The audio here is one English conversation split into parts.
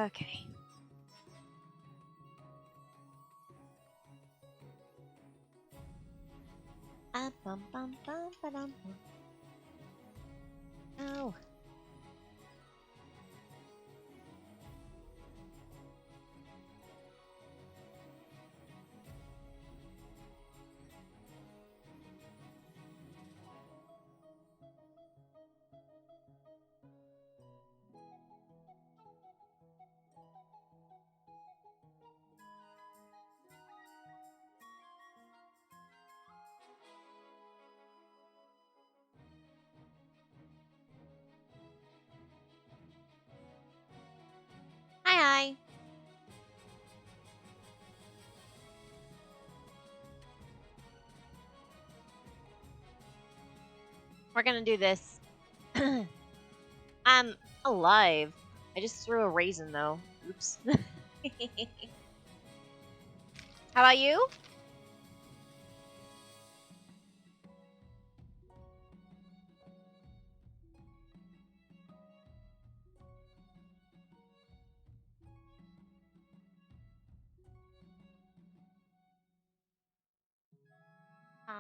Okay. Bum, bum, bum, ba-dum, bum. Oh. Hi, hi. We're gonna do this. I'm alive. I just threw a raisin, though. Oops. How about you? Uh,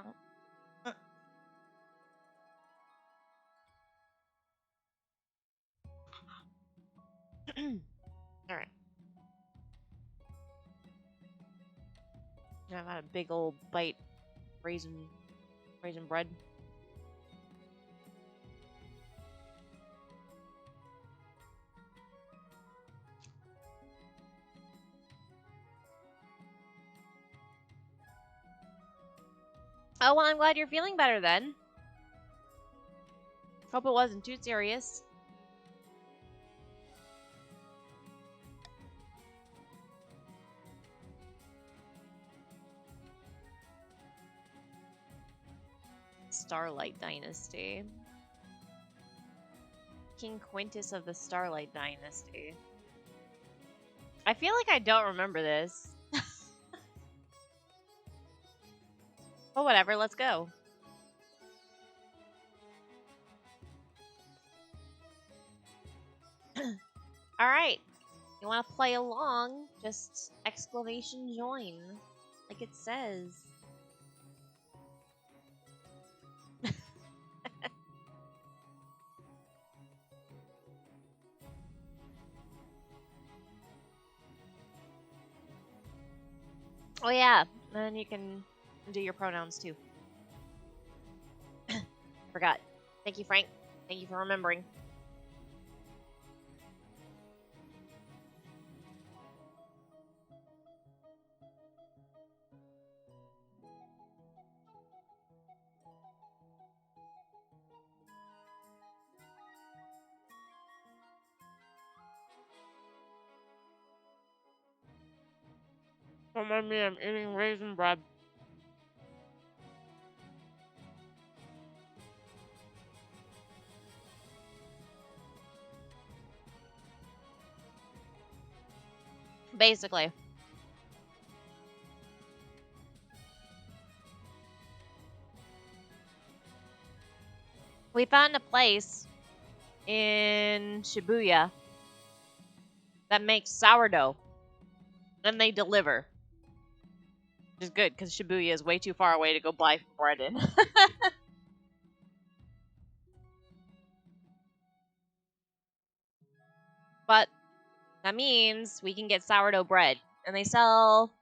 Alright. I've had a big old bite raisin bread. Oh, well, I'm glad you're feeling better then. Hope it wasn't too serious. Starlight Dynasty. King Quintus of the Starlight Dynasty. I feel like I don't remember this. But whatever, let's go. Alright. You want to play along? Just exclamation join. Like it says. Oh yeah, and you can do your pronouns too. Forgot. Thank you, Frank. Thank you for remembering. Remind me, I'm eating raisin bread. Basically. We found a place in Shibuya that makes sourdough. And they deliver. Which is good, because Shibuya is way too far away to go buy bread in. But that means we can get sourdough bread. And they sell,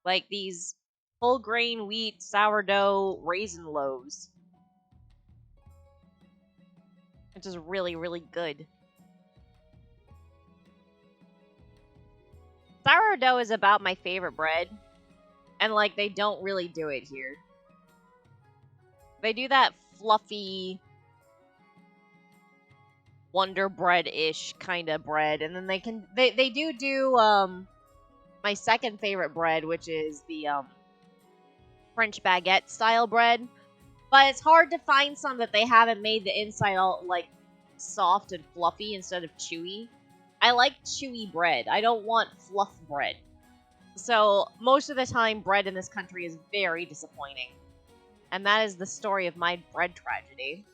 like, these full grain wheat sourdough raisin loaves. Which is really, really good. Sourdough is about my favorite bread. And, like, they don't really do it here. They do that fluffy Wonder Bread-ish kind of bread. And then they do my second favorite bread, which is the French baguette style bread. But it's hard to find some that they haven't made the inside all, like, soft and fluffy instead of chewy. I like chewy bread. I don't want fluff bread. So, most of the time, bread in this country is very disappointing. And that is the story of my bread tragedy.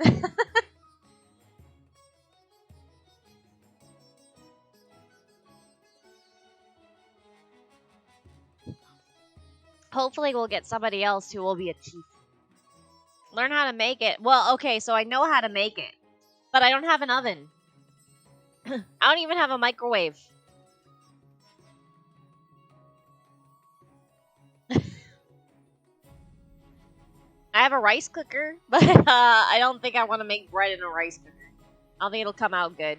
Hopefully we'll get somebody else who will be a chief. Learn how to make it. Well, okay, so I know how to make it. But I don't have an oven. I don't even have a microwave. I have a rice cooker, but I don't think I want to make bread in a rice cooker. I don't think it'll come out good.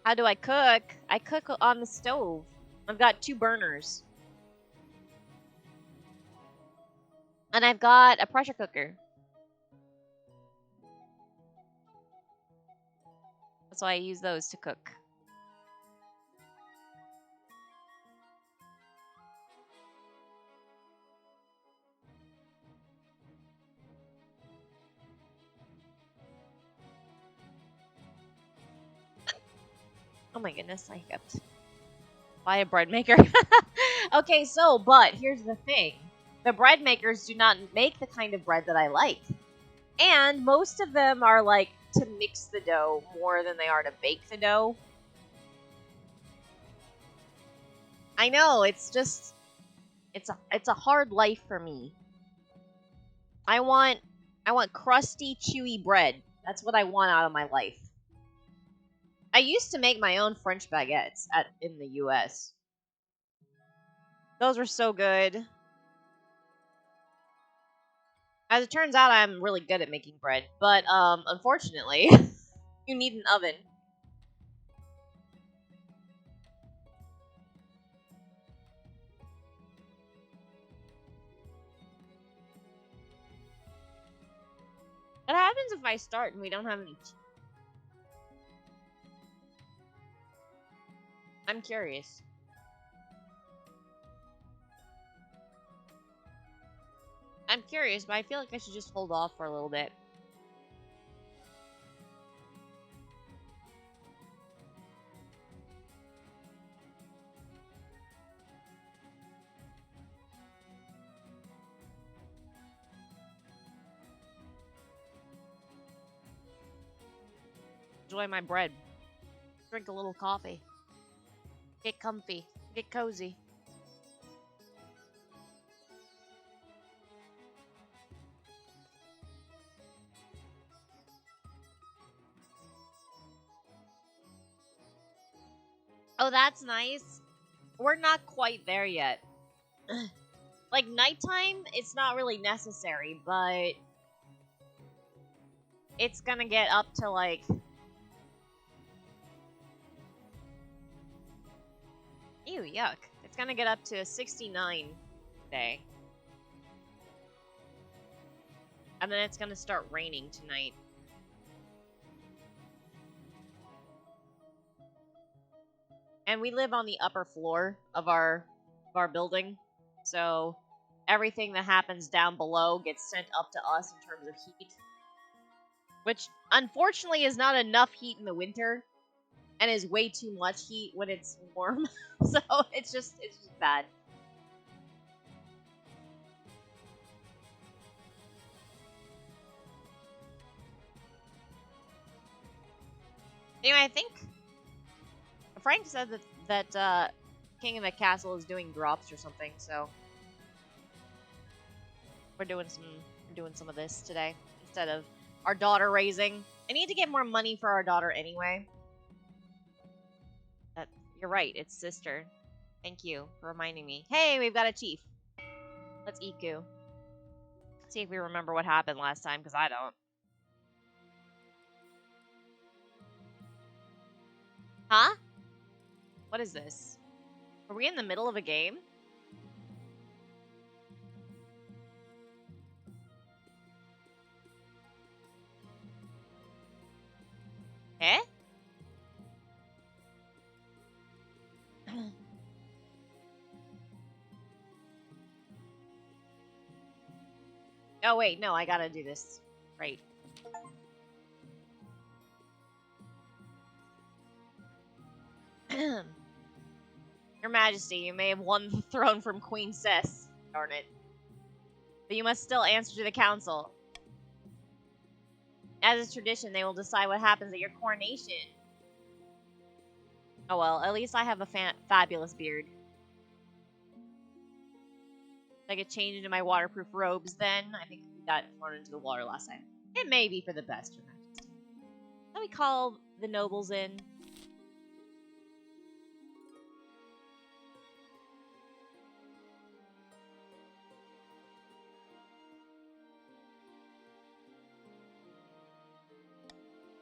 How do I cook? I cook on the stove. I've got 2 burners. And I've got a pressure cooker. That's why I use those to cook. Oh my goodness, I hiccuped. Buy a bread maker. Okay, so, but here's the thing. The bread makers do not make the kind of bread that I like. And most of them are like to mix the dough more than they are to bake the dough. I know, it's just it's a hard life for me. I want crusty, chewy bread. That's what I want out of my life. I used to make my own French baguettes in the US. Those were so good. As it turns out, I'm really good at making bread, but unfortunately, you need an oven. What happens if I start and we don't have any? I'm curious. I'm curious, but I feel like I should just hold off for a little bit. Enjoy my bread. Drink a little coffee. Get comfy. Get cozy. Oh, that's nice. We're not quite there yet. Like, nighttime, it's not really necessary, but it's gonna get up to, like... Ew, yuck. It's gonna get up to 69 today. And then it's gonna start raining tonight. And we live on the upper floor of our building, so everything that happens down below gets sent up to us in terms of heat. Which, unfortunately, is not enough heat in the winter, and is way too much heat when it's warm. So it's just bad. Anyway, I think Frank said that King of the Castle is doing drops or something, so we're doing some of this today instead of our daughter raising. I need to get more money for our daughter anyway. You're right, it's sister. Thank you for reminding me. Hey, we've got a chief. Let's Iku. See if we remember what happened last time, because I don't. Huh? What is this? Are we in the middle of a game? Eh? Oh, wait, no, I gotta do this. Right. Your Majesty, you may have won the throne from Queen Cess. Darn it. But you must still answer to the council. As is tradition, they will decide what happens at your coronation. Oh well, at least I have a fabulous beard. I could change into my waterproof robes then. I think we got thrown into the water last time. It may be for the best, Your Majesty. Let me call the nobles in.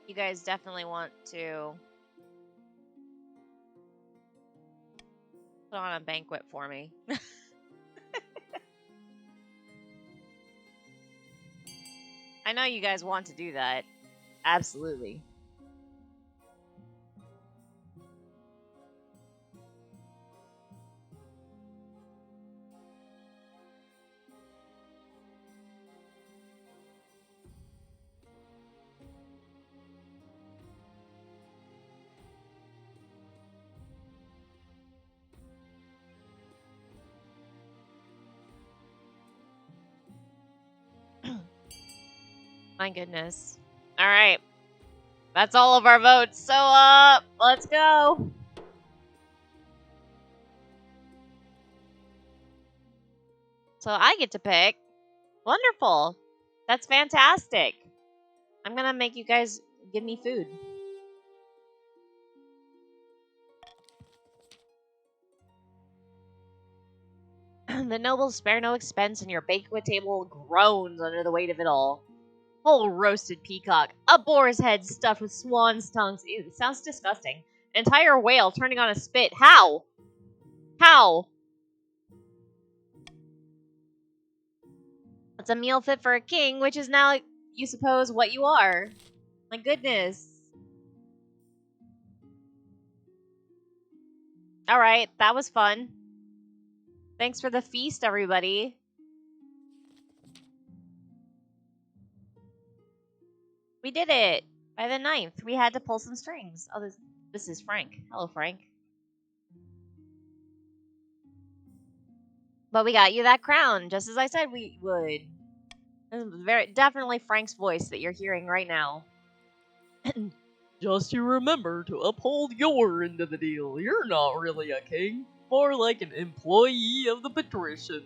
You guys definitely want to put on a banquet for me. I know you guys want to do that. Absolutely. My goodness. All right. That's all of our votes. So, let's go. So I get to pick. Wonderful. That's fantastic. I'm gonna make you guys give me food. The nobles spare no expense, and your banquet table groans under the weight of it all. Whole roasted peacock, a boar's head stuffed with swan's tongues. Ew, it sounds disgusting. An entire whale turning on a spit. How? How? It's a meal fit for a king, which is now, you suppose, what you are. My goodness. Alright, that was fun. Thanks for the feast, everybody. We did it! By the 9th, we had to pull some strings. Oh, this is Frank. Hello, Frank. But we got you that crown, just as I said we would. This is definitely Frank's voice that you're hearing right now. Just you remember to uphold your end of the deal. You're not really a king, more like an employee of the patrician.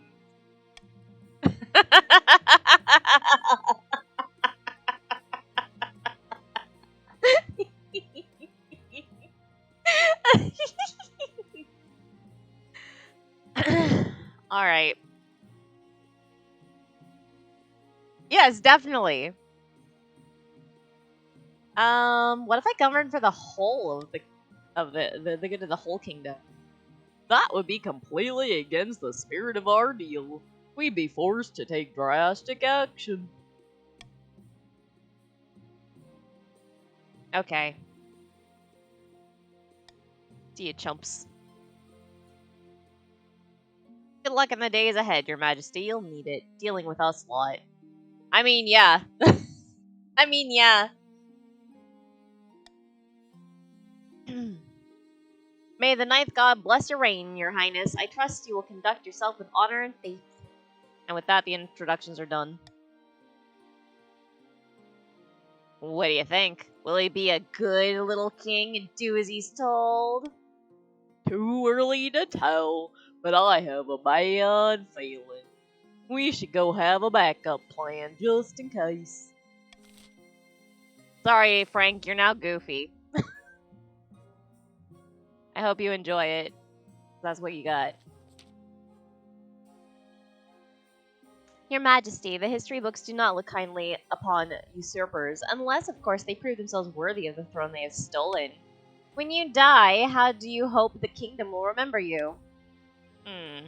All right. Yes, definitely. What if I govern for the whole of the good of the whole kingdom? That would be completely against the spirit of our deal. We'd be forced to take drastic action. Okay. See you, chumps. Good luck in the days ahead, Your Majesty. You'll need it, dealing with us lot. I mean, yeah. I mean, yeah. May the ninth god bless your reign, Your Highness. I trust you will conduct yourself with honor and faith. And with that, the introductions are done. What do you think? Will he be a good little king and do as he's told? Too early to tell, but I have a bad feeling. We should go have a backup plan just in case. Sorry, Frank, you're now goofy. I hope you enjoy it. That's what you got. Your Majesty, the history books do not look kindly upon usurpers, unless, of course, they prove themselves worthy of the throne they have stolen. When you die, how do you hope the kingdom will remember you? Hmm.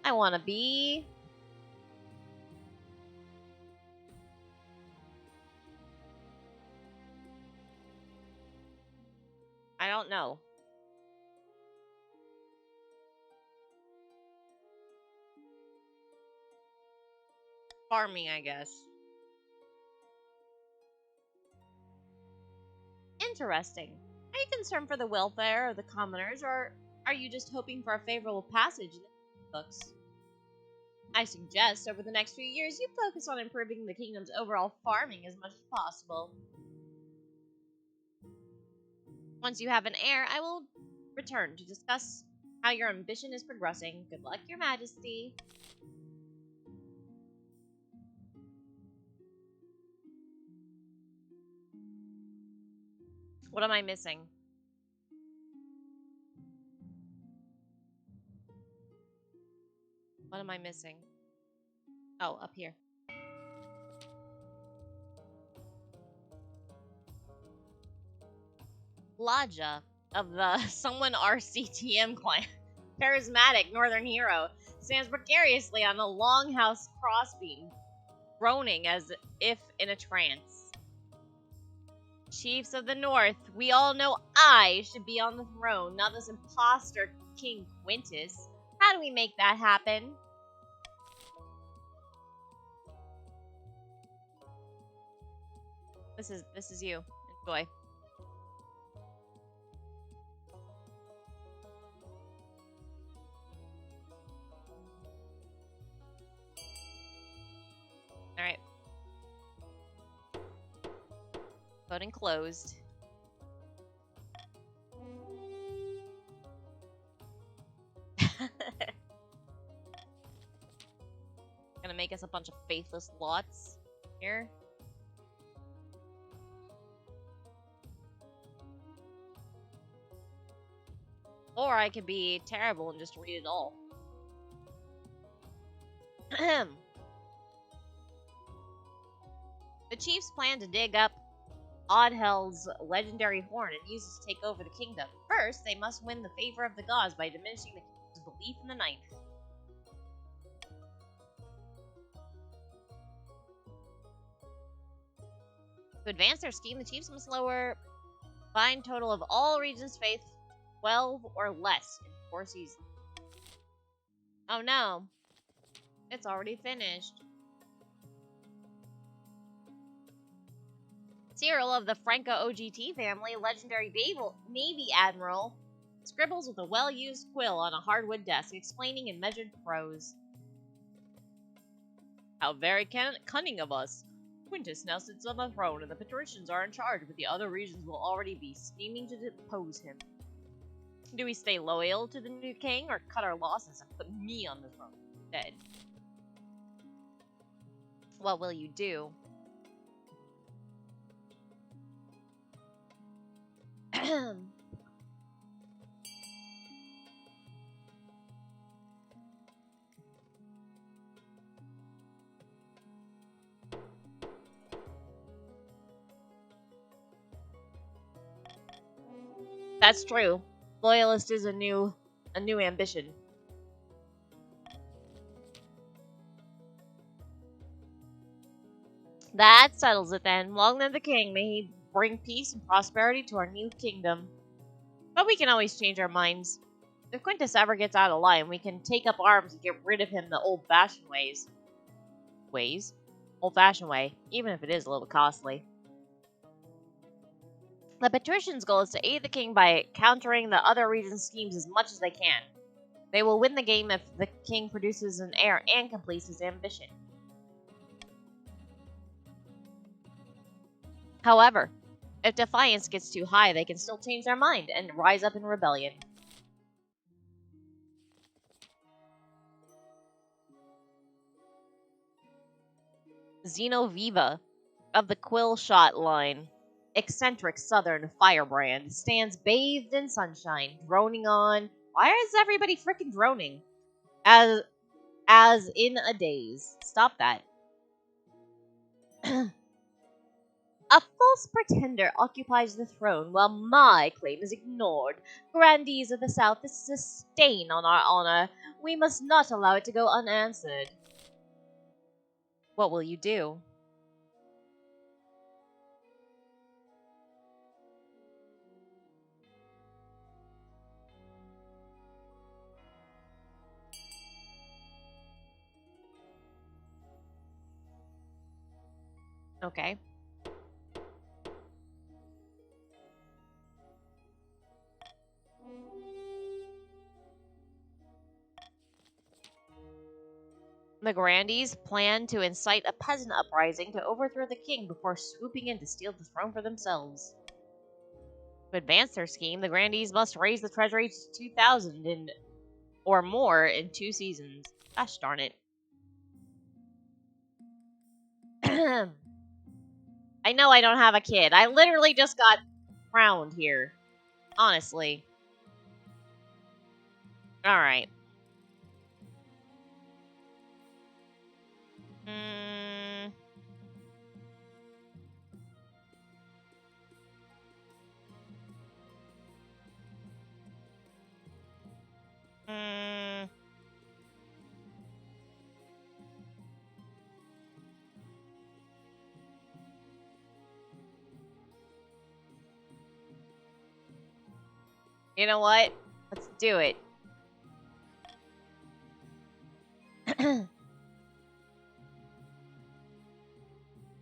I want to be... I don't know. Farming, I guess. Interesting. Are you concerned for the welfare of the commoners, or are you just hoping for a favorable passage in the books? I suggest over the next few years you focus on improving the kingdom's overall farming as much as possible. Once you have an heir, I will return to discuss how your ambition is progressing. Good luck, Your Majesty. What am I missing? What am I missing? Oh, up here. Laja of the Someone RCTM clan, charismatic northern hero, stands precariously on a longhouse crossbeam, groaning as if in a trance. Chiefs of the North, we all know I should be on the throne, not this imposter King Quintus. How do we make that happen? This is you. Enjoy. Alright. Voting closed. Gonna make us a bunch of faithless lots here. Or I could be terrible and just read it all. The chiefs plan to dig up Oddhell's legendary horn and use it to take over the kingdom. First, they must win the favor of the gods by diminishing the kingdom's belief in the ninth. To advance their scheme, the chiefs must lower combined total of all regions' faith 12 or less in 4 seasons. Oh no. It's already finished. Cyril of the Franco OGT family, legendary Navy Admiral, scribbles with a well-used quill on a hardwood desk, explaining in measured prose. How very cunning of us. Quintus now sits on the throne, and the patricians are in charge, but the other regions will already be scheming to depose him. Do we stay loyal to the new king, or cut our losses and put me on the throne instead? What will you do? That's true. Loyalist is a new ambition. That settles it then. Long live the king. May he bring peace and prosperity to our new kingdom. But we can always change our minds. If Quintus ever gets out of line, we can take up arms and get rid of him the old-fashioned ways. Old-fashioned way, even if it is a little costly. The patricians' goal is to aid the king by countering the other region's schemes as much as they can. They will win the game if the king produces an heir and completes his ambition. However, if defiance gets too high, they can still change their mind and rise up in rebellion. Xenoviva of the Quill Shot line, eccentric southern firebrand, stands bathed in sunshine, droning on. Why is everybody freaking droning? As in a daze. Stop that. A false pretender occupies the throne while my claim is ignored. Grandees of the South, this is a stain on our honor. We must not allow it to go unanswered. What will you do? Okay. The Grandees plan to incite a peasant uprising to overthrow the king before swooping in to steal the throne for themselves. To advance their scheme, the Grandees must raise the treasury to 2,000 or more in 2 seasons. Gosh darn it. I know I don't have a kid. I literally just got crowned here. Honestly. Alright. Mm, mm, you know what? Let's do it.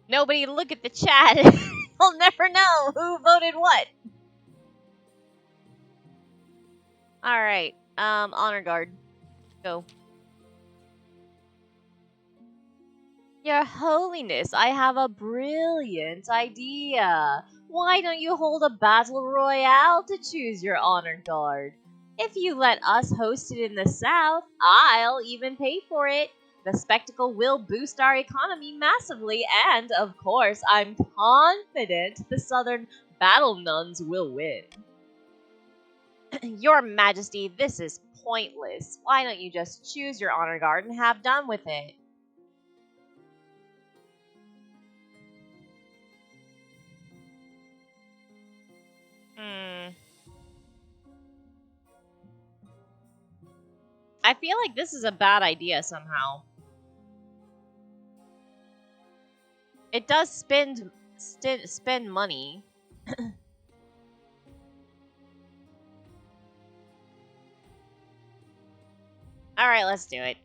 Nobody look at the chat. You'll never know who voted what. Alright. Honor Guard. Go. Your Holiness, I have a brilliant idea. Why don't you hold a battle royale to choose your honor guard? If you let us host it in the South, I'll even pay for it. The spectacle will boost our economy massively, and of course, I'm confident the Southern battle nuns will win. Your Majesty, this is pointless. Why don't you just choose your honor guard and have done with it? I feel like this is a bad idea somehow. It does spend money. Alright, let's do it.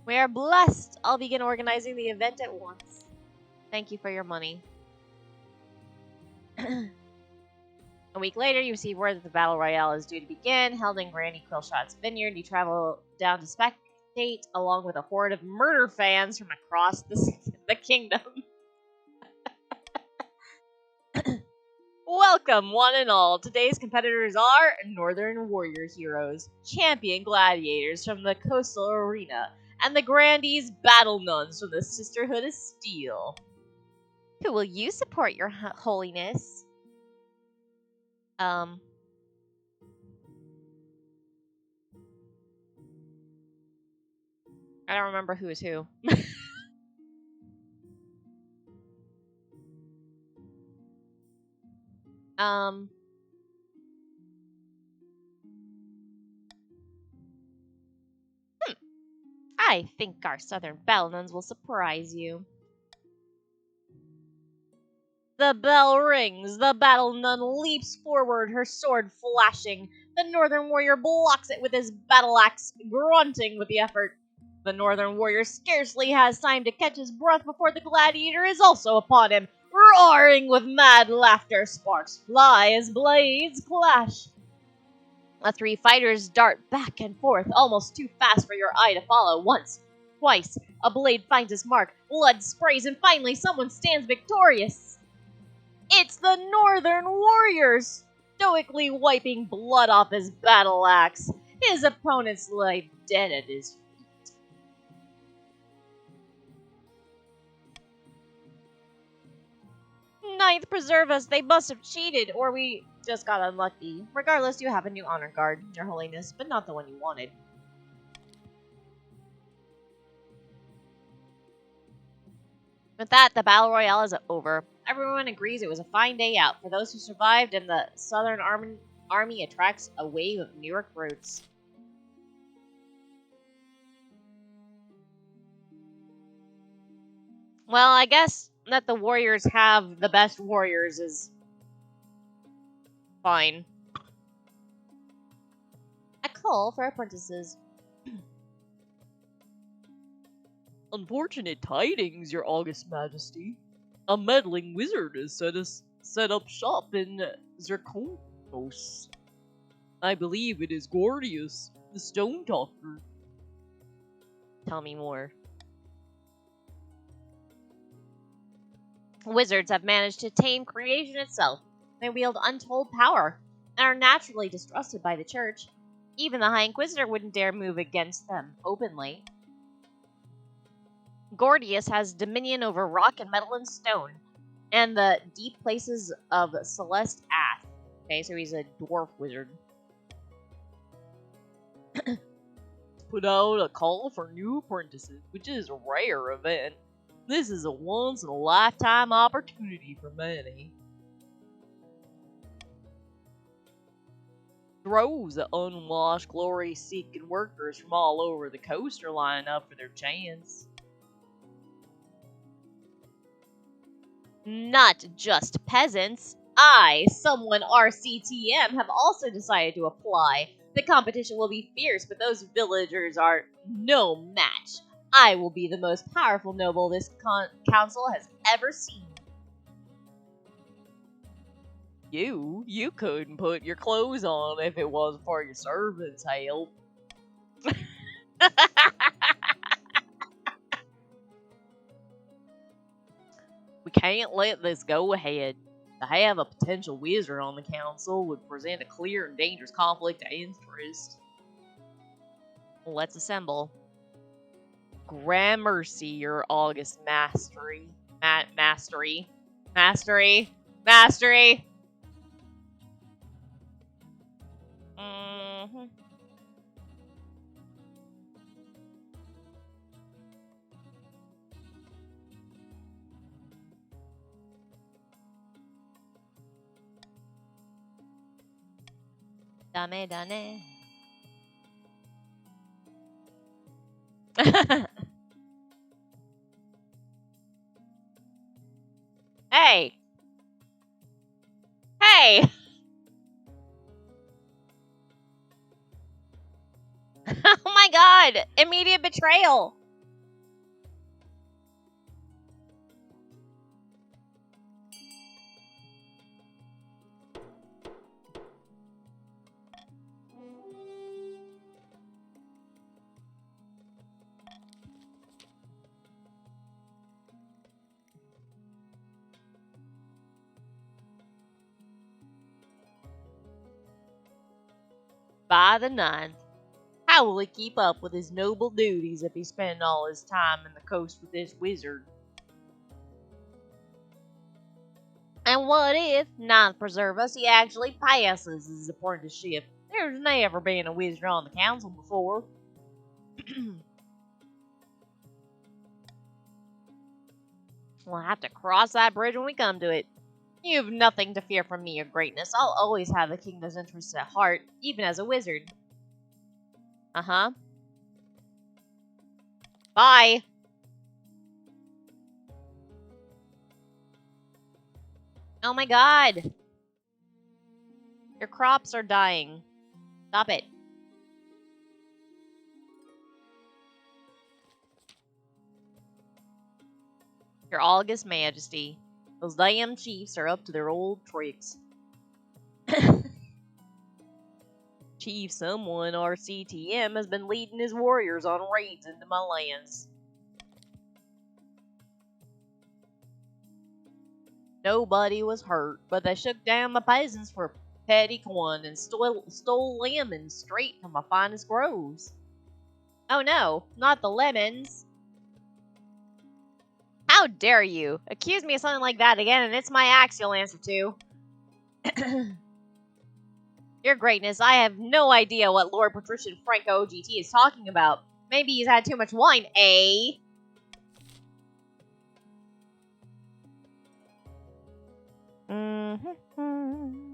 We are blessed. I'll begin organizing the event at once. Thank you for your money. A week later, you receive word that the Battle Royale is due to begin, held in Granny Quillshot's vineyard. You travel down to spectate along with a horde of murder fans from across the kingdom. Welcome, one and all. Today's competitors are Northern Warrior Heroes, champion gladiators from the Coastal Arena, and the Grandees Battle Nuns from the Sisterhood of Steel. Who will you support, your holiness? I don't remember who is who. I think our southern battle nuns will surprise you. The bell rings. The battle nun leaps forward, her sword flashing. The northern warrior blocks it with his battle axe, grunting with the effort. The northern warrior scarcely has time to catch his breath before the gladiator is also upon him, roaring with mad laughter. Sparks fly as blades clash. The 3 fighters dart back and forth, almost too fast for your eye to follow. Once, twice, a blade finds its mark, blood sprays, and finally someone stands victorious. It's the Northern Warrior, stoically wiping blood off his battle axe. His opponents lay dead at his feet. Ninth, preserve us. They must have cheated, or we just got unlucky. Regardless, you have a new honor guard, Your Holiness, but not the one you wanted. With that, the Battle Royale is over. Everyone agrees it was a fine day out for those who survived, and the Southern Army attracts a wave of new recruits. Well, I guess that the warriors have the best warriors is fine. A call for apprentices. Unfortunate tidings, Your August Majesty. A meddling wizard has set up shop in Zirconos. I believe it is Gordius, the Stone Talker. Tell me more. Wizards have managed to tame creation itself. They wield untold power and are naturally distrusted by the church. Even the High Inquisitor wouldn't dare move against them openly. Gordius has dominion over rock and metal and stone, and the deep places of Celeste Ath. Okay, so he's a dwarf wizard. Put out a call for new apprentices, which is a rare event. This is a once in a lifetime opportunity for many. Droves of unwashed, glory seeking workers from all over the coast are lining up for their chance. Not just peasants. I, someone RCTM, have also decided to apply. The competition will be fierce, but those villagers are no match. I will be the most powerful noble this council has ever seen. You couldn't put your clothes on if it wasn't for your servants' help. We can't let this go ahead. To have a potential wizard on the council would present a clear and dangerous conflict of interest. Let's assemble. Gramercy, your august mastery. Mastery. Mastery. Mastery! Mm-hmm. Dame, dame. Hey! Hey! Oh my god! Immediate betrayal! By the ninth, how will he keep up with his noble duties if he spent all his time in the coast with this wizard? And what if, not preserve us, he actually passes his apprenticeship? There's never been a wizard on the council before. We'll have to cross that bridge when we come to it. You have nothing to fear from me, your greatness. I'll always have the kingdom's interests at heart, even as a wizard. Uh-huh. Bye! Oh my god! Your crops are dying. Stop it. Your august majesty. Those damn chiefs are up to their old tricks. Chief someone RCTM has been leading his warriors on raids into my lands. Nobody was hurt, but they shook down my peasants for petty coin and stole lemons straight from my finest groves. Oh no, not the lemons. How dare you? Accuse me of something like that again, and it's my axe you'll answer to. Your greatness, I have no idea what Lord Patrician Franco OGT is talking about. Maybe he's had too much wine, eh? Mm-hmm.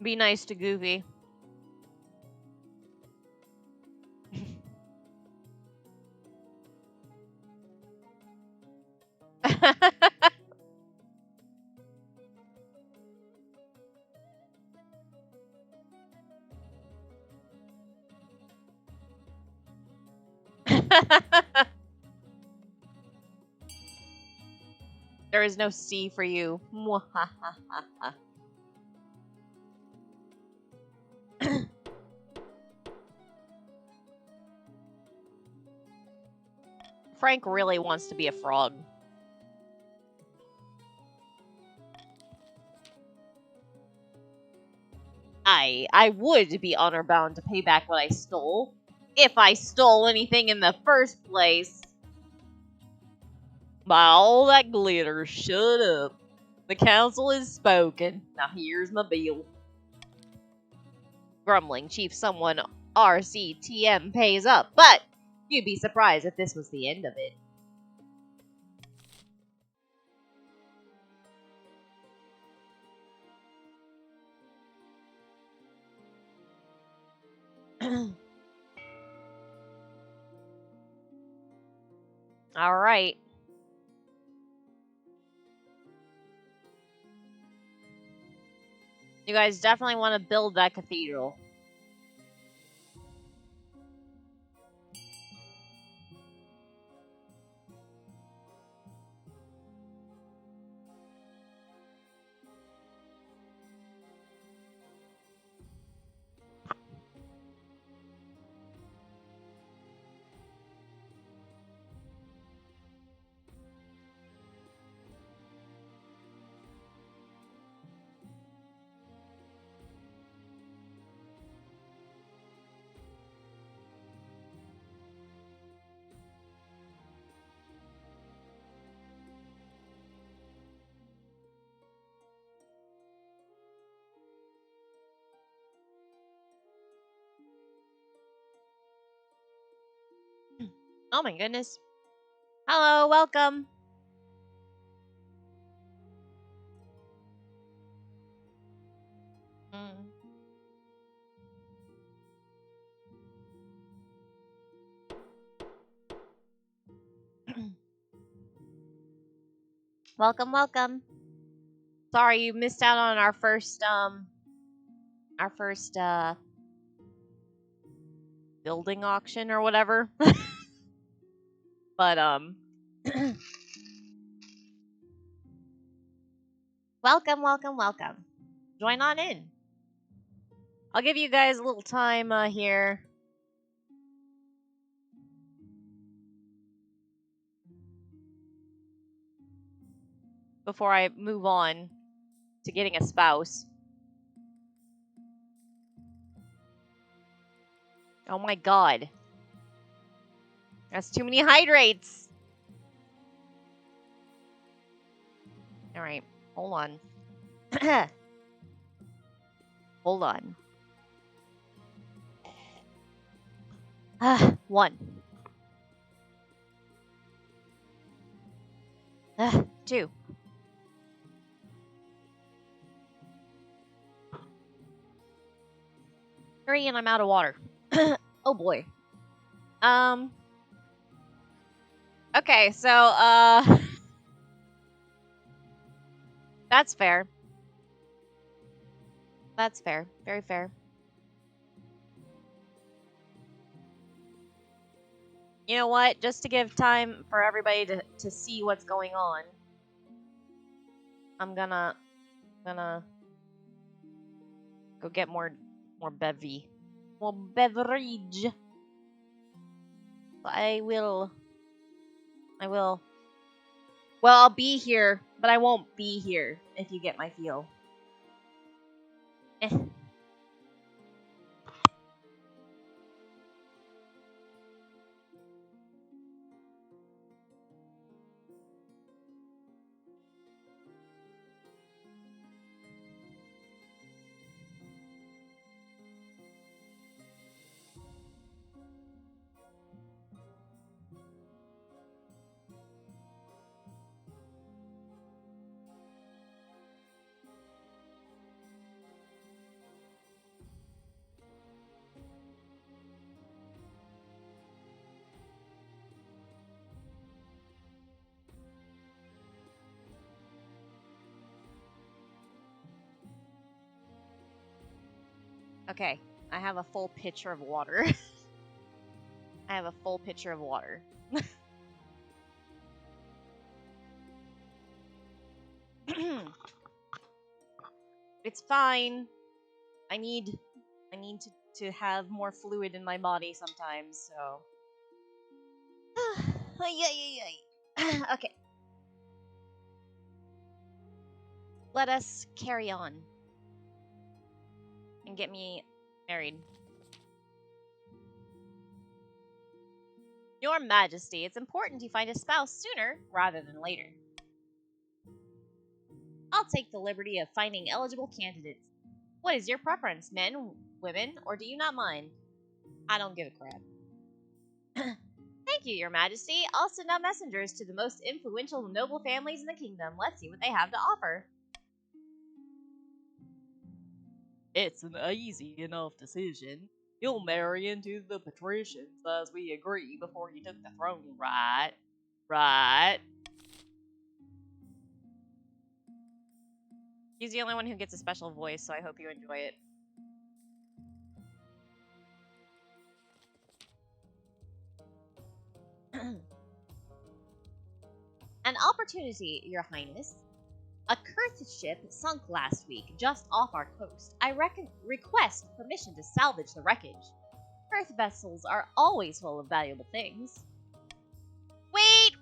Be nice to Goofy. There is no C for you. Mwahahaha. Frank really wants to be a frog. I would be honor bound to pay back what I stole. If I stole anything in the first place. By all that glitter, shut up. The council is spoken. Now here's my bill. Grumbling chief someone RCTM pays up, but you'd be surprised if this was the end of it. All right. You guys definitely want to build that cathedral. Oh my goodness. Hello, welcome. Mm. Welcome, welcome. Sorry you missed out on our first building auction or whatever. But welcome, welcome, welcome. Join on in. I'll give you guys a little time here. Before I move on to getting a spouse. Oh my god. That's too many hydrates. Alright, hold on. Hold on. One. Two. Three, and I'm out of water. Oh boy. Okay, so, that's fair. That's fair. Very fair. You know what? Just to give time for everybody to see what's going on, I'm gonna go get more bevy. More beverage. I will. Well, I'll be here, but I won't be here, if you get my feel. Eh. Okay, I have a full pitcher of water. I have a full pitcher of water. It's fine. I need to have more fluid in my body sometimes, so. Okay. Let us carry on. And get me married. Your Majesty, it's important you find a spouse sooner rather than later. I'll take the liberty of finding eligible candidates. What is your preference, men, women, or do you not mind? I don't give a crap. Thank you, Your Majesty. I'll send out messengers to the most influential noble families in the kingdom. Let's see what they have to offer. It's an easy enough decision. You'll marry into the patricians as we agreed before you took the throne, right? Right. He's the only one who gets a special voice, so I hope you enjoy it. An opportunity, Your Highness. A cursed ship sunk last week just off our coast. I request permission to salvage the wreckage. Earth vessels are always full of valuable things. Wait.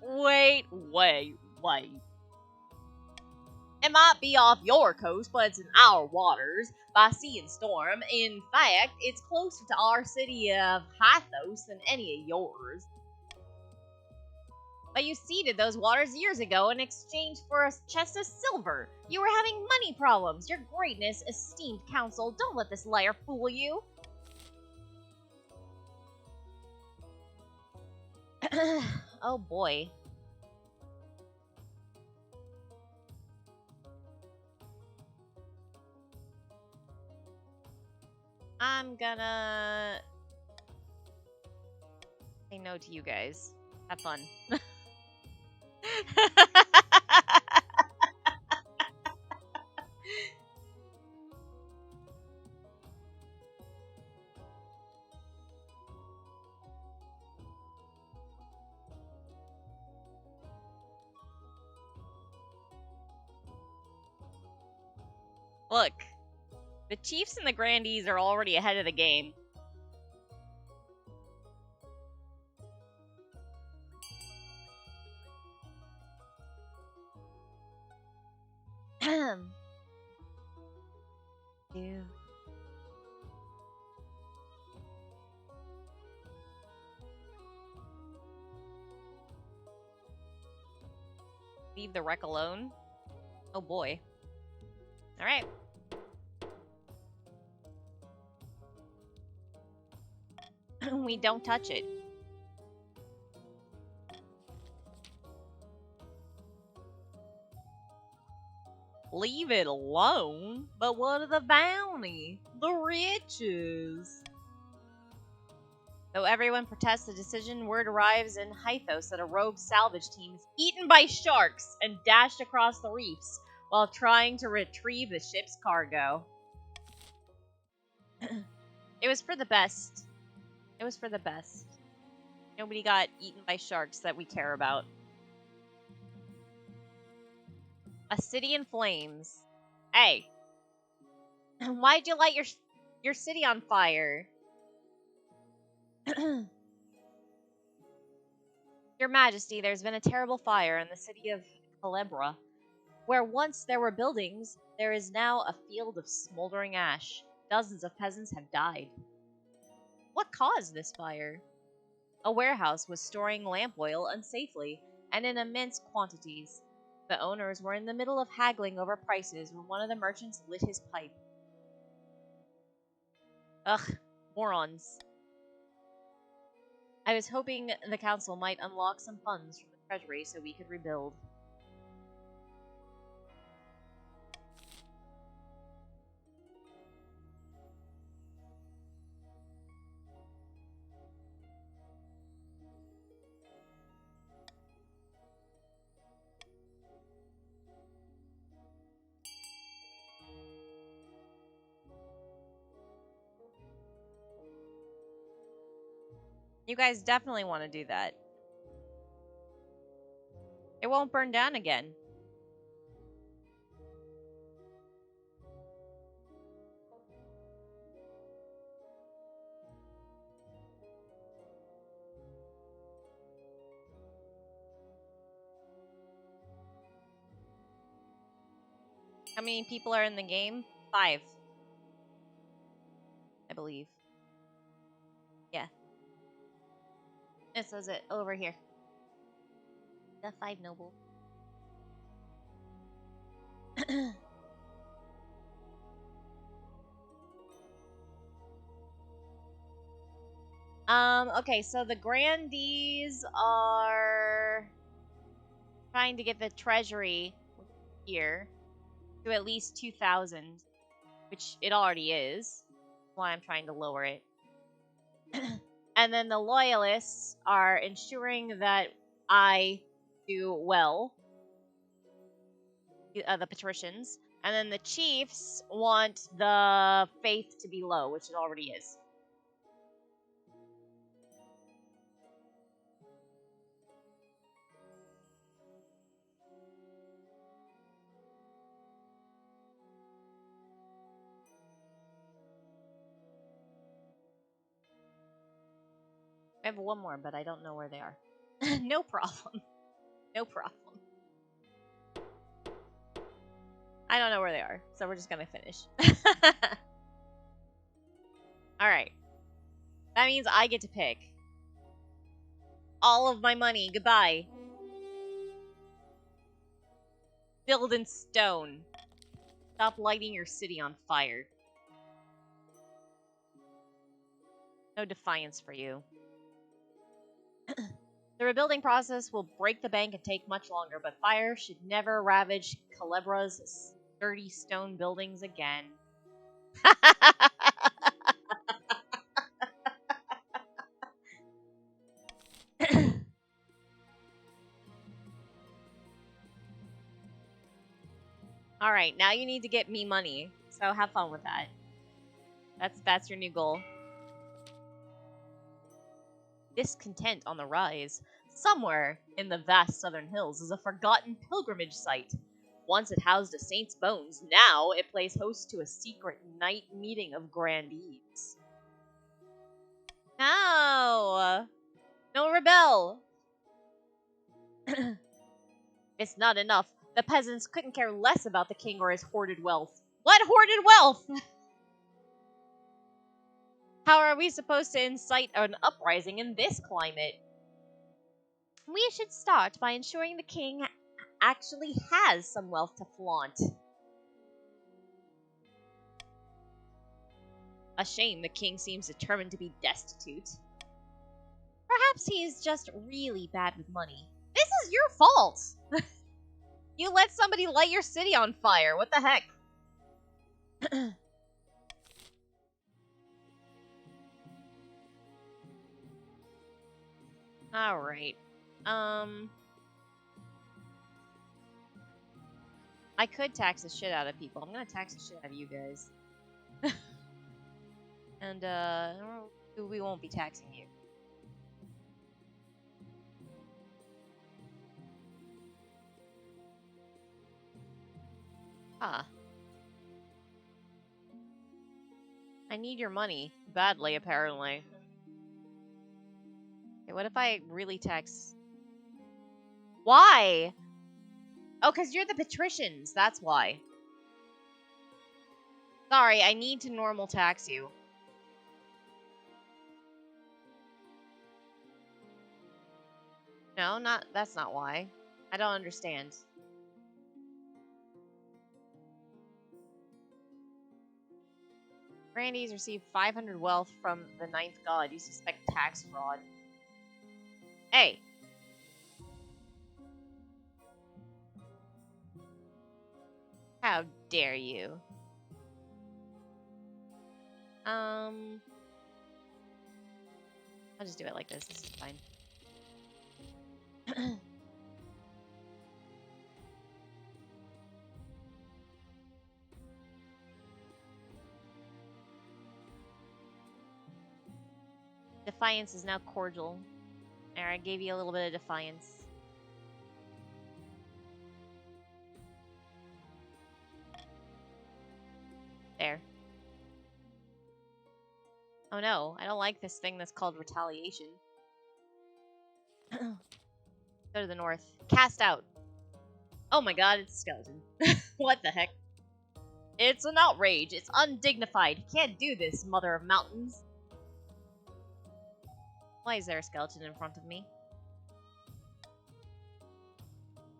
It might be off your coast, but it's in our waters by sea and storm. In fact, it's closer to our city of Hythos than any of yours. But you ceded those waters years ago in exchange for a chest of silver. You were having money problems. Your greatness, esteemed council, don't let this liar fool you. Oh boy. I'm gonna say no to you guys. Have fun. Look, the Chiefs and the Grandees are already ahead of the game. Ew. Leave the wreck alone? Oh boy. Alright. We don't touch it. Leave it alone? But what of the bounty? The riches? Though everyone protests the decision, word arrives in Hythos that a rogue salvage team is eaten by sharks and dashed across the reefs while trying to retrieve the ship's cargo. It was for the best. It was for the best. Nobody got eaten by sharks that we care about. A city in flames. Hey. Why'd you light your city on fire? Your Majesty, there's been a terrible fire in the city of Calebra. Where once there were buildings, there is now a field of smoldering ash. Dozens of peasants have died. What caused this fire? A warehouse was storing lamp oil unsafely and in immense quantities. The owners were in the middle of haggling over prices when one of the merchants lit his pipe. Ugh, morons. I was hoping the council might unlock some funds from the treasury so we could rebuild. You guys definitely want to do that. It won't burn down again. How many people are in the game? 5. I believe. Yeah. It says it over here. The 5 noble. Okay, so the grandees are trying to get the treasury here to at least 2,000, which it already is. That's why I'm trying to lower it. And then the loyalists are ensuring that I do well, the patricians. And then the chiefs want the faith to be low, which it already is. I have one more, but I don't know where they are. No problem. No problem. I don't know where they are, so we're just gonna finish. Alright. That means I get to pick. All of my money. Goodbye. Build in stone. Stop lighting your city on fire. No defiance for you. The rebuilding process will break the bank and take much longer, but fire should never ravage Celebra's sturdy stone buildings again. Alright, now you need to get me money. So have fun with that. That's your new goal. Discontent on the rise. Somewhere in the vast southern hills is a forgotten pilgrimage site. Once it housed a saint's bones, now it plays host to a secret night meeting of grandees. No! No rebel! It's not enough. The peasants couldn't care less about the king or his hoarded wealth. What hoarded wealth? How are we supposed to incite an uprising in this climate? We should start by ensuring the king actually has some wealth to flaunt. A shame the king seems determined to be destitute. Perhaps he's just really bad with money. This is your fault! You let somebody light your city on fire. What the heck? Alright. I could tax the shit out of people. I'm gonna tax the shit out of you guys. And, we won't be taxing you. Ah. I need your money. Badly, apparently. Okay, what if I really tax... Why? Oh, because you're the patricians. That's why. Sorry, I need to normal tax you. No, that's not why. I don't understand. Grandees receive 500 wealth from the ninth god. You suspect tax fraud. Hey! How dare you? I'll just do it like this. This is fine. Defiance is now cordial. There, I gave you a little bit of defiance. There. Oh no, I don't like this thing that's called retaliation. Go to the north. Cast out. Oh my god, it's a skeleton. What the heck? It's an outrage. It's undignified. You can't do this, mother of mountains. Why is there a skeleton in front of me?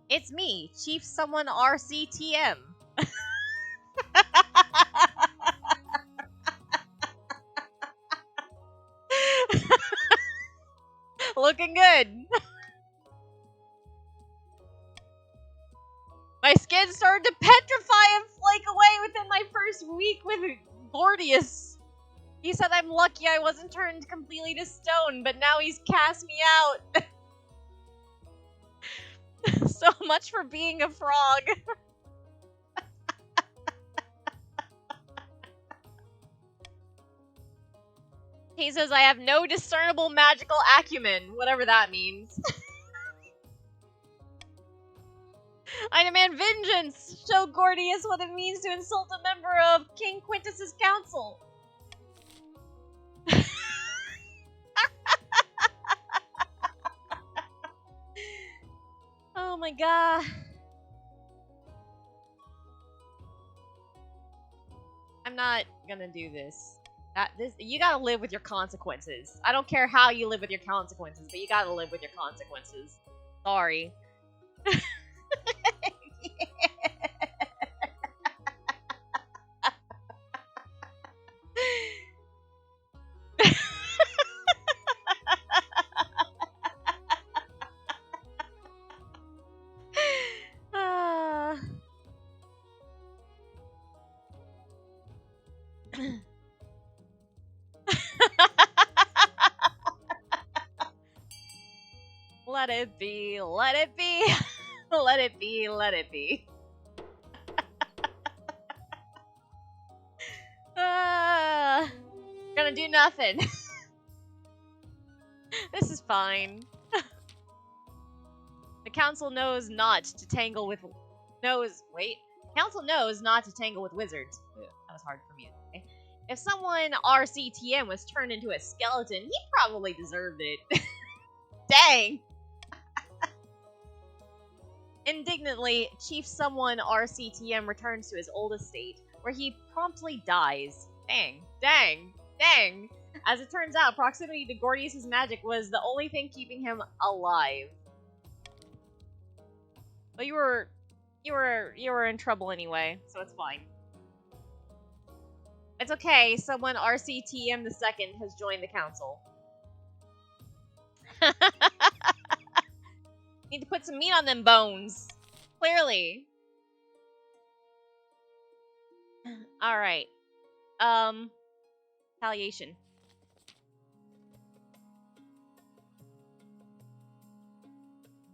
It's me, Chief Someone RCTM. Looking good. My skin started to petrify and flake away within my first week with Gordius. He said I'm lucky I wasn't turned completely to stone, but now he's cast me out. So much for being a frog. He says I have no discernible magical acumen, whatever that means. I demand vengeance! Show Gordius what it means to insult a member of King Quintus's council. Oh my god. I'm not gonna do this. You gotta live with your consequences. I don't care how you live with your consequences, but you gotta live with your consequences. Sorry. Let it be, let it be, let it be, let it be. Gonna do nothing. This is fine. The council knows not to tangle with... Council knows not to tangle with wizards. That was hard for me to say. If someone RCTM was turned into a skeleton, he probably deserved it. Dang! Indignantly, Chief Someone RCTM returns to his old estate, where he promptly dies. Dang, dang, dang! As it turns out, proximity to Gordius' magic was the only thing keeping him alive. But you were in trouble anyway, so it's fine. It's okay, someone RCTM the second has joined the council. Need to put some meat on them bones. Clearly. Alright. Retaliation.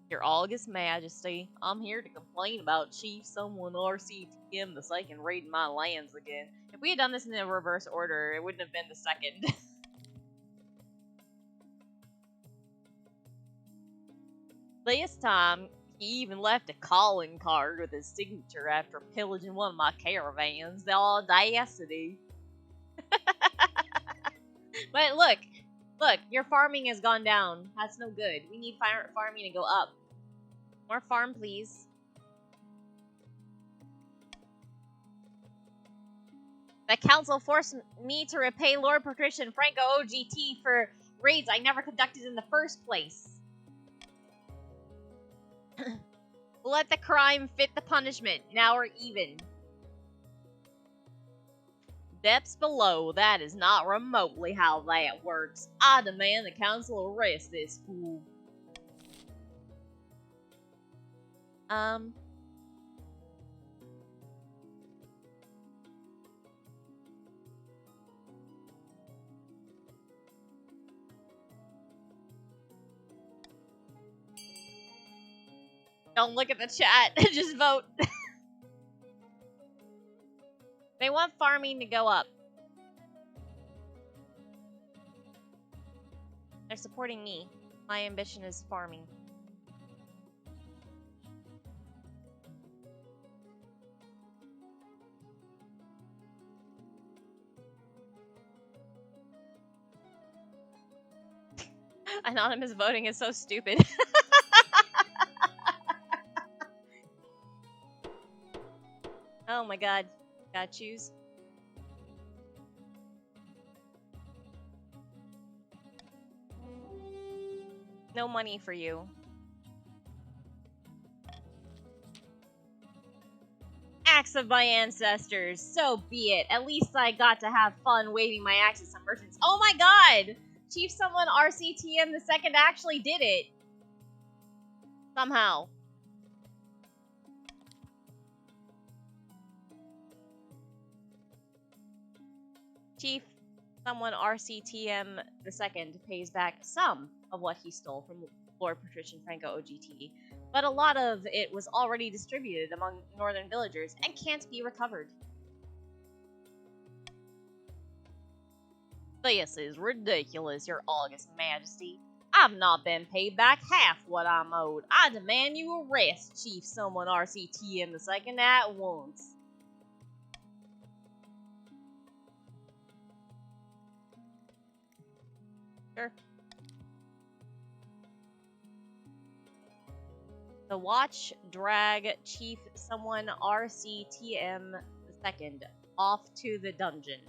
Your August Majesty, I'm here to complain about Chief Someone RCTM the second raiding my lands again. If we had done this in the reverse order, it wouldn't have been the second. This time, he even left a calling card with his signature after pillaging one of my caravans. The audacity. But look, your farming has gone down. That's no good. We need farming to go up. More farm, please. The council forced me to repay Lord Patrician Franco OGT for raids I never conducted in the first place. Let the crime fit the punishment. Now we're even. Depths below. That is not remotely how that works. I demand the council arrest this fool. Don't look at the chat. Just vote. They want farming to go up. They're supporting me. My ambition is farming. Anonymous voting is so stupid. Oh my god. Gotta choose. No money for you. Axe of my ancestors. So be it. At least I got to have fun waving my axe at some merchants. Oh my god! Chief Someone RCTM the second actually did it. Somehow. Chief Someone RCTM the second pays back some of what he stole from Lord Patrician Franco OGT, but a lot of it was already distributed among northern villagers and can't be recovered. This is ridiculous, Your August Majesty. I've not been paid back half what I'm owed. I demand you arrest Chief Someone RCTM the second at once. Sure. The watch drag Chief Someone RCTM the second off to the dungeon.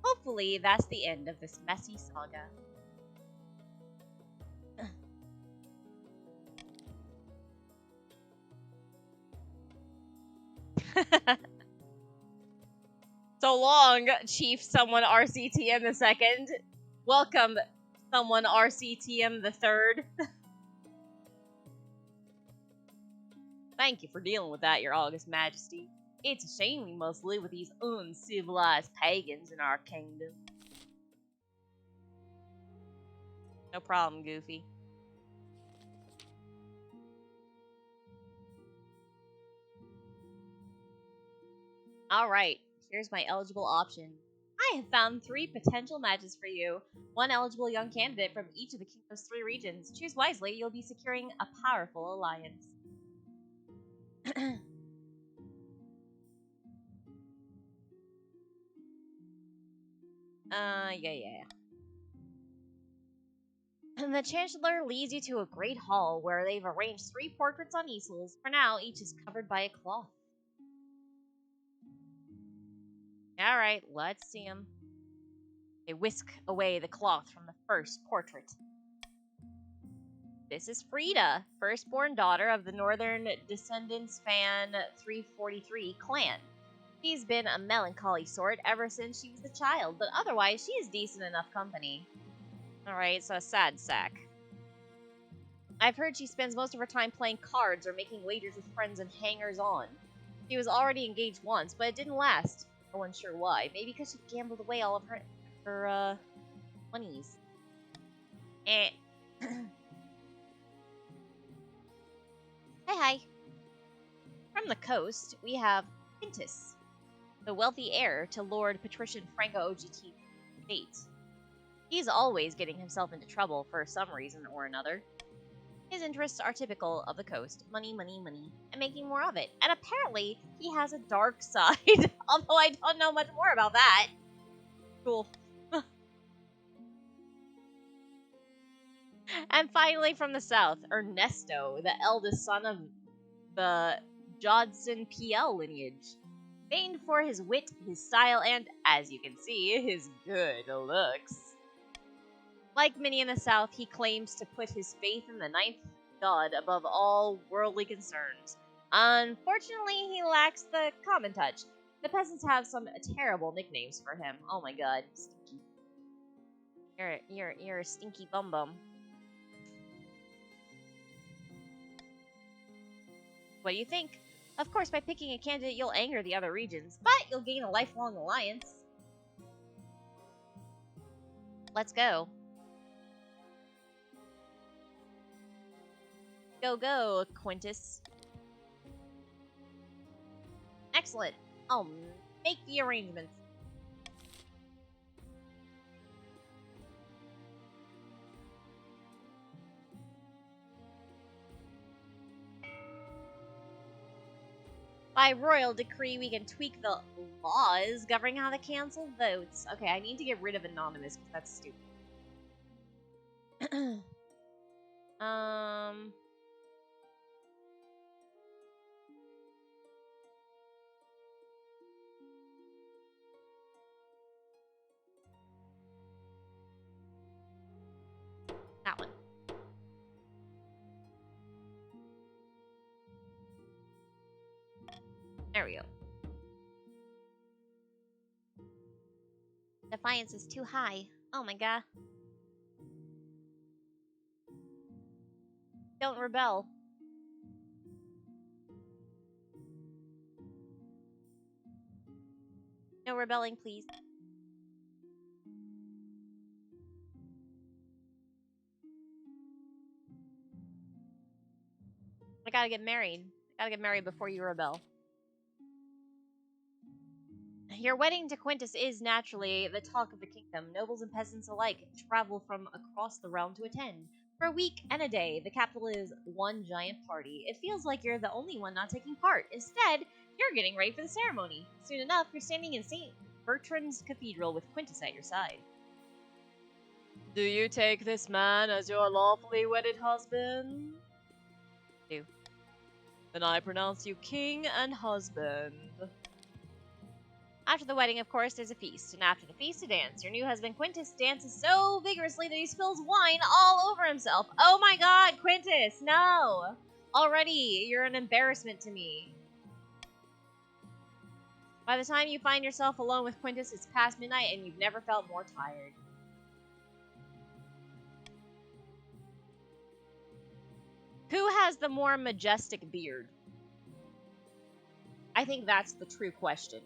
Hopefully that's the end of this messy saga. So long, Chief Someone RCTM the second. Welcome, Someone RCTM the third. Thank you for dealing with that, Your August Majesty. It's a shame we must live with these uncivilized pagans in our kingdom. No problem, Goofy. Alright, here's my eligible option. I have found 3 potential matches for you. 1 eligible young candidate from each of the kingdom's 3 regions. Choose wisely, you'll be securing a powerful alliance. Yeah. And the Chancellor leads you to a great hall where they've arranged 3 portraits on easels. For now, each is covered by a cloth. Alright, let's see them. They whisk away the cloth from the first portrait. This is Frida, firstborn daughter of the Northern Descendants Fan 343 clan. She's been a melancholy sort ever since she was a child, but otherwise she is decent enough company. Alright, so a sad sack. I've heard she spends most of her time playing cards or making wagers with friends and hangers-on. She was already engaged once, but it didn't last. No one's sure why. Maybe because she gambled away all of her monies. Hi. From the coast, we have Quintus, the wealthy heir to Lord Patrician Franco OGT estate. He's always getting himself into trouble for some reason or another. His interests are typical of the coast. Money, and making more of it. And apparently, he has a dark side, although I don't know much more about that. Cool. And finally, from the south, Ernesto, the eldest son of the Jodson PL lineage. Famed for his wit, his style, and, as you can see, his good looks. Like many in the south, he claims to put his faith in the ninth god above all worldly concerns. Unfortunately, he lacks the common touch. The peasants have some terrible nicknames for him. Oh my god, Stinky. You're a stinky bum. What do you think? Of course, by picking a candidate, you'll anger the other regions, but you'll gain a lifelong alliance. Let's go. Go, Quintus. Excellent. I'll make the arrangements. By royal decree, we can tweak the laws governing how the council votes. Okay, I need to get rid of anonymous because that's stupid. um, that one. There we go. Defiance is too high. Oh my god. Don't rebel. No rebelling, please. I gotta get married. I gotta get married before you rebel. Your wedding to Quintus is naturally the talk of the kingdom. Nobles and peasants alike travel from across the realm to attend. For a week and a day, the capital is one giant party. It feels like you're the only one not taking part. Instead, you're getting ready for the ceremony. Soon enough, you're standing in St. Bertrand's Cathedral with Quintus at your side. Do you take this man as your lawfully wedded husband? Do. Then I pronounce you king and husband. After the wedding, of course, there's a feast, and after the feast, a dance. Your new husband, Quintus, dances so vigorously that he spills wine all over himself. Oh my god, Quintus, no! Already, you're an embarrassment to me. By the time you find yourself alone with Quintus, it's past midnight, and you've never felt more tired. Who has the more majestic beard? I think that's the true question.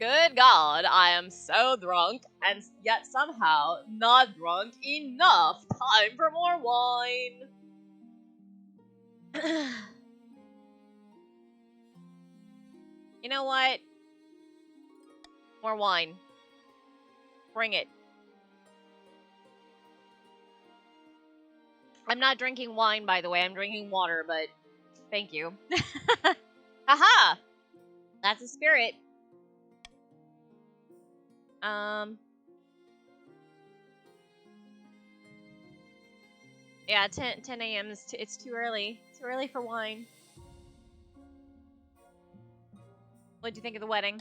Good God, I am so drunk, and yet somehow not drunk enough. Time for more wine. You know what? More wine. Bring it. I'm not drinking wine, by the way. I'm drinking water, but thank you. Haha! That's a spirit. Yeah, 10 a.m. is it's too early. Too early for wine. What'd you think of the wedding?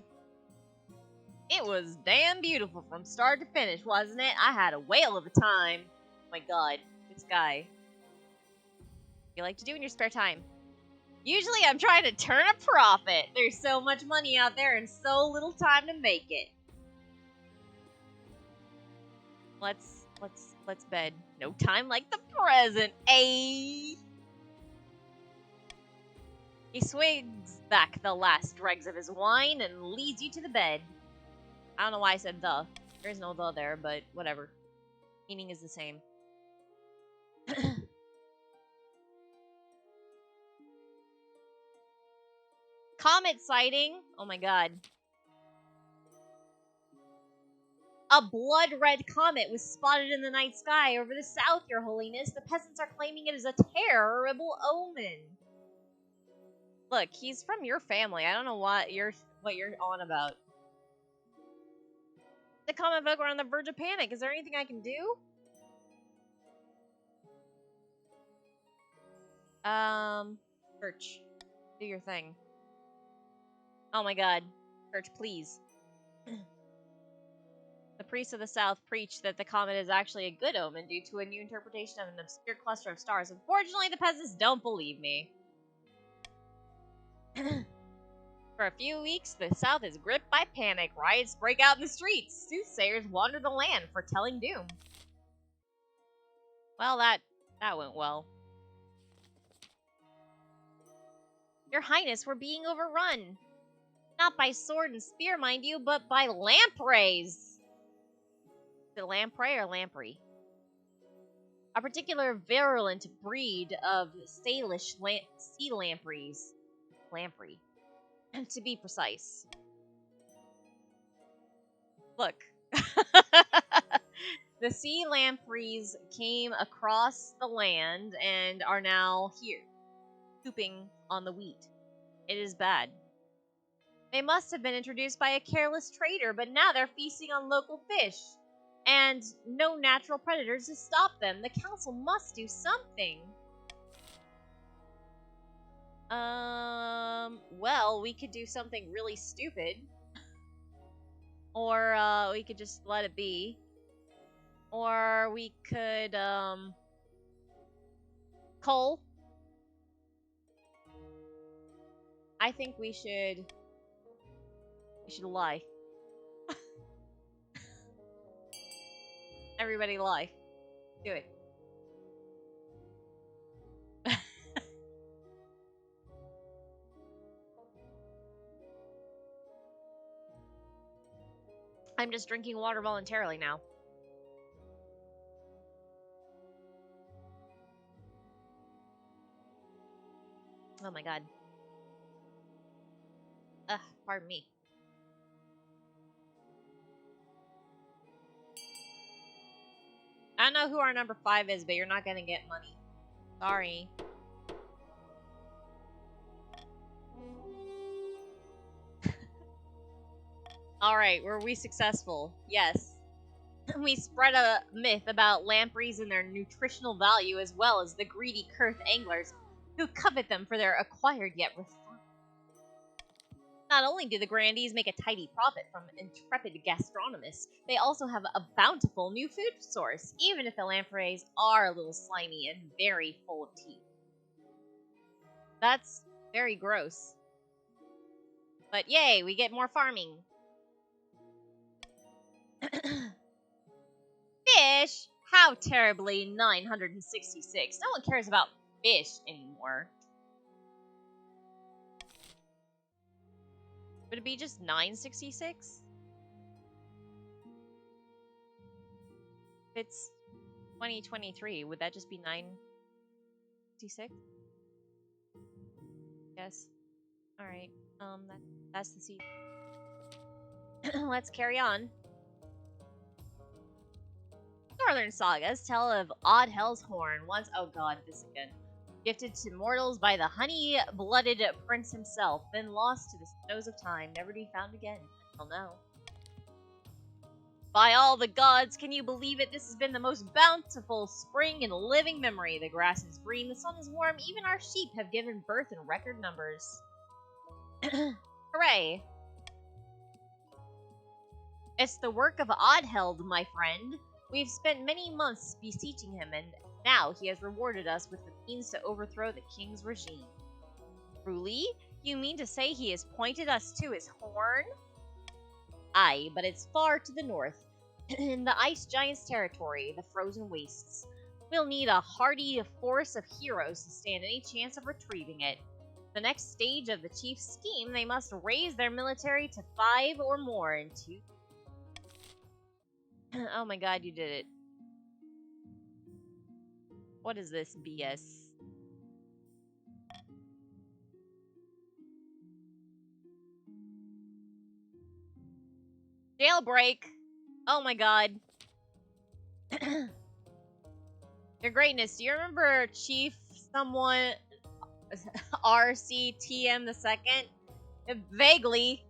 It was damn beautiful from start to finish, wasn't it? I had a whale of a time. Oh my god, this guy. What do you like to do in your spare time? Usually I'm trying to turn a profit. There's so much money out there and so little time to make it. Let's bed. No time like the present, eh? He swigs back the last dregs of his wine and leads you to the bed. I don't know why I said the. There is no the there, but whatever. Meaning is the same. Comet sighting. Oh my god. A blood-red comet was spotted in the night sky over the south, Your Holiness. The peasants are claiming it is a terrible omen. Look, he's from your family. I don't know what you're on about. The comet folk are on the verge of panic. Is there anything I can do? Church, do your thing. Oh my god. Church, please. The priests of the south preach that the comet is actually a good omen due to a new interpretation of an obscure cluster of stars. Unfortunately, the peasants don't believe me. For a few weeks, the south is gripped by panic. Riots break out in the streets. Soothsayers wander the land, foretelling doom. Well, that went well. Your Highness, we're being overrun. Not by sword and spear, mind you, but by lampreys. Is it lamprey or lamprey? A particular virulent breed of Salish sea lampreys. Lamprey. To be precise. Look. The sea lampreys came across the land and are now here. pooping on the wheat. It is bad. They must have been introduced by a careless trader, but now they're feasting on local fish. And no natural predators to stop them. The council must do something. Well, we could do something really stupid. Or, we could just let it be. Or we could, Cole. I think we should lie. Everybody lie. Do it. I'm just drinking water voluntarily now. Oh my god. Ugh, pardon me. I don't know who our number 5 is, but you're not gonna get money. Sorry. Alright, were we successful? Yes. We spread a myth about lampreys and their nutritional value, as well as the greedy Kurth anglers who covet them for their acquired yet refined. Not only do the grandees make a tidy profit from intrepid gastronomists, they also have a bountiful new food source, even if the lampreys are a little slimy and very full of teeth. That's very gross. But yay, we get more farming. Fish? How terribly 966. No one cares about fish anymore. Would it be just 966? If it's 2023, would that just be 966? Yes. Alright. That's the seed. Let's carry on. Northern sagas tell of Odd Hell's Horn, once, oh god, this again, gifted to mortals by the honey-blooded prince himself, then lost to the snows of time, never to be found again, until now. By all the gods, can you believe it? This has been the most bountiful spring in living memory. The grass is green, the sun is warm, even our sheep have given birth in record numbers. Hooray! It's the work of Oddheld, my friend. We've spent many months beseeching him, and now he has rewarded us with the means to overthrow the king's regime. Truly? You mean to say he has pointed us to his horn? Aye, but it's far to the north, in the Ice Giant's territory, the frozen wastes. We'll need a hardy force of heroes to stand any chance of retrieving it. The next stage of the chief's scheme, they must raise their military to 5 or more in 2. Oh my god, you did it. What is this BS? Jailbreak! Oh my god. Your Greatness, do you remember Chief someone RCTM the second? Vaguely.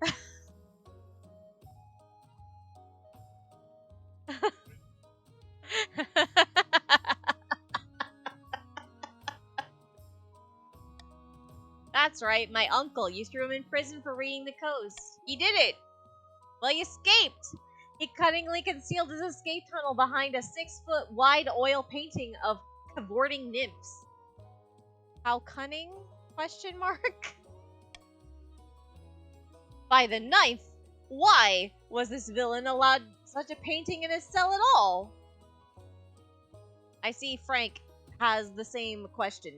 That's right, my uncle. You threw him in prison for reading the coast. He did it! Well, he escaped! He cunningly concealed his escape tunnel behind a 6-foot wide oil painting of cavorting nymphs. How cunning? Question mark? By the 9th, why was this villain allowed such a painting in his cell at all? I see Frank has the same question.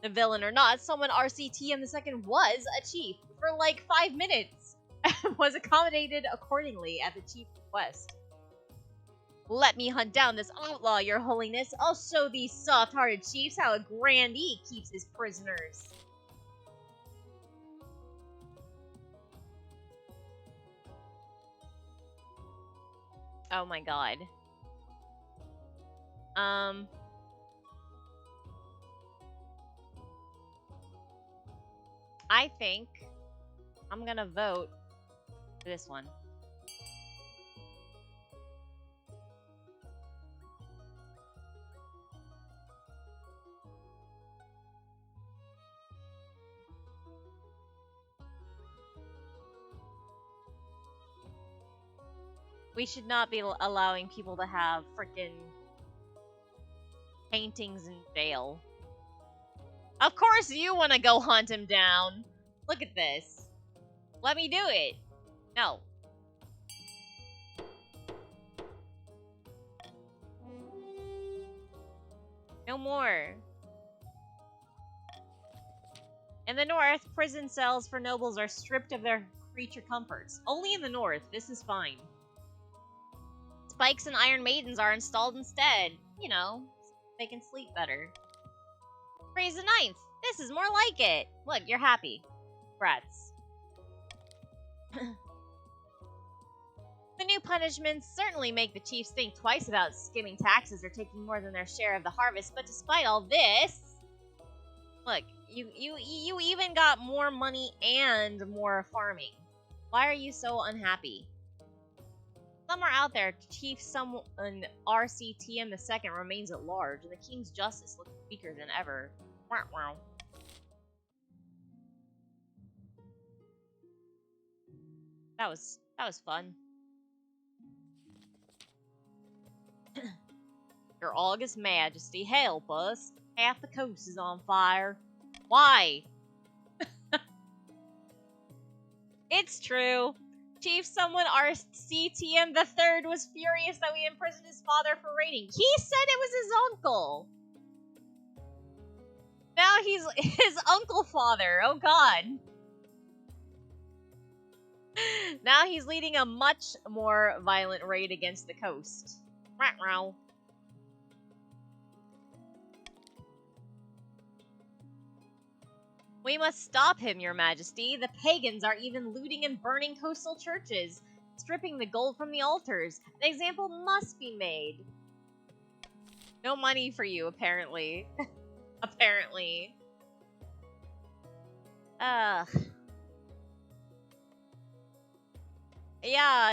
The villain or not, someone RCTM the second was a chief for like 5 minutes and was accommodated accordingly at the chief's request. Let me hunt down this outlaw, your holiness. I'll show these soft-hearted chiefs how a grandee keeps his prisoners. Oh my god. I think I'm gonna vote for this one. We should not be allowing people to have freaking paintings in jail. Of course you want to go hunt him down. Look at this. Let me do it. No. No more. In the north, prison cells for nobles are stripped of their creature comforts. Only in the north. This is fine. Spikes and Iron Maidens are installed instead. You know, they can sleep better. Praise the ninth. This is more like it. Look, you're happy. Brats. The new punishments certainly make the chiefs think twice about skimming taxes or taking more than their share of the harvest, but despite all this... Look, you even got more money and more farming. Why are you so unhappy? Somewhere out there, Chief someone RCTM II remains at large, and the King's justice looks weaker than ever. Wow. That was fun. Your August Majesty, help us. Half the coast is on fire. Why? It's true. Chief someone RCTM III was furious that we imprisoned his father for raiding. He said it was his uncle. Now he's his uncle father. Oh god. Now he's leading a much more violent raid against the coast. Rat-row. We must stop him, Your Majesty. The pagans are even looting and burning coastal churches, stripping the gold from the altars. An example must be made. No money for you, apparently. Apparently. Yeah,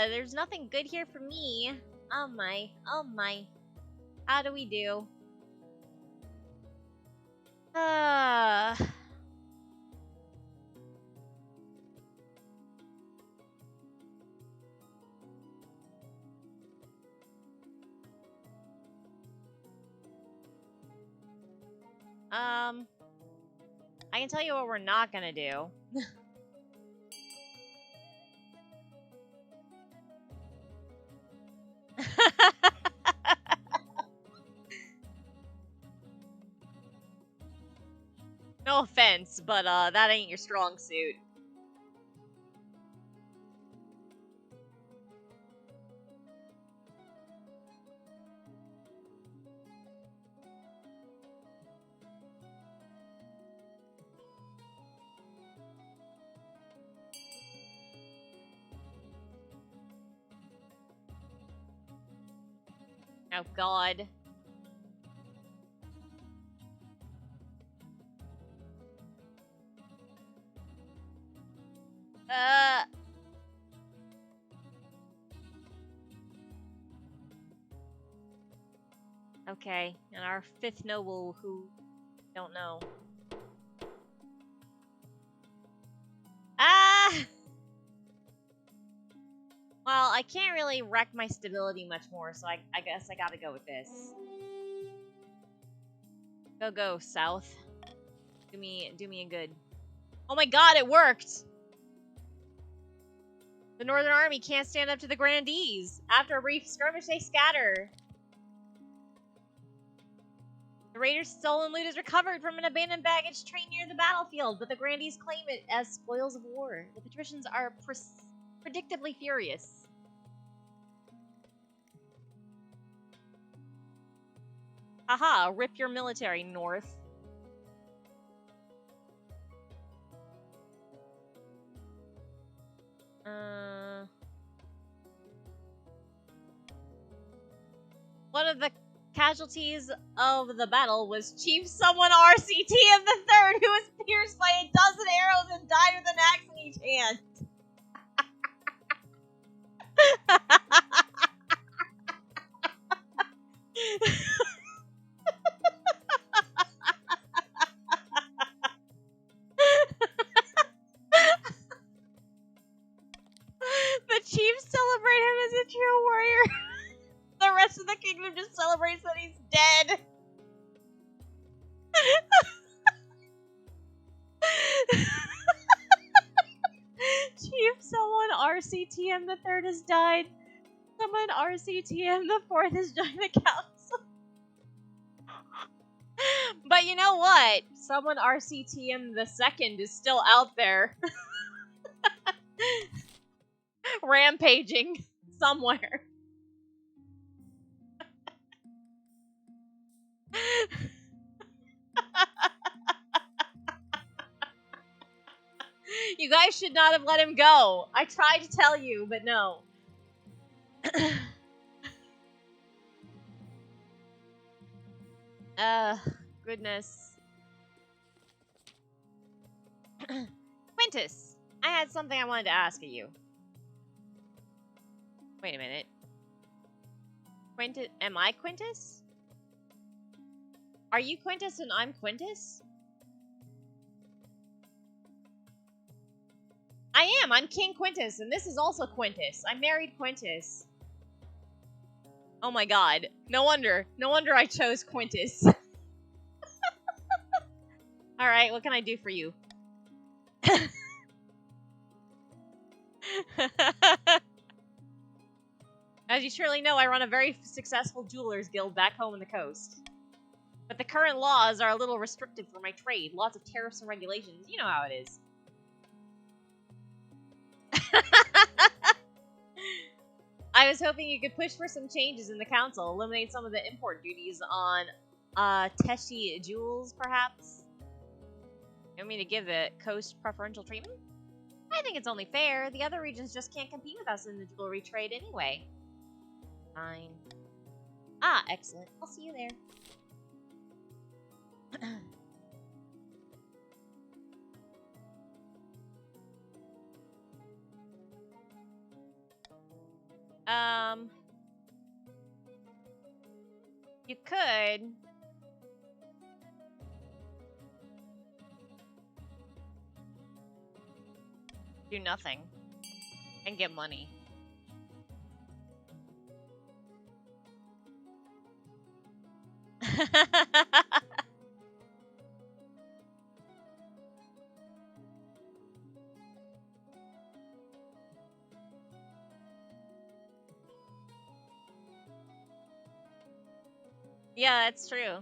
there's nothing good here for me. Oh my. How do we do? I can tell you what we're not gonna do. No offense, but that ain't your strong suit. Oh god. Okay, and our fifth noble who don't know. Ah! Well, I can't really wreck my stability much more, so I guess I gotta go with this. Go, south. Do me a good. Oh my god, it worked! The Northern Army can't stand up to the Grandees. After a brief skirmish, they scatter. The raiders' stolen loot is recovered from an abandoned baggage train near the battlefield, but the Grandees claim it as spoils of war. The patricians are predictably furious. Haha, rip your military, North. One of the Casualties of the battle was Chief Someone RCTM the Third, who was pierced by a dozen arrows and died with an axe in each hand. The chiefs celebrate him as a true warrior. The rest of the kingdom just celebrates that he's dead. Chief Someone RCTM the Third has died. Someone RCTM the Fourth has joined the council. But you know what? Someone RCTM the Second is still out there. Rampaging somewhere. You guys should not have let him go. I tried to tell you, but no. Goodness. Quintus, I had something I wanted to ask of you. Wait a minute. Quintus, am I Quintus? Are you Quintus and I'm Quintus? I am. I'm King Quintus, and this is also Quintus. I married Quintus. Oh my god. No wonder. No wonder I chose Quintus. Alright, what can I do for you? As you surely know, I run a very successful jeweler's guild back home on the coast. But the current laws are a little restrictive for my trade. Lots of tariffs and regulations. You know how it is. I was hoping you could push for some changes in the council, eliminate some of the import duties on Teshi jewels, perhaps? You want me to give the coast preferential treatment? I think it's only fair. The other regions just can't compete with us in the jewelry trade anyway. Fine. Ah, excellent. I'll see you there. You could do nothing and get money. Yeah, that's true.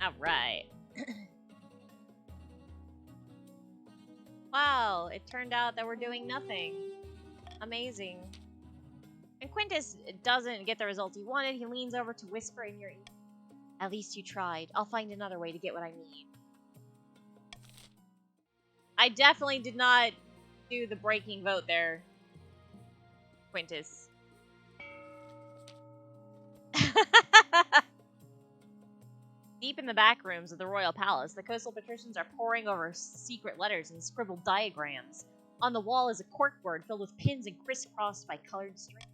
Alright. Wow, it turned out that we're doing nothing. Amazing. And Quintus doesn't get the results he wanted. He leans over to whisper in your ear. At least you tried. I'll find another way to get what I need. I definitely did not do the breaking vote there, Quintus. Deep in the back rooms of the royal palace, the coastal patricians are poring over secret letters and scribbled diagrams. On the wall is a corkboard filled with pins and crisscrossed by colored string.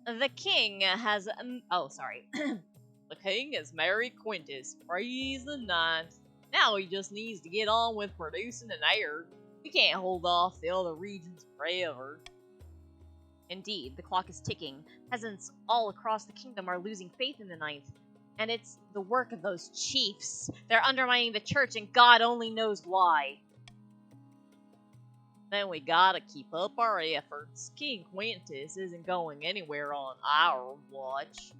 The king has... oh, sorry. The king has married Quintus. Praise the ninth. Now he just needs to get on with producing an heir. We can't hold off the other regions forever. Indeed, the clock is ticking. Peasants all across the kingdom are losing faith in the ninth. And it's the work of those chiefs. They're undermining the church, and God only knows why. Then we gotta keep up our efforts. King Quintus isn't going anywhere on our watch.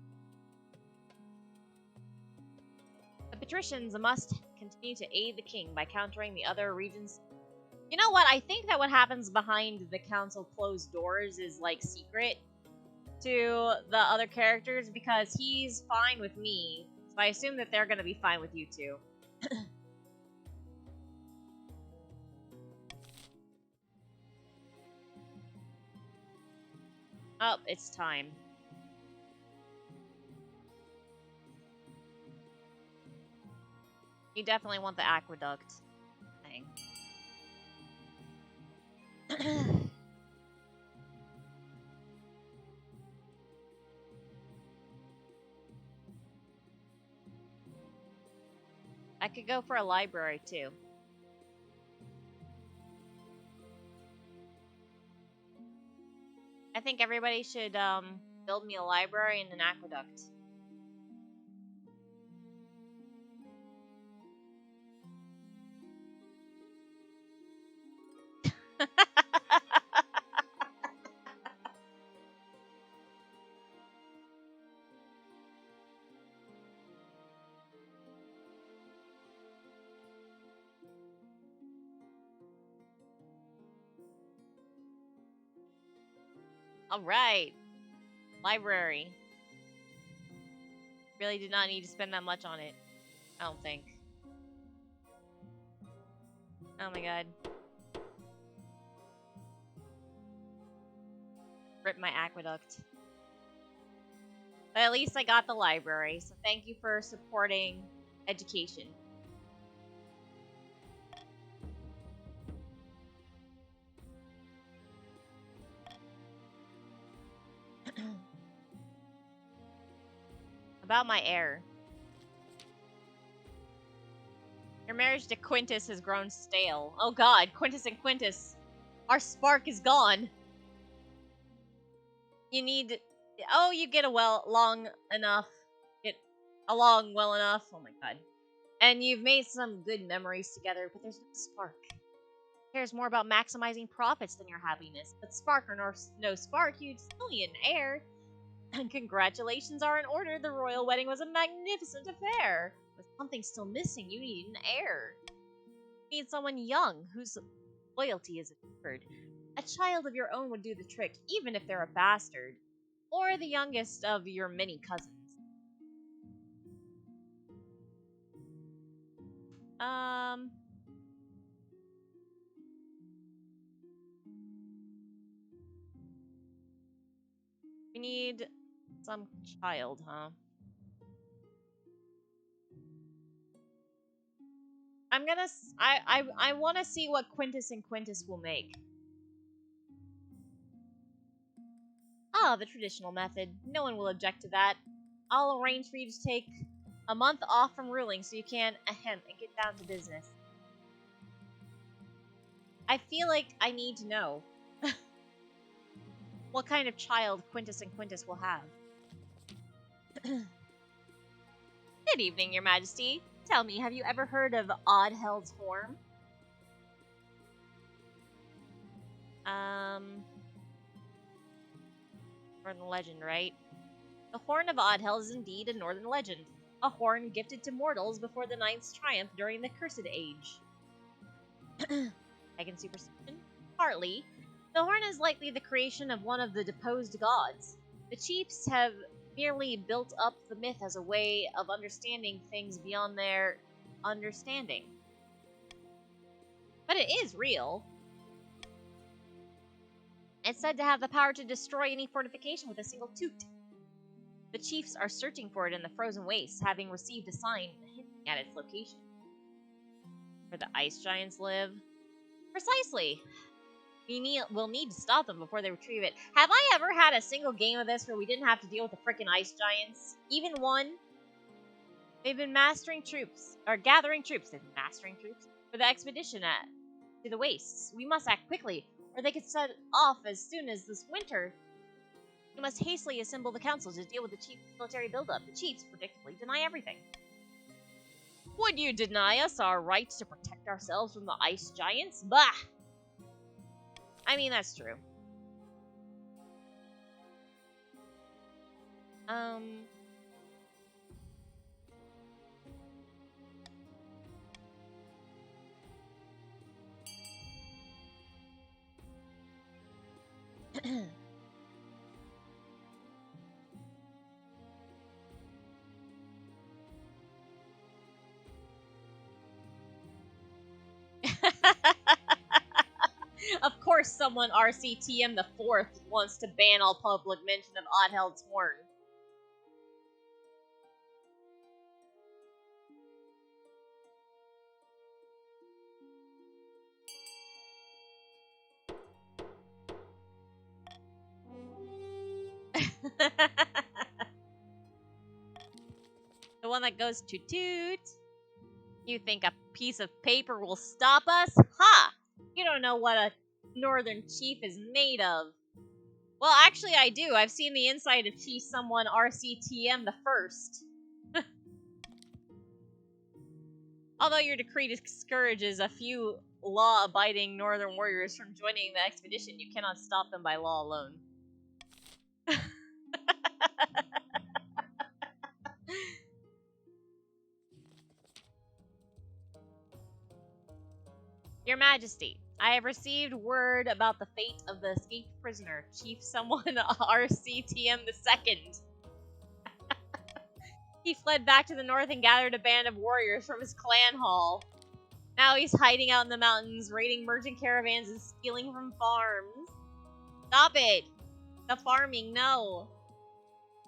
The patricians must continue to aid the king by countering the other regions. You know what? I think that what happens behind the council closed doors is, like, secret to the other characters, because he's fine with me, so I assume that they're gonna be fine with you too. Oh, it's time. You definitely want the aqueduct thing. I could go for a library too. I think everybody should build me a library and an aqueduct. All right, library. Really did not need to spend that much on it. I don't think. Oh my god. Rip my aqueduct. But at least I got the library, so thank you for supporting education. About my heir. Your marriage to Quintus has grown stale. Oh god, Quintus and Quintus. Our spark is gone. You need... Oh, you get long enough. Get along well enough. Oh my god. And you've made some good memories together, but there's no spark. Cares more about maximizing profits than your happiness. But spark or no spark, you'd still need an heir. And congratulations are in order. The royal wedding was a magnificent affair. With something still missing, you need an heir. You need someone young whose loyalty is assured. A child of your own would do the trick, even if they're a bastard. Or the youngest of your many cousins. We need some child, huh? I want to see what Quintus and Quintus will make. Ah, the traditional method. No one will object to that. I'll arrange for you to take a month off from ruling so you can, and get down to business. I feel like I need to know what kind of child Quintus and Quintus will have. Good evening, Your Majesty. Tell me, have you ever heard of Oddheld's Horn? Northern legend, right? The Horn of Oddheld is indeed a northern legend. A horn gifted to mortals before the Ninth's triumph during the Cursed Age. Pagan superstition? Partly. The horn is likely the creation of one of the deposed gods. The chiefs have merely built up the myth as a way of understanding things beyond their understanding. But it is real. It's said to have the power to destroy any fortification with a single toot. The chiefs are searching for it in the frozen wastes, having received a sign hinting at its location. Where the ice giants live? Precisely. We'll need to stop them before they retrieve it. Have I ever had a single game of this where we didn't have to deal with the frickin' ice giants? Even one? They've been gathering troops for the expedition to the wastes. We must act quickly, or they could set off as soon as this winter. We must hastily assemble the council to deal with the chief's military buildup. The chiefs predictably deny everything. Would you deny us our right to protect ourselves from the ice giants? Bah! I mean, that's true. Of course, someone RCTM the 4th wants to ban all public mention of Oddheld's horn. The one that goes toot toot. You think a piece of paper will stop us? Ha! You don't know what a northern chief is made of. Well, actually I do. I've seen the inside of Chief someone RCTM the 1st. Although your decree discourages a few law-abiding northern warriors from joining the expedition, you cannot stop them by law alone. Your Majesty, I have received word about the fate of the escaped prisoner, Chief someone RCTM II. He fled back to the north and gathered a band of warriors from his clan hall. Now he's hiding out in the mountains, raiding merchant caravans and stealing from farms. Stop it! The farming, no.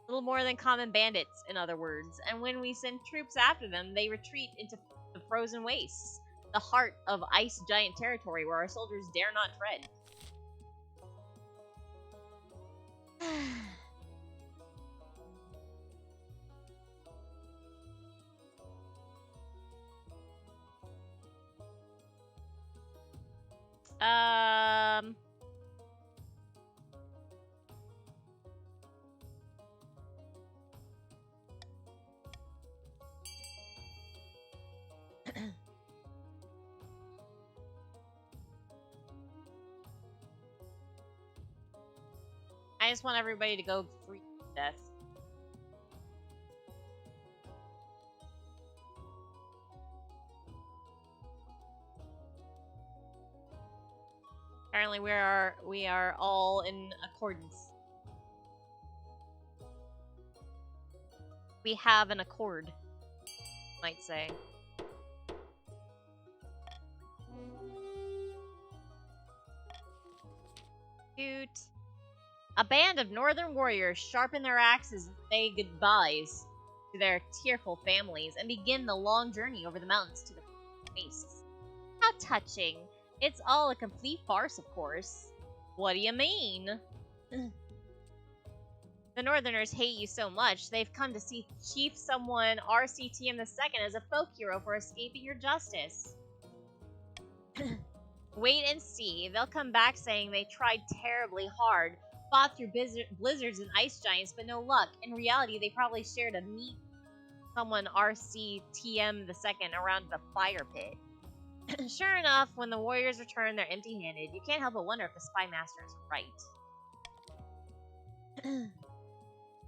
Little more than common bandits, in other words. And when we send troops after them, they retreat into the frozen wastes, the heart of ice giant territory where our soldiers dare not tread. I just want everybody to go free to death. Apparently we are all in accordance. We have an accord, might say. Cute. A band of northern warriors sharpen their axes and say goodbyes to their tearful families and begin the long journey over the mountains to the wastes. How touching. It's all a complete farce, of course. What do you mean? The Northerners hate you so much, they've come to see Chief someone RCTM II as a folk hero for escaping your justice. Wait and see. They'll come back saying they tried terribly hard, fought through blizzards and ice giants, but no luck. In reality, they probably shared a meet someone RCTM II around the fire pit. Sure enough, when the warriors return, they're empty-handed. You can't help but wonder if the spy master is right.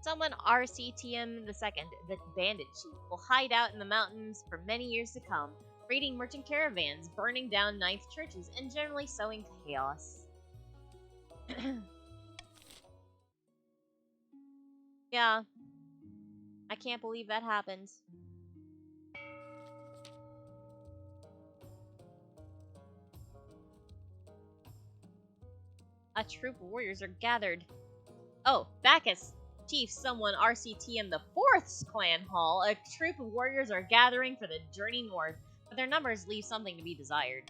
Someone RCTM II, the bandit chief, will hide out in the mountains for many years to come, raiding merchant caravans, burning down ninth churches, and generally sowing chaos. Yeah. I can't believe that happened. A troop of warriors are gathered. Oh, Bacchus, Chief someone RCTM the 4th's clan hall. A troop of warriors are gathering for the journey north, but their numbers leave something to be desired.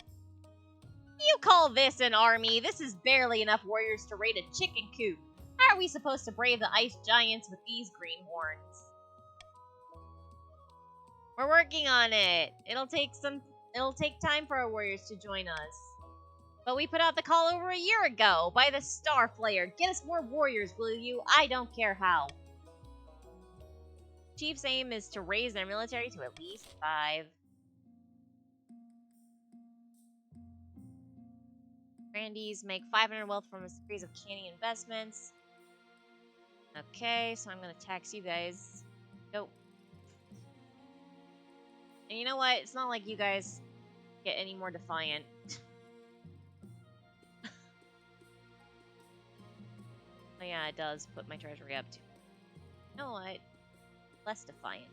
You call this an army? This is barely enough warriors to raid a chicken coop. How are we supposed to brave the ice giants with these greenhorns? We're working on it. It'll take time for our warriors to join us. But we put out the call over a year ago by the Starflayer. Get us more warriors, will you? I don't care how. Chief's aim is to raise their military to at least 5. Grandees make 500 wealth from a series of canny investments. Okay, so I'm gonna tax you guys. Go. And you know what? It's not like you guys get any more defiant. Oh yeah, it does put my treasury up too. You know what? Less defiant.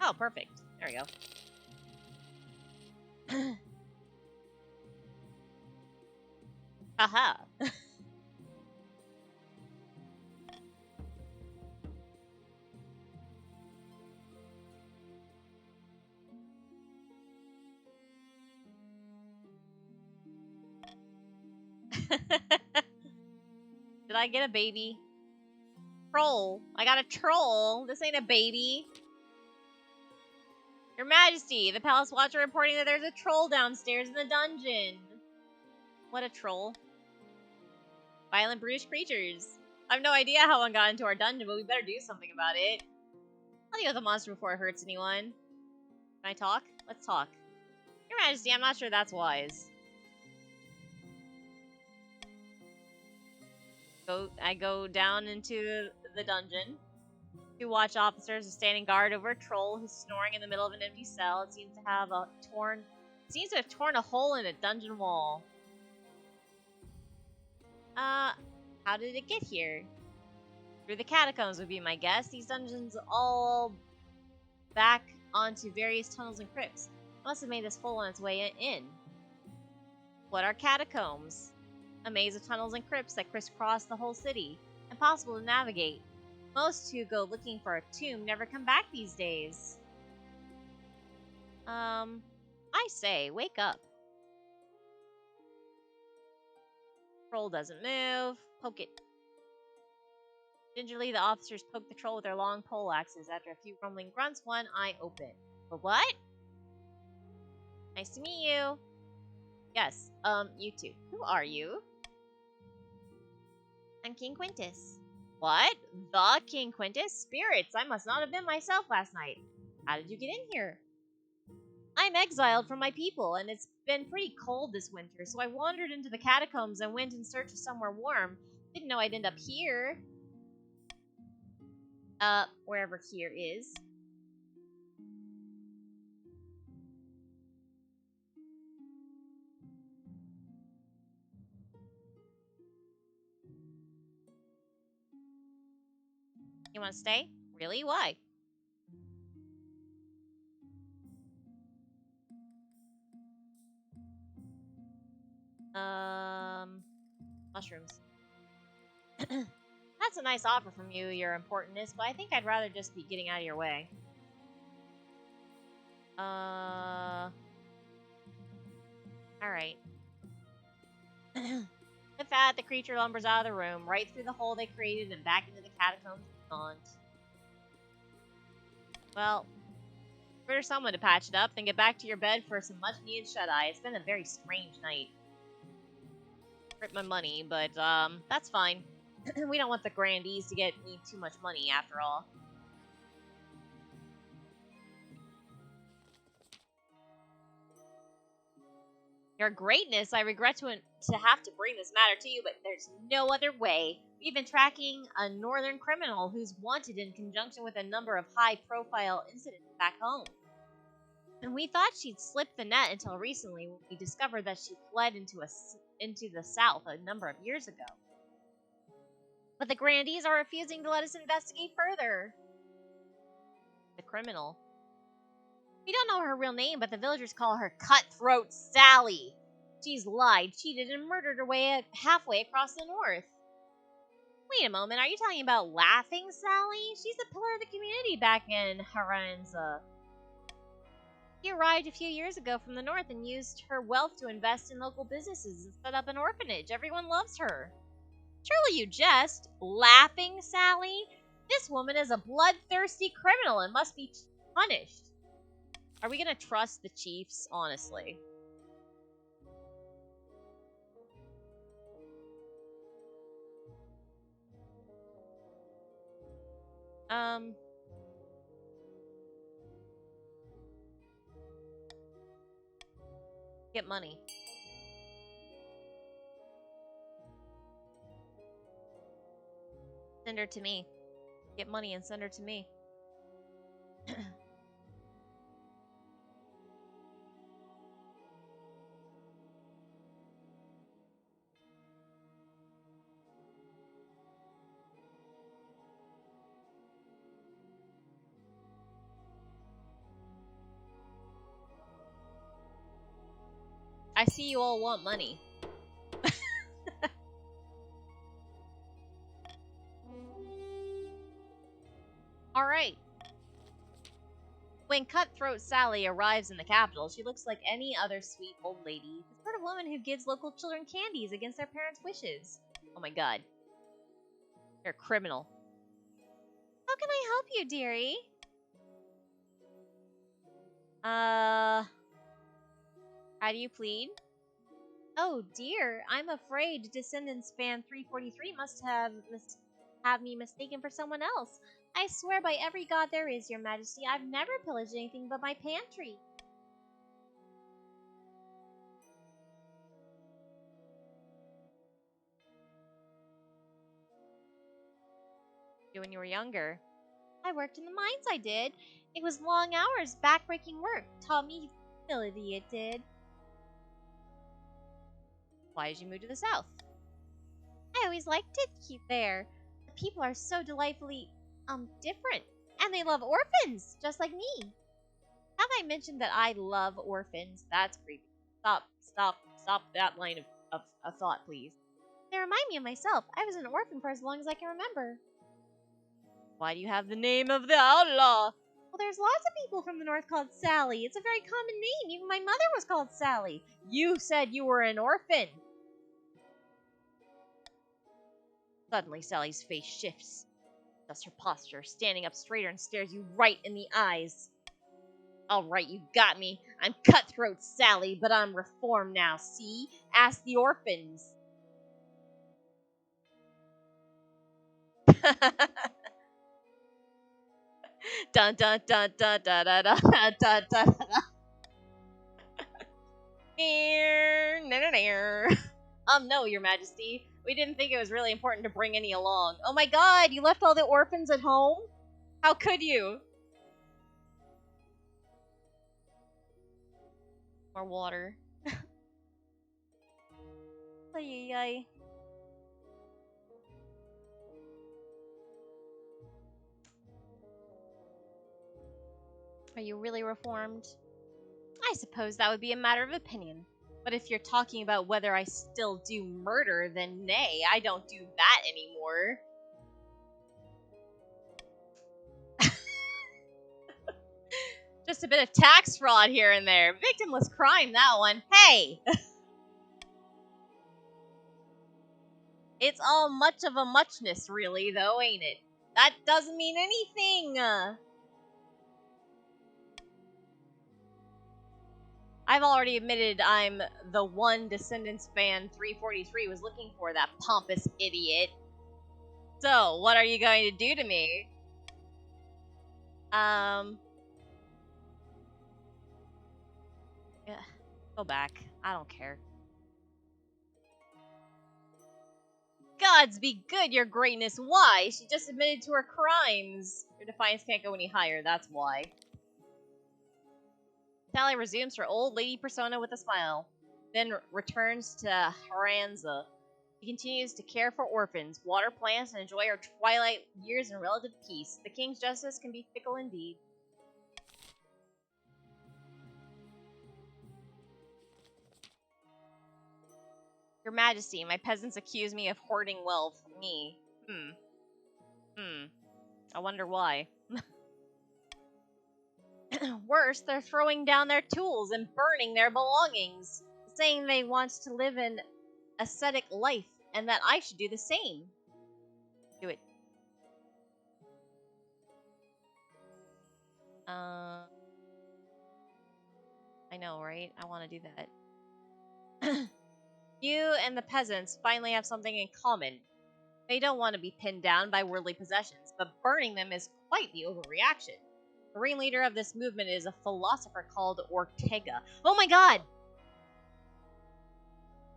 Oh, perfect. There we go. Aha. Did I get a baby? Troll. I got a troll. This ain't a baby. Your Majesty, the Palace Watcher reporting that there's a troll downstairs in the dungeon. What a troll. Violent brutish creatures. I have no idea how one got into our dungeon, but we better do something about it. I'll deal with the monster before it hurts anyone. Can I talk? Let's talk. Your Majesty, I'm not sure that's wise. I go down into the dungeon. Two watch officers are standing guard over a troll who's snoring in the middle of an empty cell. It seems to have torn a hole in a dungeon wall. How did it get here? Through the catacombs would be my guess. These dungeons all back onto various tunnels and crypts. It must have made this hole on its way in. What are catacombs? A maze of tunnels and crypts that crisscross the whole city. Impossible to navigate. Most who go looking for a tomb never come back these days. I say, wake up. Troll doesn't move. Poke it. Gingerly, the officers poke the troll with their long pole axes. After a few rumbling grunts, one eye open. But what? Nice to meet you. Yes, you two. Who are you? I'm King Quintus. What? The King Quintus? Spirits! I must not have been myself last night. How did you get in here? I'm exiled from my people, and it's been pretty cold this winter, so I wandered into the catacombs and went in search of somewhere warm. Didn't know I'd end up here. Wherever here is. You want to stay? Really? Why? Mushrooms. That's a nice offer from you, your importantness, but I think I'd rather just be getting out of your way. Alright. With that, the creature lumbers out of the room, right through the hole they created and back into the catacombs beyond. Well, for someone to patch it up, then get back to your bed for some much-needed shut-eye. It's been a very strange night. Rip my money, but, that's fine. We don't want the grandees to get me too much money, after all. Your greatness, I regret to have to bring this matter to you, but there's no other way. We've been tracking a northern criminal who's wanted in conjunction with a number of high-profile incidents back home. And we thought she'd slipped the net until recently when we discovered that she fled into the south a number of years ago. But the grandees are refusing to let us investigate further. The criminal. We don't know her real name, but the villagers call her Cutthroat Sally. She's lied, cheated, and murdered her way halfway across the north. Wait a moment, are you talking about Laughing Sally? She's a pillar of the community back in Haranza. She arrived a few years ago from the north and used her wealth to invest in local businesses and set up an orphanage. Everyone loves her. Surely you jest. Laughing Sally? This woman is a bloodthirsty criminal and must be punished. Are we gonna trust the chiefs, honestly? Get money. Send her to me. Get money and send her to me. I see you all want money. Alright. When Cutthroat Sally arrives in the capital, she looks like any other sweet old lady. The sort of woman who gives local children candies against their parents' wishes. Oh my god. You're a criminal. How can I help you, dearie? How do you plead? Oh dear, I'm afraid Descendants Span 343 must have me mistaken for someone else. I swear by every god there is, your majesty, I've never pillaged anything but my pantry. You when you were younger. I worked in the mines, I did. It was long hours, backbreaking work. Taught me humility, it did. Why did you move to the south? I always liked it keep there. The people are so delightfully, different. And they love orphans, just like me. Have I mentioned that I love orphans? That's creepy. Stop that line of thought, please. They remind me of myself. I was an orphan for as long as I can remember. Why do you have the name of the outlaw? Well, there's lots of people from the north called Sally. It's a very common name. Even my mother was called Sally. You said you were an orphan. Suddenly, Sally's face shifts. Thus her posture, standing up straighter and stares you right in the eyes. Alright, you got me. I'm Cutthroat Sally, but I'm reformed now, see? Ask the orphans. Dun dun dun dun dun dun dun dun dun dun. No, your majesty. We didn't think it was really important to bring any along. Oh my god, you left all the orphans at home? How could you? More water. Ay, ay, ay. Are you really reformed? I suppose that would be a matter of opinion. But if you're talking about whether I still do murder, then nay, I don't do that anymore. Just a bit of tax fraud here and there. Victimless crime, that one. Hey! It's all much of a muchness, really, though, ain't it? That doesn't mean anything. I've already admitted I'm the one Descendants fan 343 was looking for, that pompous idiot. So, what are you going to do to me? Yeah, go back. I don't care. Gods be good, your greatness. Why? She just admitted to her crimes. Your defiance can't go any higher, that's why. Sally resumes her old lady persona with a smile, then returns to Haranza. She continues to care for orphans, water plants, and enjoy her twilight years in relative peace. The king's justice can be fickle indeed. Your Majesty, my peasants accuse me of hoarding wealth. Me. I wonder why. Worse, they're throwing down their tools and burning their belongings, saying they want to live an ascetic life and that I should do the same. Do it. I know, right? I want to do that. You and the peasants finally have something in common. They don't want to be pinned down by worldly possessions, but burning them is quite the overreaction. The ringleader of this movement is a philosopher called Ortega. Oh my god!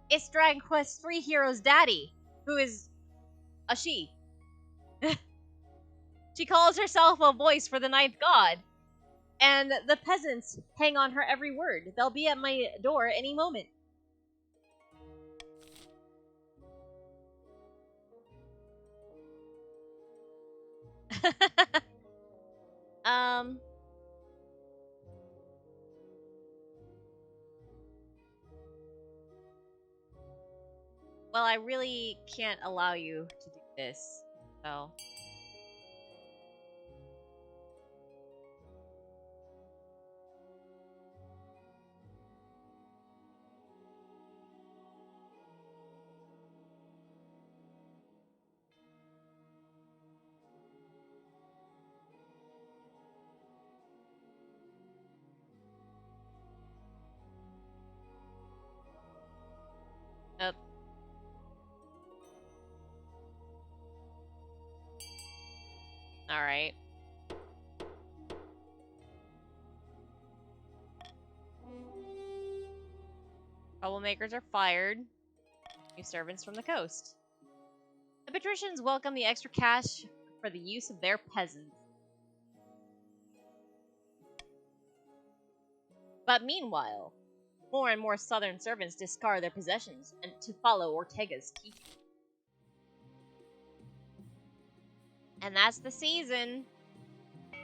It's Dragon Quest III Hero's daddy, who is a she. She calls herself a voice for the ninth god. And the peasants hang on her every word. They'll be at my door any moment. um... Well, I really can't allow you to do this. So. Oh. Alright. Troublemakers are fired. New servants from the coast. The patricians welcome the extra cash for the use of their peasants. But meanwhile, more and more southern servants discard their possessions and to follow Ortega's teaching. And that's the season.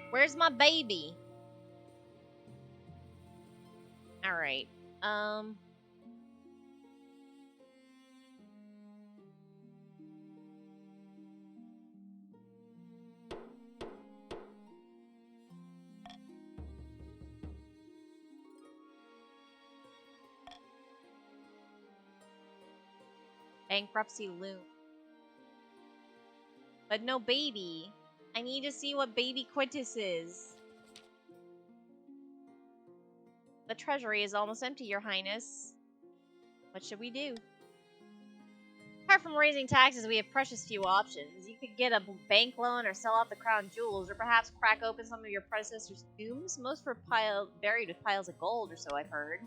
Where's my baby? Alright. Bankruptcy loom. But no baby. I need to see what baby Quintus is. The treasury is almost empty, Your Highness. What should we do? Apart from raising taxes, we have precious few options. You could get a bank loan or sell off the crown jewels, or perhaps crack open some of your predecessors' tombs. Most were buried with piles of gold, or so I've heard.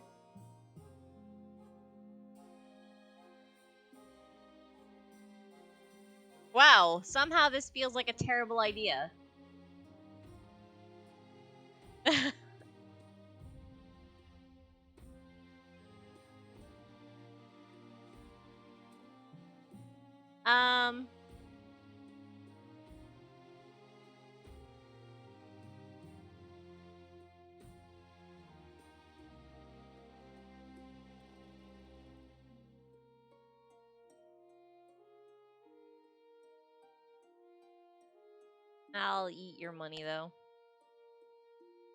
Wow, somehow this feels like a terrible idea. um... I'll eat your money, though.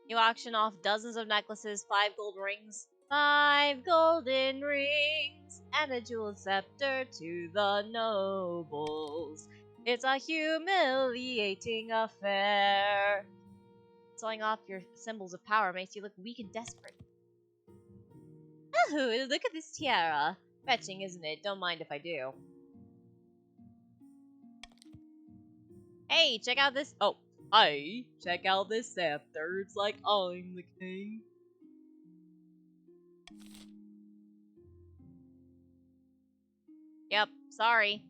You auction off dozens of necklaces, 5 gold rings, 5 golden rings, and a jeweled scepter to the nobles. It's a humiliating affair. Selling off your symbols of power makes you look weak and desperate. Oh, look at this tiara. Fetching, isn't it? Don't mind if I do. Hey, check out this. Oh, Hey, check out this scepter. It's like I'm the king. yep, sorry.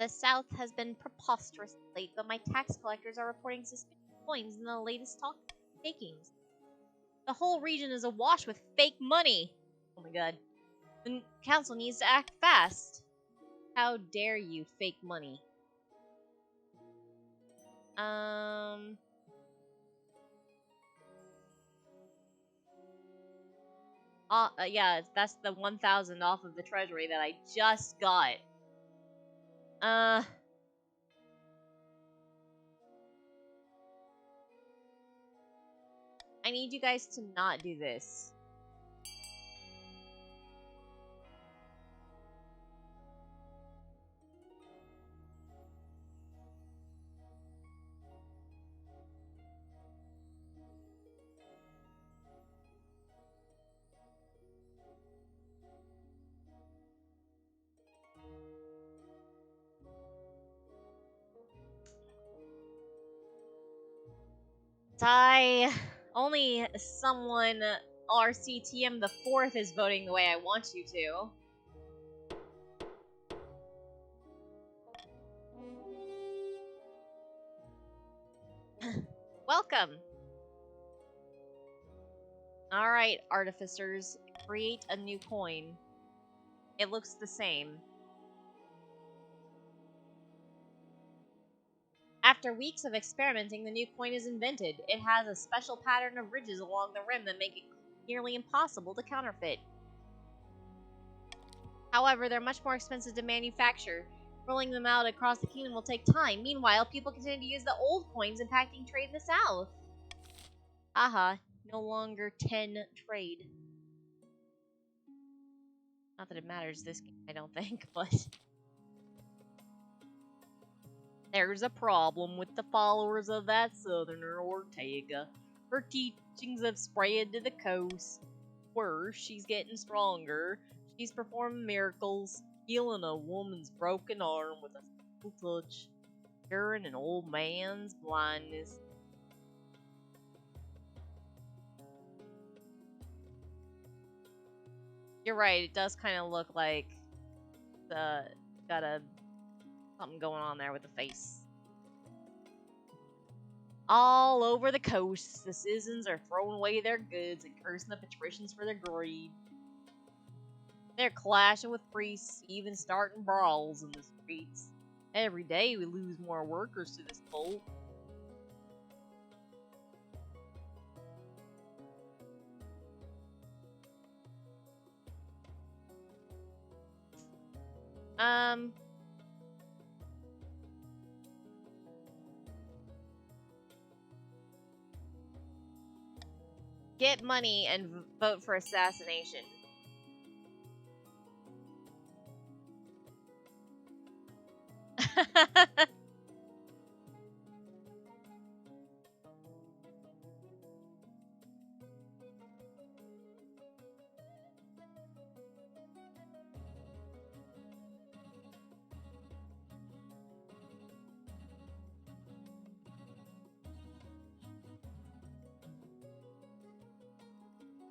The South has been preposterous late, but my tax collectors are reporting suspicious coins in the latest takings. The whole region is awash with fake money. Oh my god. The council needs to act fast. How dare you, fake money? Yeah, that's the 1,000 off of the treasury that I just got. I need you guys to not do this. Only someone RCTM the 4th is voting the way I want you to. Welcome. Alright, artificers, create a new coin. It looks the same. After weeks of experimenting, the new coin is invented. It has a special pattern of ridges along the rim that make it nearly impossible to counterfeit. However, they're much more expensive to manufacture. Rolling them out across the kingdom will take time. Meanwhile, people continue to use the old coins impacting trade in the south. Haha, no longer 10 trade. Not that it matters this game, I don't think, but... There's a problem with the followers of that southerner, Ortega. Her teachings have spread to the coast. Worse, she's getting stronger. She's performing miracles, healing a woman's broken arm with a simple touch, curing an old man's blindness. You're right, it does kind of look like got something going on there with the face. All over the coast, the citizens are throwing away their goods and cursing the patricians for their greed. They're clashing with priests, even starting brawls in the streets. Every day we lose more workers to this cult. Get money and vote for assassination.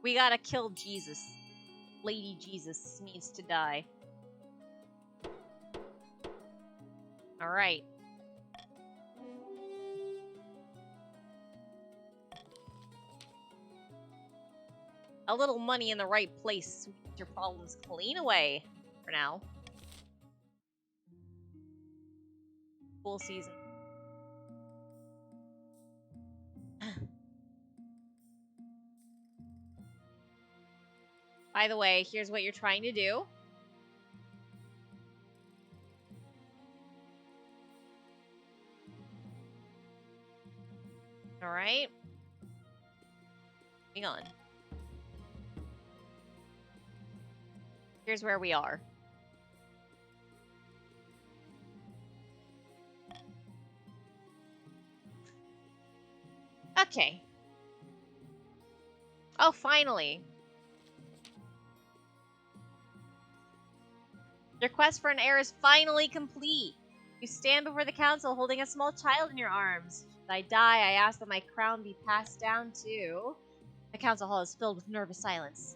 We gotta kill Jesus. Lady Jesus needs to die. Alright. A little money in the right place sweeps your problems clean away. For now. Full season. By the way, here's what you're trying to do. Alright. Hang on. Here's where we are. Okay. Oh, finally. Your quest for an heir is finally complete. You stand before the council holding a small child in your arms. Should I die, I ask that my crown be passed down to... The council hall is filled with nervous silence.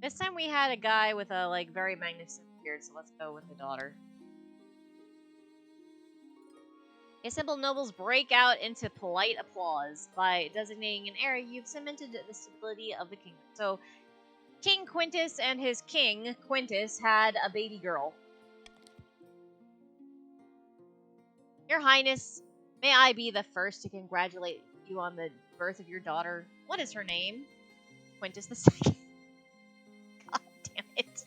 This time we had a guy with a, like, very magnificent beard, so let's go with the daughter. Assembled nobles break out into polite applause. By designating an heir, you've cemented the stability of the kingdom. So, King Quintus and his king, Quintus, had a baby girl. Your Highness, may I be the first to congratulate you on the birth of your daughter. What is her name? Quintus the Second. God damn it.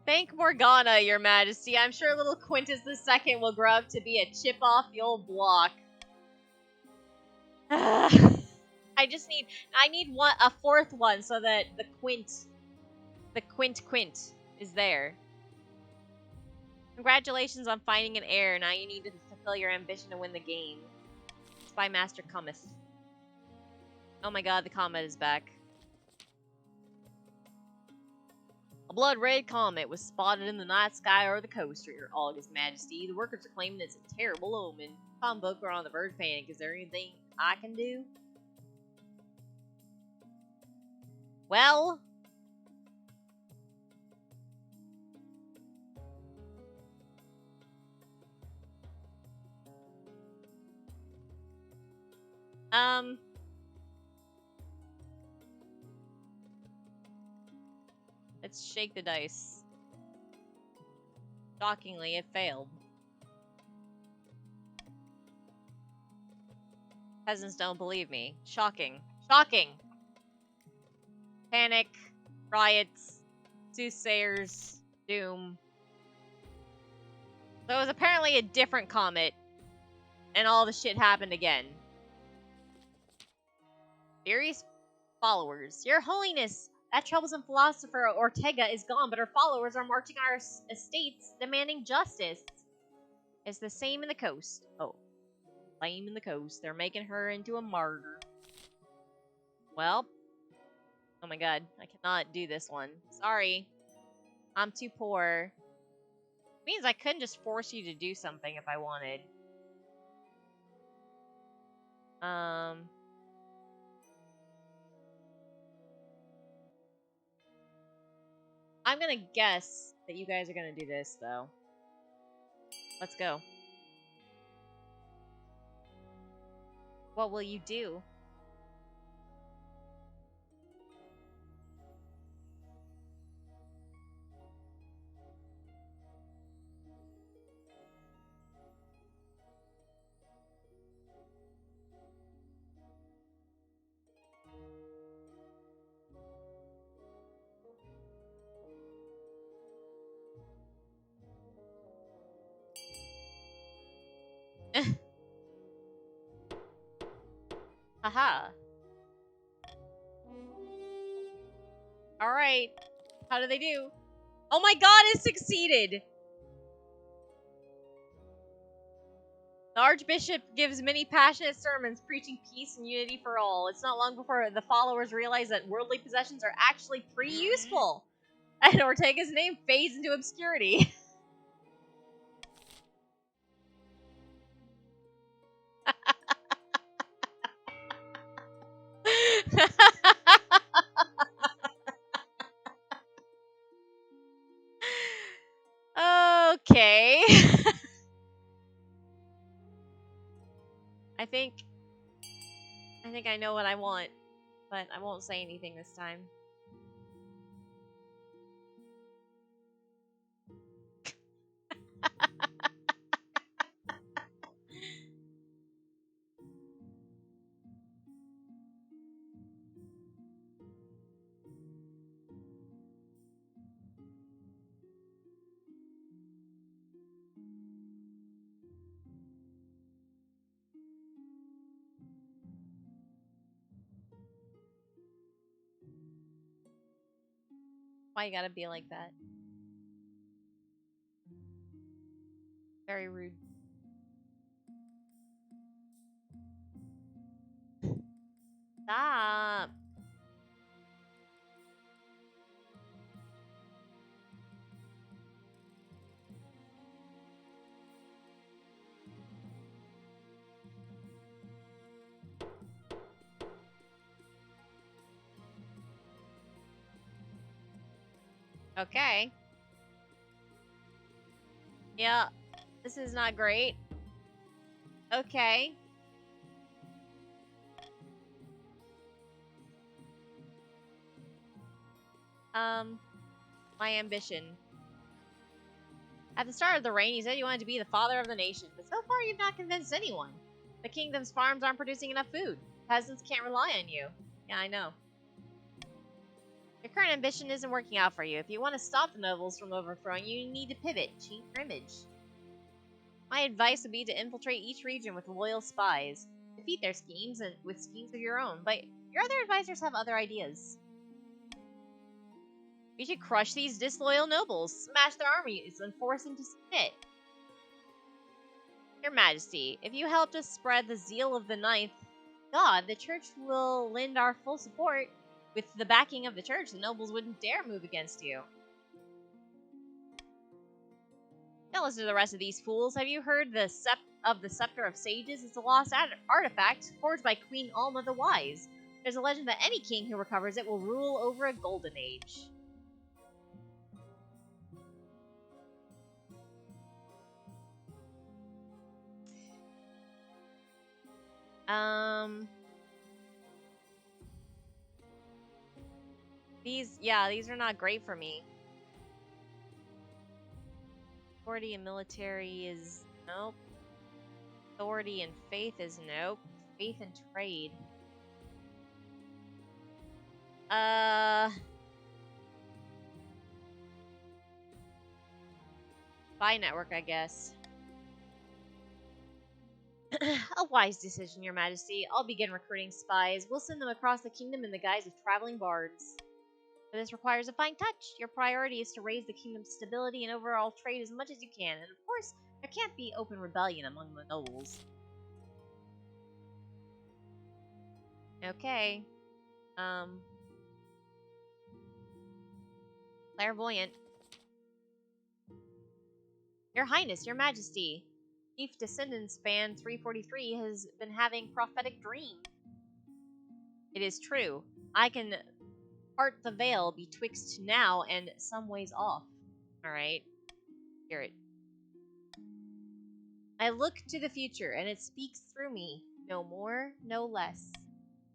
Thank Morgana, your majesty. I'm sure little Quintus the Second will grow up to be a chip off the old block. I need a fourth one so that the Quint is there. Congratulations on finding an heir. Now you need to fulfill your ambition to win the game. Spy Master cometh. Oh my god, the comet is back. A blood-red comet was spotted in the night sky over the coast, Your August Majesty. The workers are claiming it's a terrible omen. Tom Book are on the verge of panic. Is there anything I can do? Well... Let's shake the dice. Shockingly, it failed. Peasants don't believe me. Shocking. Shocking! Panic, riots, soothsayers, doom. So it was apparently a different comet, and all the shit happened again. Theories? Followers. Your Holiness! That troublesome philosopher Ortega is gone, but her followers are marching our estates, demanding justice. It's the same in the coast. Oh. Same in the coast. They're making her into a martyr. Well. Oh my god. I cannot do this one. Sorry. I'm too poor. Means I couldn't just force you to do something if I wanted. I'm gonna guess that you guys are gonna do this, though. Let's go. What will you do? Haha. Alright. How do they do? Oh my god, it succeeded! The Archbishop gives many passionate sermons preaching peace and unity for all. It's not long before the followers realize that worldly possessions are actually pretty useful. And Ortega's name fades into obscurity. Okay. I think I know what I want, but I won't say anything this time. Why you gotta be like that? Very rude. Stop. Okay. Yeah, this is not great. Okay. My ambition. At the start of the reign, you said you wanted to be the father of the nation, but so far you've not convinced anyone. The kingdom's farms aren't producing enough food. Peasants can't rely on you. Yeah, I know. Your current ambition isn't working out for you. If you want to stop the nobles from overthrowing you, you need to pivot, change your image. My advice would be to infiltrate each region with loyal spies. Defeat their schemes and with schemes of your own, but your other advisors have other ideas. We should crush these disloyal nobles, smash their armies, and force them to submit. Your Majesty, if you helped us spread the zeal of the Ninth God, the Church will lend our full support. With the backing of the Church, the nobles wouldn't dare move against you. Don't listen to the rest of these fools. Have you heard of the Scepter of Sages? It's a lost artifact forged by Queen Alma the Wise. There's a legend that any king who recovers it will rule over a golden age. these are not great for me. Authority and military is nope. Authority and faith is nope. Faith and trade. Spy network, I guess. A wise decision, Your Majesty. I'll begin recruiting spies. We'll send them across the kingdom in the guise of traveling bards. But this requires a fine touch. Your priority is to raise the kingdom's stability and overall trade as much as you can. And of course, there can't be open rebellion among the nobles. Okay. Clairvoyant. Your Highness, Your Majesty. Chief Descendants Band 343 has been having prophetic dream. It is true. I can part the veil betwixt now and some ways off. Alright. Hear it. I look to the future, and it speaks through me. No more, no less.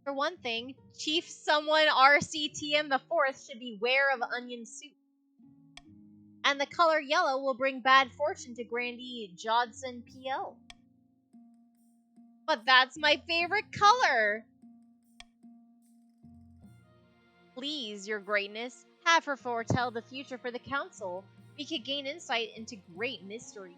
For one thing, Chief Someone RCTM the 4th should beware of onion soup. And the color yellow will bring bad fortune to Grandee Jodson PL. But that's my favorite color! Please, Your Greatness, have her foretell the future for the Council. We could gain insight into great mystery.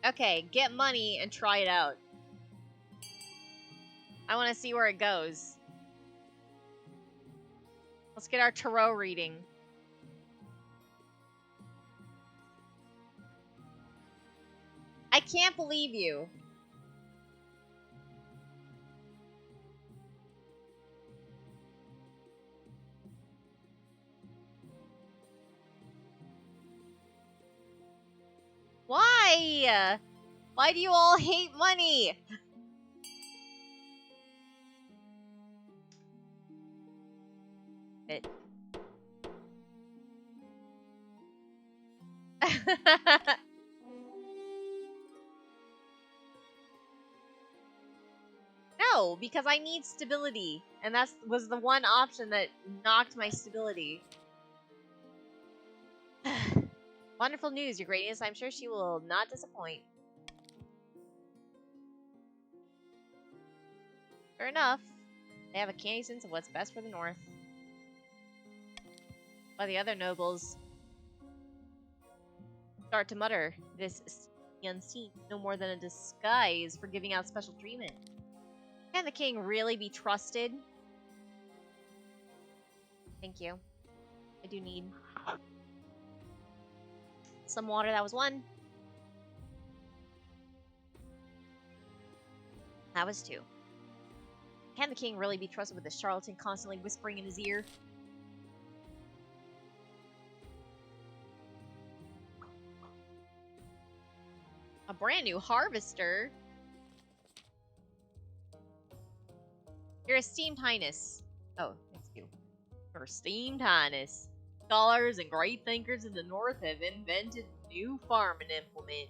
Okay, get money and try it out. I want to see where it goes. Let's get our tarot reading. I can't believe you. Why? Why do you all hate money? It. No, because I need stability, and that was the one option that knocked my stability. Wonderful news, Your Greatness. I'm sure she will not disappoint. Fair enough. They have a canny sense of what's best for the North. While the other nobles start to mutter, this unseen no more than a disguise for giving out special treatment. Can the king really be trusted? Thank you. I do need some water. That was one. That was two. Can the king really be trusted with this charlatan constantly whispering in his ear? A brand new harvester? Your esteemed highness. Oh, thank you. Your esteemed highness. Scholars and great thinkers in the north have invented a new farming implement.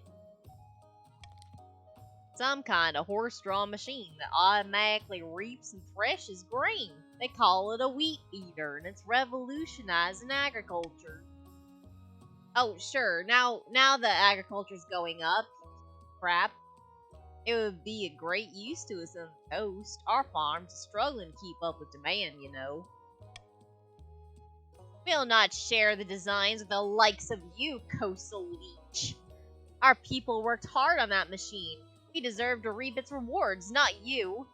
Some kind of horse-drawn machine that automatically reaps and threshes grain. They call it a wheat eater, and it's revolutionizing agriculture. Oh, sure. Now the agriculture's going up. Crap. It would be a great use to us on the coast. Our farms are struggling to keep up with demand, you know. We'll not share the designs with the likes of you, coastal leech. Our people worked hard on that machine. We deserve to reap its rewards, not you.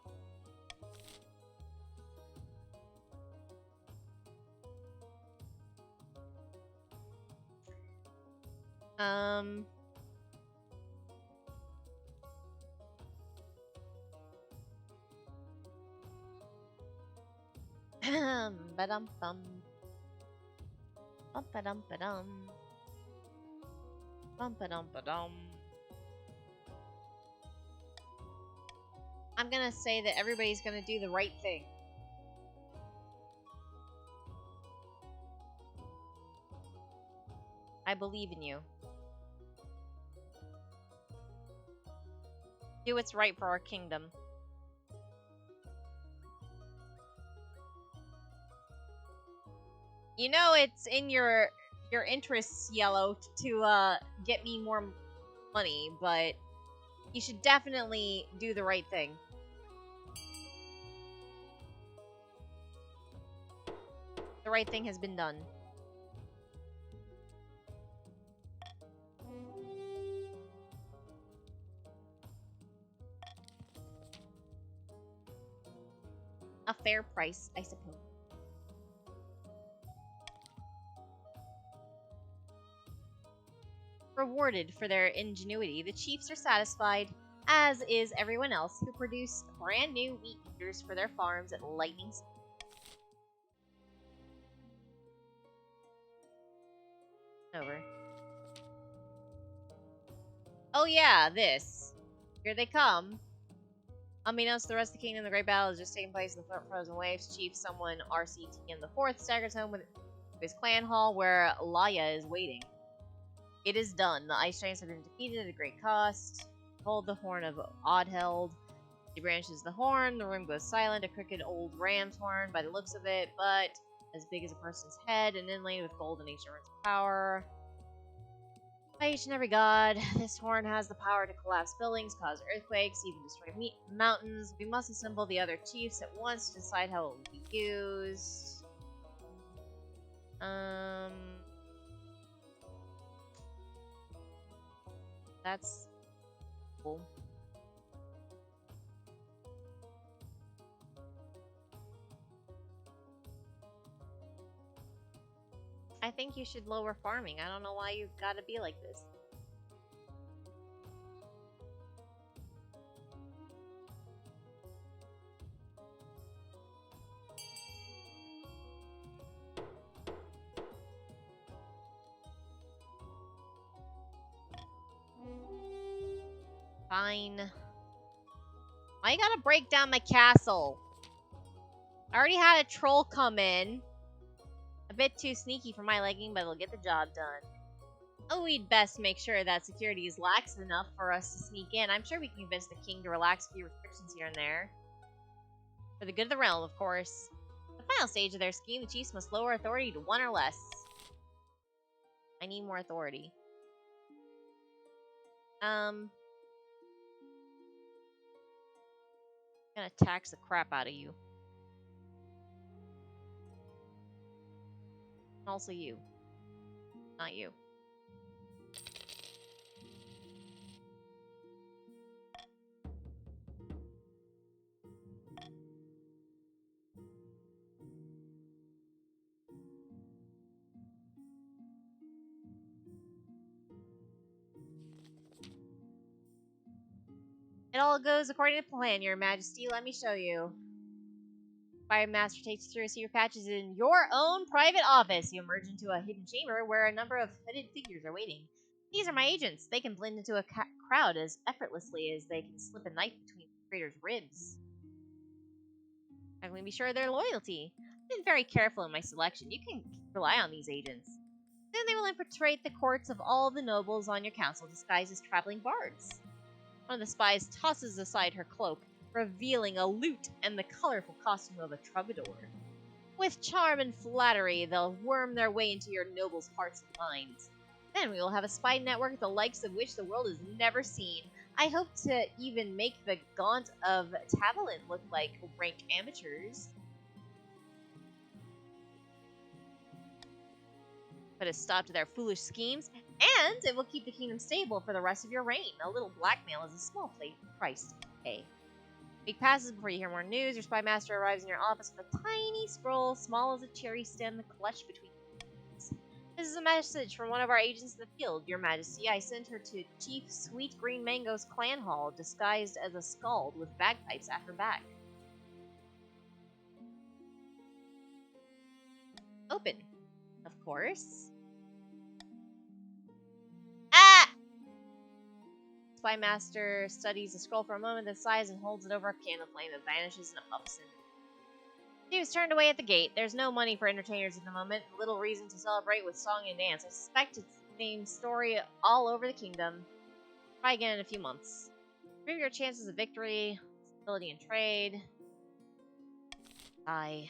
Ba-dum-bum. Bum-ba-dum-ba-dum. Bum-ba-dum-ba-dum. I'm gonna say that everybody's gonna do the right thing. I believe in you. Do what's right for our kingdom. You know it's in your interests, Yellow, to get me more money, but you should definitely do the right thing. The right thing has been done. A fair price, I suppose. Rewarded for their ingenuity, the chiefs are satisfied, as is everyone else who produced brand new meat eaters for their farms at lightning speed. Over. Oh yeah, this. Here they come. Unbeknownst to the rest of the kingdom, the great battle is just taking place in the frozen waves. Chief someone RCT the fourth staggers home with his clan hall where Laya is waiting. It is done. The ice giants have been defeated at a great cost. Hold the horn of Oddheld. He branches the horn. The room goes silent. A crooked old ram's horn by the looks of it, but as big as a person's head and inlaid with gold and ancient runes of power. By each and every god, this horn has the power to collapse buildings, cause earthquakes, even destroy mountains. We must assemble the other chiefs at once to decide how it will be used. That's cool. I think you should lower farming. I don't know why you've got to be like this. Fine. Why you gotta break down my castle? I already had a troll come in. A bit too sneaky for my liking, but it'll get the job done. Oh, we'd best make sure that security is lax enough for us to sneak in. I'm sure we can convince the king to relax a few restrictions here and there. For the good of the realm, of course. The final stage of their scheme, the chiefs must lower authority to 1 or less. I need more authority. I'm gonna tax the crap out of you. Also you. Not you. It all goes according to plan, Your Majesty. Let me show you. Fire Master takes you through a secret patches in your own private office. You emerge into a hidden chamber where a number of hooded figures are waiting. These are my agents. They can blend into a crowd as effortlessly as they can slip a knife between the traitor's ribs. I'm going to be sure of their loyalty. I've been very careful in my selection. You can rely on these agents. Then they will infiltrate the courts of all the nobles on your council disguised as traveling bards. One of the spies tosses aside her cloak, revealing a lute and the colorful costume of a troubadour. With charm and flattery, they'll worm their way into your nobles' hearts and minds. Then we will have a spy network the likes of which the world has never seen. I hope to even make the Gaunt of Tavalent look like rank amateurs. Put a stop to their foolish schemes, and it will keep the kingdom stable for the rest of your reign. A little blackmail is a small price to pay. A week passes before you hear more news. Your spy master arrives in your office with a tiny scroll, small as a cherry stem, clutched between hands. This is a message from one of our agents in the field. Your Majesty, I sent her to Chief Sweet Green Mango's clan hall, disguised as a skald with bagpipes at her back. Open. Of course. Ah! Spy Master studies the scroll for a moment, then sighs and holds it over a candle flame that vanishes in a puff of cinder. She was turned away at the gate. There's no money for entertainers at the moment, little reason to celebrate with song and dance. I suspect it's Same story all over the kingdom. Try again in a few months. Improve your chances of victory, stability in trade. I.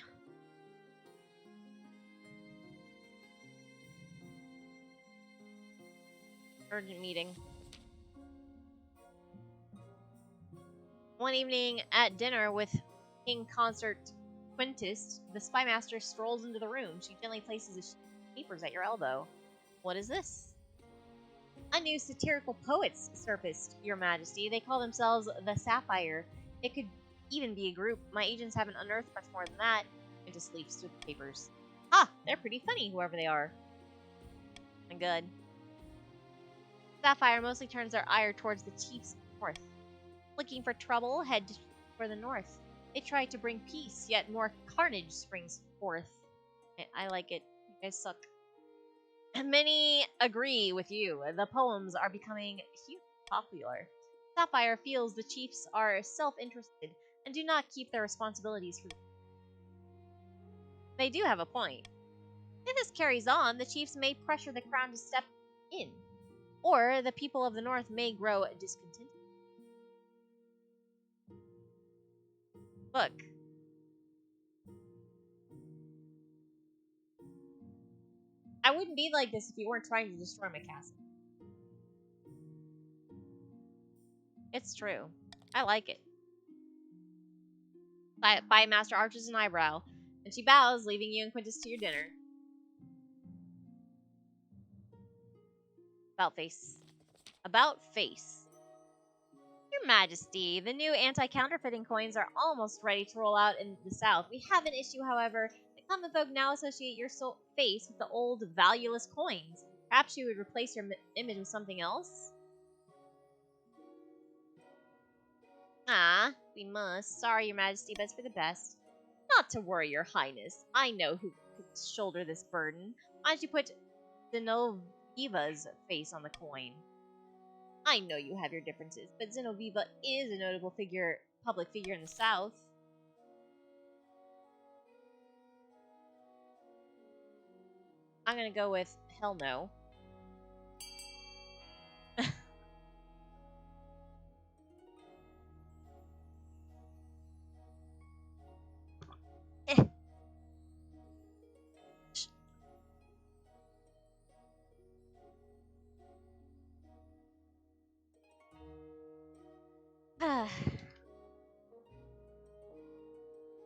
Urgent meeting. One evening at dinner with King Consort Quintus, the spymaster strolls into the room. She gently places a sheet of papers at your elbow. What is this? A new satirical poets surfaced, Your Majesty. They call themselves the Sapphire. It could even be a group. My agents haven't unearthed much more than that. Quintus leafs through the papers. Ah, they're pretty funny, whoever they are. And good. Sapphire mostly turns their ire towards the chiefs north. Looking for trouble, head for the north. They try to bring peace, yet more carnage springs forth. I like it. You guys suck. Many agree with you. The poems are becoming hugely popular. Sapphire feels the chiefs are self-interested and do not keep their responsibilities for. They do have a point. If this carries on, the chiefs may pressure the crown to step in, or the people of the north may grow discontented. Look. I wouldn't be like this if you weren't trying to destroy my castle. It's true. I like it. Master arches an eyebrow, and she bows, leaving you and Quintus to your dinner. About face. About face. Your Majesty, the new anti-counterfeiting coins are almost ready to roll out in the south. We have an issue, however. The common folk now associate your face with the old, valueless coins. Perhaps you would replace your image with something else? Ah, we must. Sorry, Your Majesty, but it's for the best. Not to worry, Your Highness. I know who could shoulder this burden. Why don't you put Zenoviva's face on the coin? I know you have your differences, but Zenoviva is a notable public figure in the South. I'm gonna go with hell no.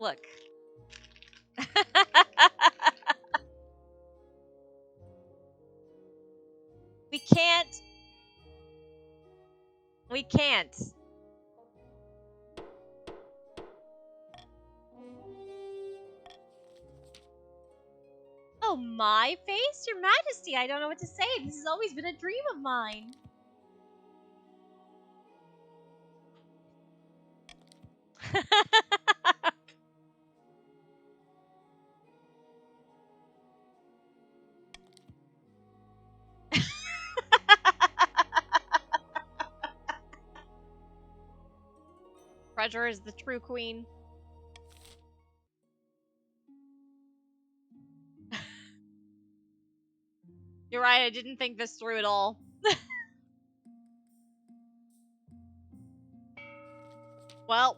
Look. We can't. We can't. Oh, my face? Your Majesty, I don't know what to say. This has always been a dream of mine. Treasure is the true queen. You're right, I didn't think this through at all. Well,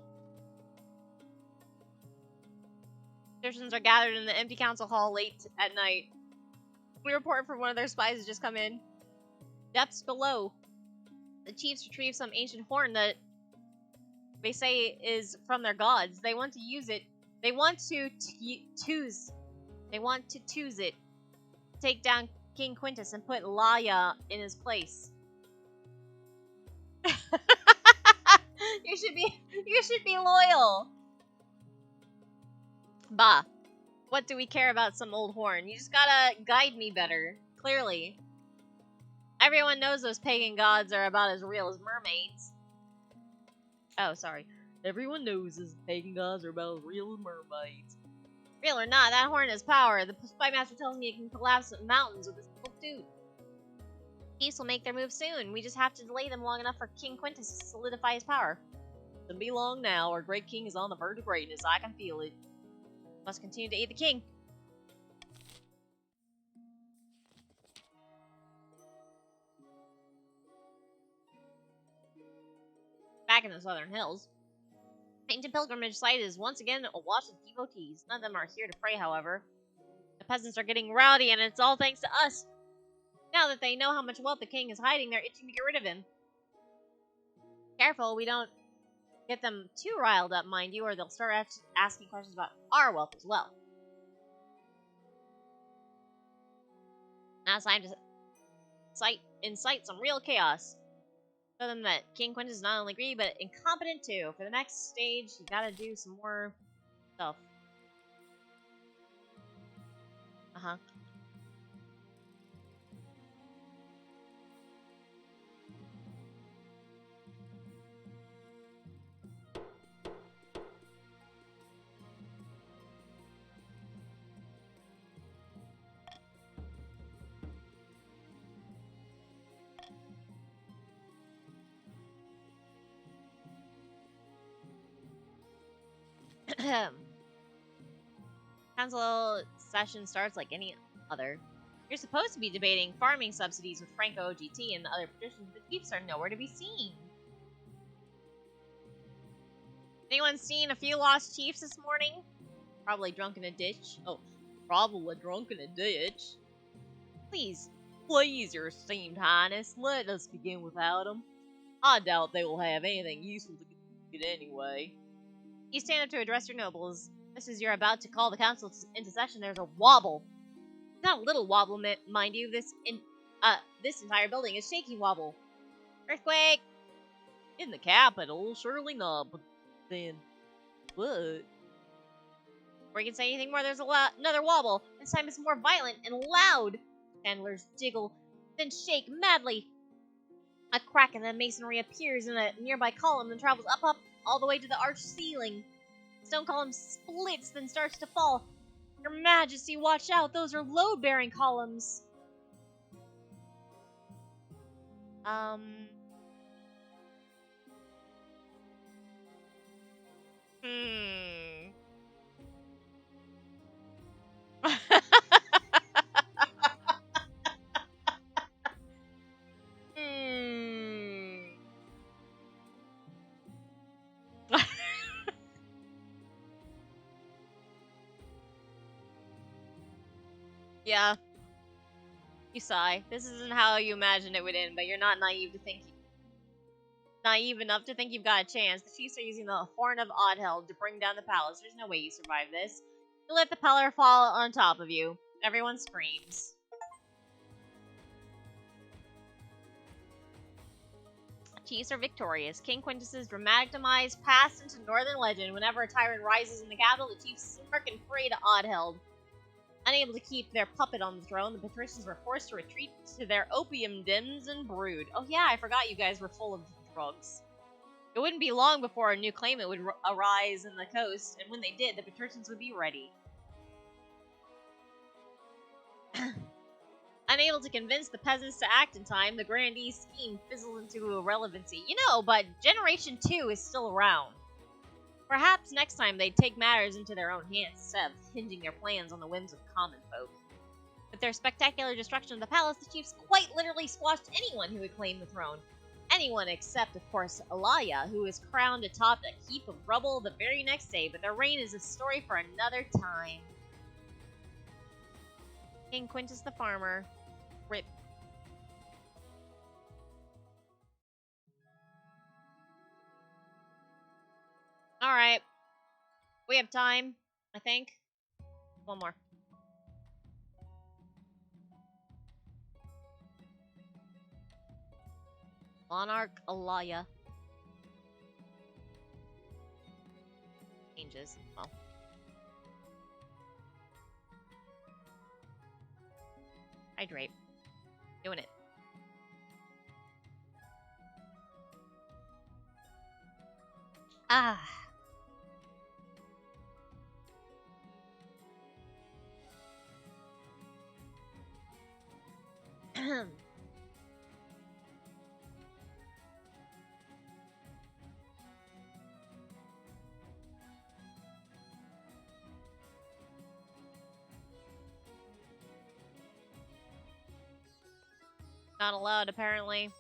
citizens are gathered in the empty council hall late at night. We report from one of their spies has just come in. Depths below. The chiefs retrieve some ancient horn that they say is from their gods. They want to use it. They want to choose. They want to choose it. Take down King Quintus and put Laya in his place. You should be loyal. Bah. What do we care about some old horn? You just gotta guide me better. Clearly. Everyone knows those pagan gods are about as real as mermaids. Oh, sorry. Everyone knows those pagan gods are about as real as mermaids. Real or not, that horn has power. The spymaster tells me it can collapse mountains with a single dude. Chiefs will make their move soon. We just have to delay them long enough for King Quintus to solidify his power. Don't be long now. Our great king is on the verge of greatness. I can feel it. Must continue to aid the king. back in the southern hills. Ancient pilgrimage site is once again awash with devotees. None of them are here to pray, however. The peasants are getting rowdy, and it's all thanks to us. Now that they know how much wealth the king is hiding, they're itching to get rid of him. Careful, we don't get them too riled up, mind you, or they'll start asking questions about our wealth as well. Now it's time to incite some real chaos. Show them that King Quintus is not only greedy, but incompetent too. For the next stage, you gotta do some more stuff. Uh-huh. Council session starts like any other. You're supposed to be debating farming subsidies with Franco OGT and the other petitions, but chiefs are nowhere to be seen. Anyone seen a few lost chiefs this morning? Probably drunk in a ditch. Oh, probably drunk in a ditch. Please, your esteemed highness, let us begin without them. I doubt they will have anything useful to get anyway. You stand up to address your nobles. Just as you're about to call the council into session, there's a wobble. Not a little wobble, mind you. This entire building is shaking wobble. Earthquake! In the capital, surely not. But then, what? Before you can say anything more, there's another wobble. This time it's more violent and loud. Chandlers jiggle, then shake madly. A crack in the masonry appears in a nearby column and travels up, all the way to the arched ceiling. The stone column splits, then starts to fall. Your Majesty, watch out! Those are load-bearing columns. Yeah. You sigh. This isn't how you imagined it would end, but you're not naive enough to think you've got a chance. The chiefs are using the Horn of Oddheld to bring down the palace. There's no way you survive this. You let the pillar fall on top of you. Everyone screams. Chiefs are victorious. King Quintus's dramatic demise passed into northern legend. Whenever a tyrant rises in the capital, the chiefs smirk and pray to Oddheld. Unable to keep their puppet on the throne, the patricians were forced to retreat to their opium dens and brood. Oh yeah, I forgot you guys were full of drugs. It wouldn't be long before a new claimant would arise in the coast, and when they did, the patricians would be ready. Unable to convince the peasants to act in time, the grandee scheme fizzled into irrelevancy. You know, but Generation 2 is still around. Perhaps next time they'd take matters into their own hands instead of hinging their plans on the whims of common folk. With their spectacular destruction of the palace, the chiefs quite literally squashed anyone who would claim the throne. Anyone except, of course, Alaya, who was crowned atop a heap of rubble the very next day, but their reign is a story for another time. King Quintus the Farmer. Rip. Alright. We have time, I think. One more. Monarch Alaya. Changes. Well. Hydrate. Doing it. Ah. Not allowed, apparently.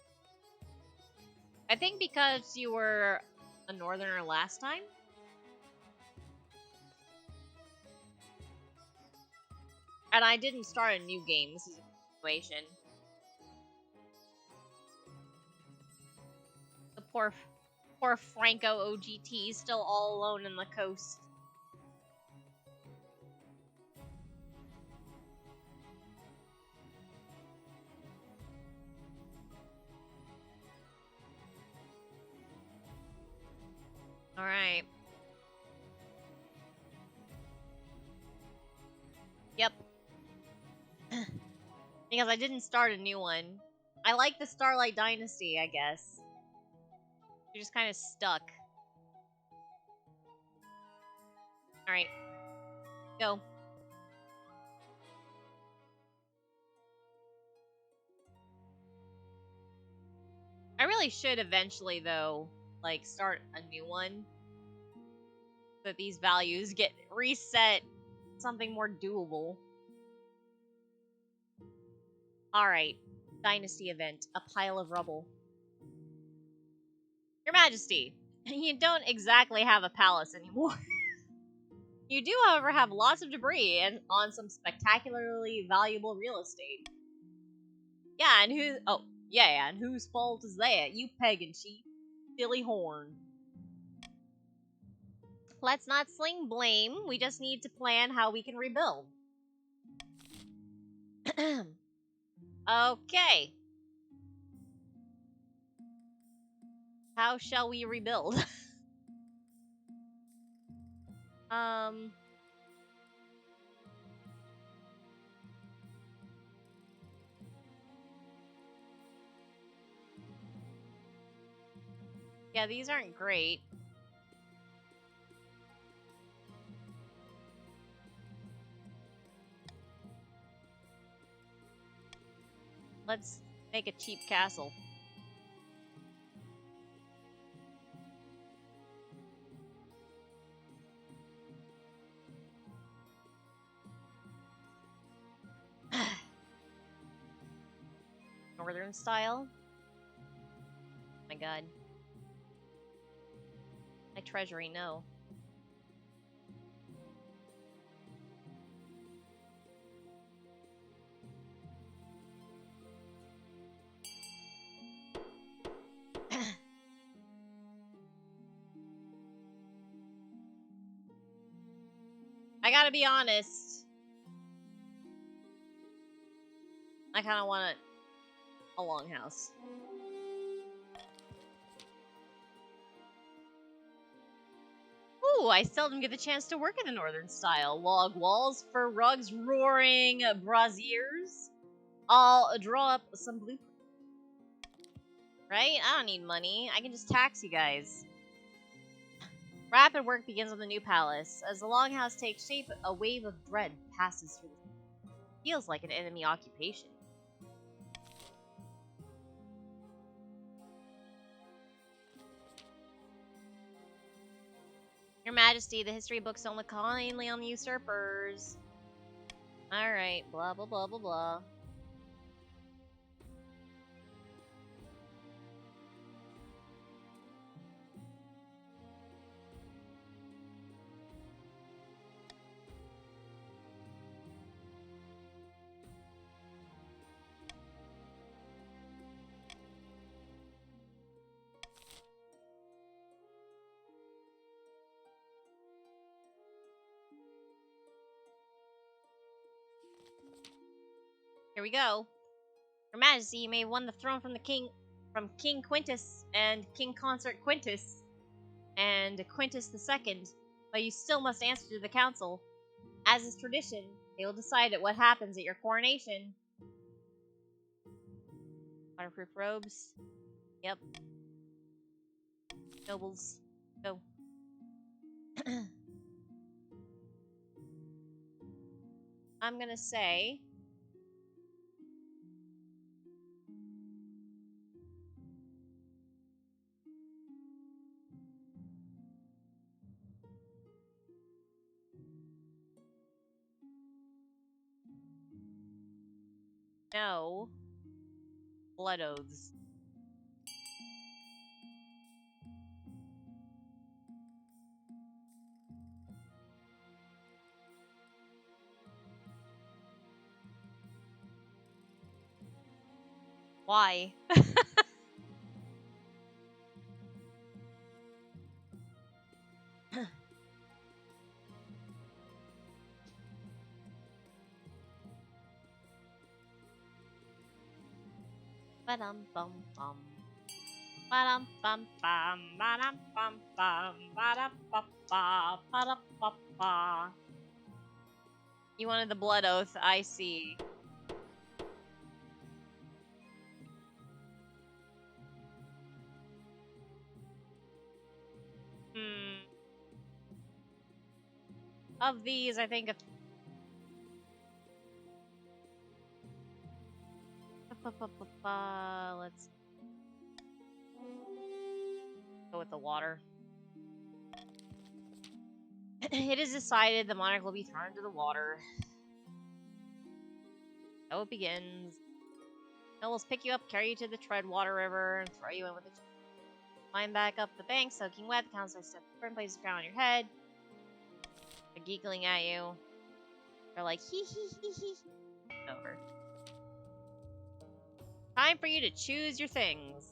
I think because you were a northerner last time? And I didn't start a new game. This is a continuation. The poor Franco OGT still all alone in the coast. Alright. Yep. Because I didn't start a new one. I like the Starlight Dynasty, I guess. You're just kind of stuck. Alright. Go. I really should eventually, though, like, start a new one. So that these values get reset. Something more doable. Alright. Dynasty event. A pile of rubble. Your Majesty, you don't exactly have a palace anymore. You do, however, have lots of debris and on some spectacularly valuable real estate. Yeah, and who? Oh, yeah, and whose fault is that? You pagan sheep, silly horn. Let's not sling blame. We just need to plan how we can rebuild. Okay. How shall we rebuild? um. Yeah, these aren't great. Let's make a cheap castle. Northern style. Oh my god. My treasury, no. I gotta be honest. I kind of want a longhouse. Ooh, I seldom get the chance to work in the northern style. Log walls, fir rugs, roaring braziers. I'll draw up some blueprints. Right? I don't need money. I can just tax you guys. Rapid work begins on the new palace. As the longhouse takes shape, a wave of dread passes through the... Feels like an enemy occupation. Your Majesty, the history books don't look kindly on the usurpers. Alright, blah blah blah blah blah. Here we go. Your Majesty, you may have won the throne from King Quintus and King Consort Quintus and Quintus II, but you still must answer to the council. As is tradition, they will decide what happens at your coronation. Waterproof robes. Yep. Nobles. Go. I'm gonna say... No. Blood oaths. Why? Ba-dum bum bum. Ba-dum bum bum. Ba-dum bum bum. Ba-dum ba ba. Ba-dum ba ba. You wanted the blood oath, I see. Hmm. Of these, I think let's go with the water. It is decided the monarch will be thrown into the water. So it begins. Nobles pick you up, carry you to the Treadwater River, and throw you in with a climb back up the bank, soaking wet. The counselor steps forward and places a crown on your head. They're giggling at you. They're like, hee hee hee hee. Over. Time for you to choose your things.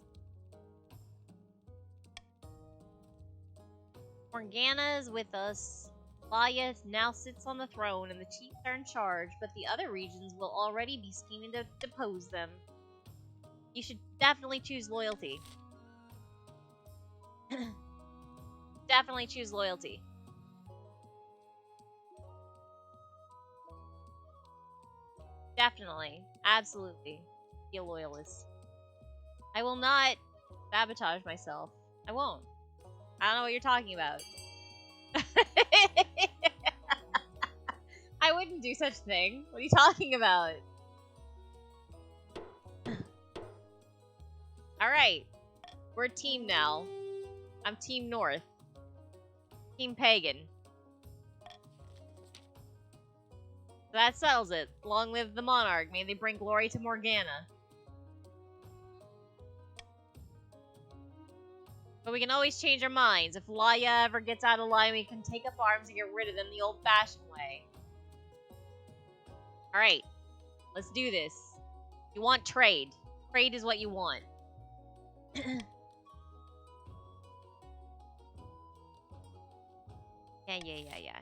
Morgana's with us. Laya now sits on the throne, and the chiefs are in charge, but the other regions will already be scheming to depose them. You should definitely choose loyalty. Definitely choose loyalty. Definitely. Absolutely. Be a loyalist. I will not sabotage myself. I won't. I don't know what you're talking about. I wouldn't do such a thing. What are you talking about? Alright. We're a team now. I'm Team North. Team Pagan. So that settles it. Long live the monarch. May they bring glory to Morgana. But we can always change our minds. If Laya ever gets out of line, we can take up arms and get rid of them the old-fashioned way. Alright. Let's do this. You want trade. Trade is what you want. Yeah.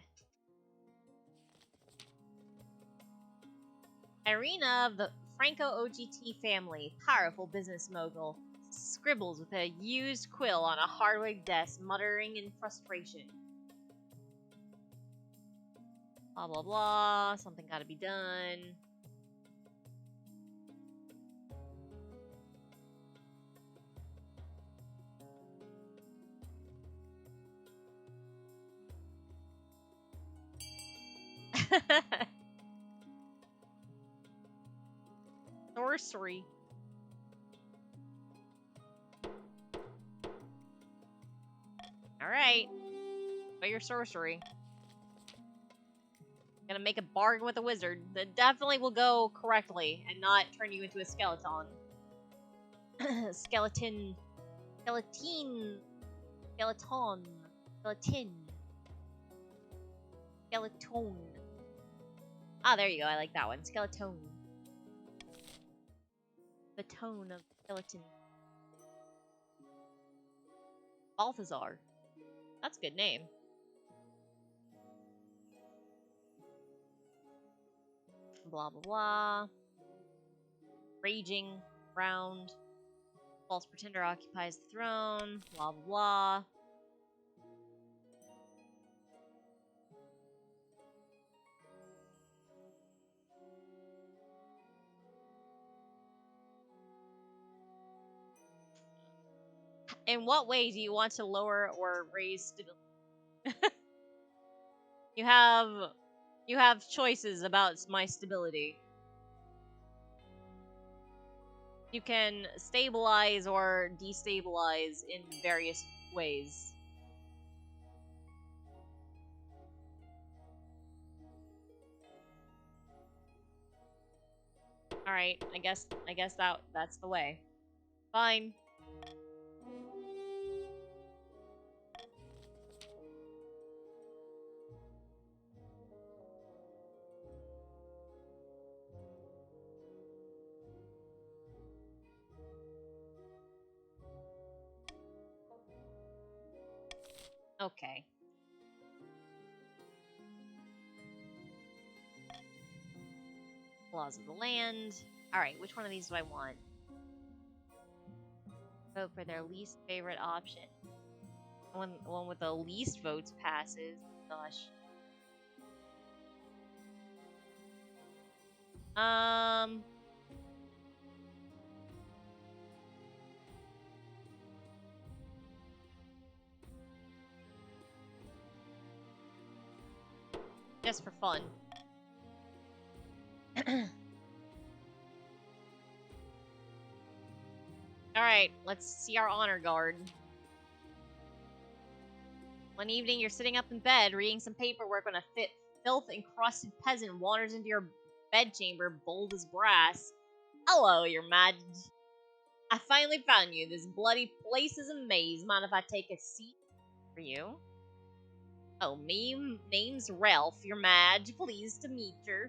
Irina of the Franco OGT family, powerful business mogul, scribbles with a used quill on a hardwood desk, muttering in frustration. Blah blah blah, something gotta be done. Sorcery. Alright. But your sorcery. Gonna make a bargain with a wizard that definitely will go correctly and not turn you into a skeleton. Skeleton. Skeleton. Skeleton. Skeleton. Skeleton. Ah, there you go. I like that one. Skeleton. The tone of skeleton. Balthazar. That's a good name. Blah, blah, blah. Raging. Round. False pretender occupies the throne. Blah, blah, blah. In what way do you want to lower or raise stability? You have choices about my stability. You can stabilize or destabilize in various ways. All right, I guess that's the way. Fine. Okay. Laws of the land. Alright, which one of these do I want? Vote for their least favorite option. One with the least votes passes. Gosh. Just for fun. Alright, let's see our honor guard. One evening, you're sitting up in bed, reading some paperwork when a filth-encrusted peasant wanders into your bedchamber, bold as brass. Hello, your majesty. I finally found you. This bloody place is a maze. Mind if I take a seat for you? Oh, me name's Ralph, your Madge. Pleased to meet you.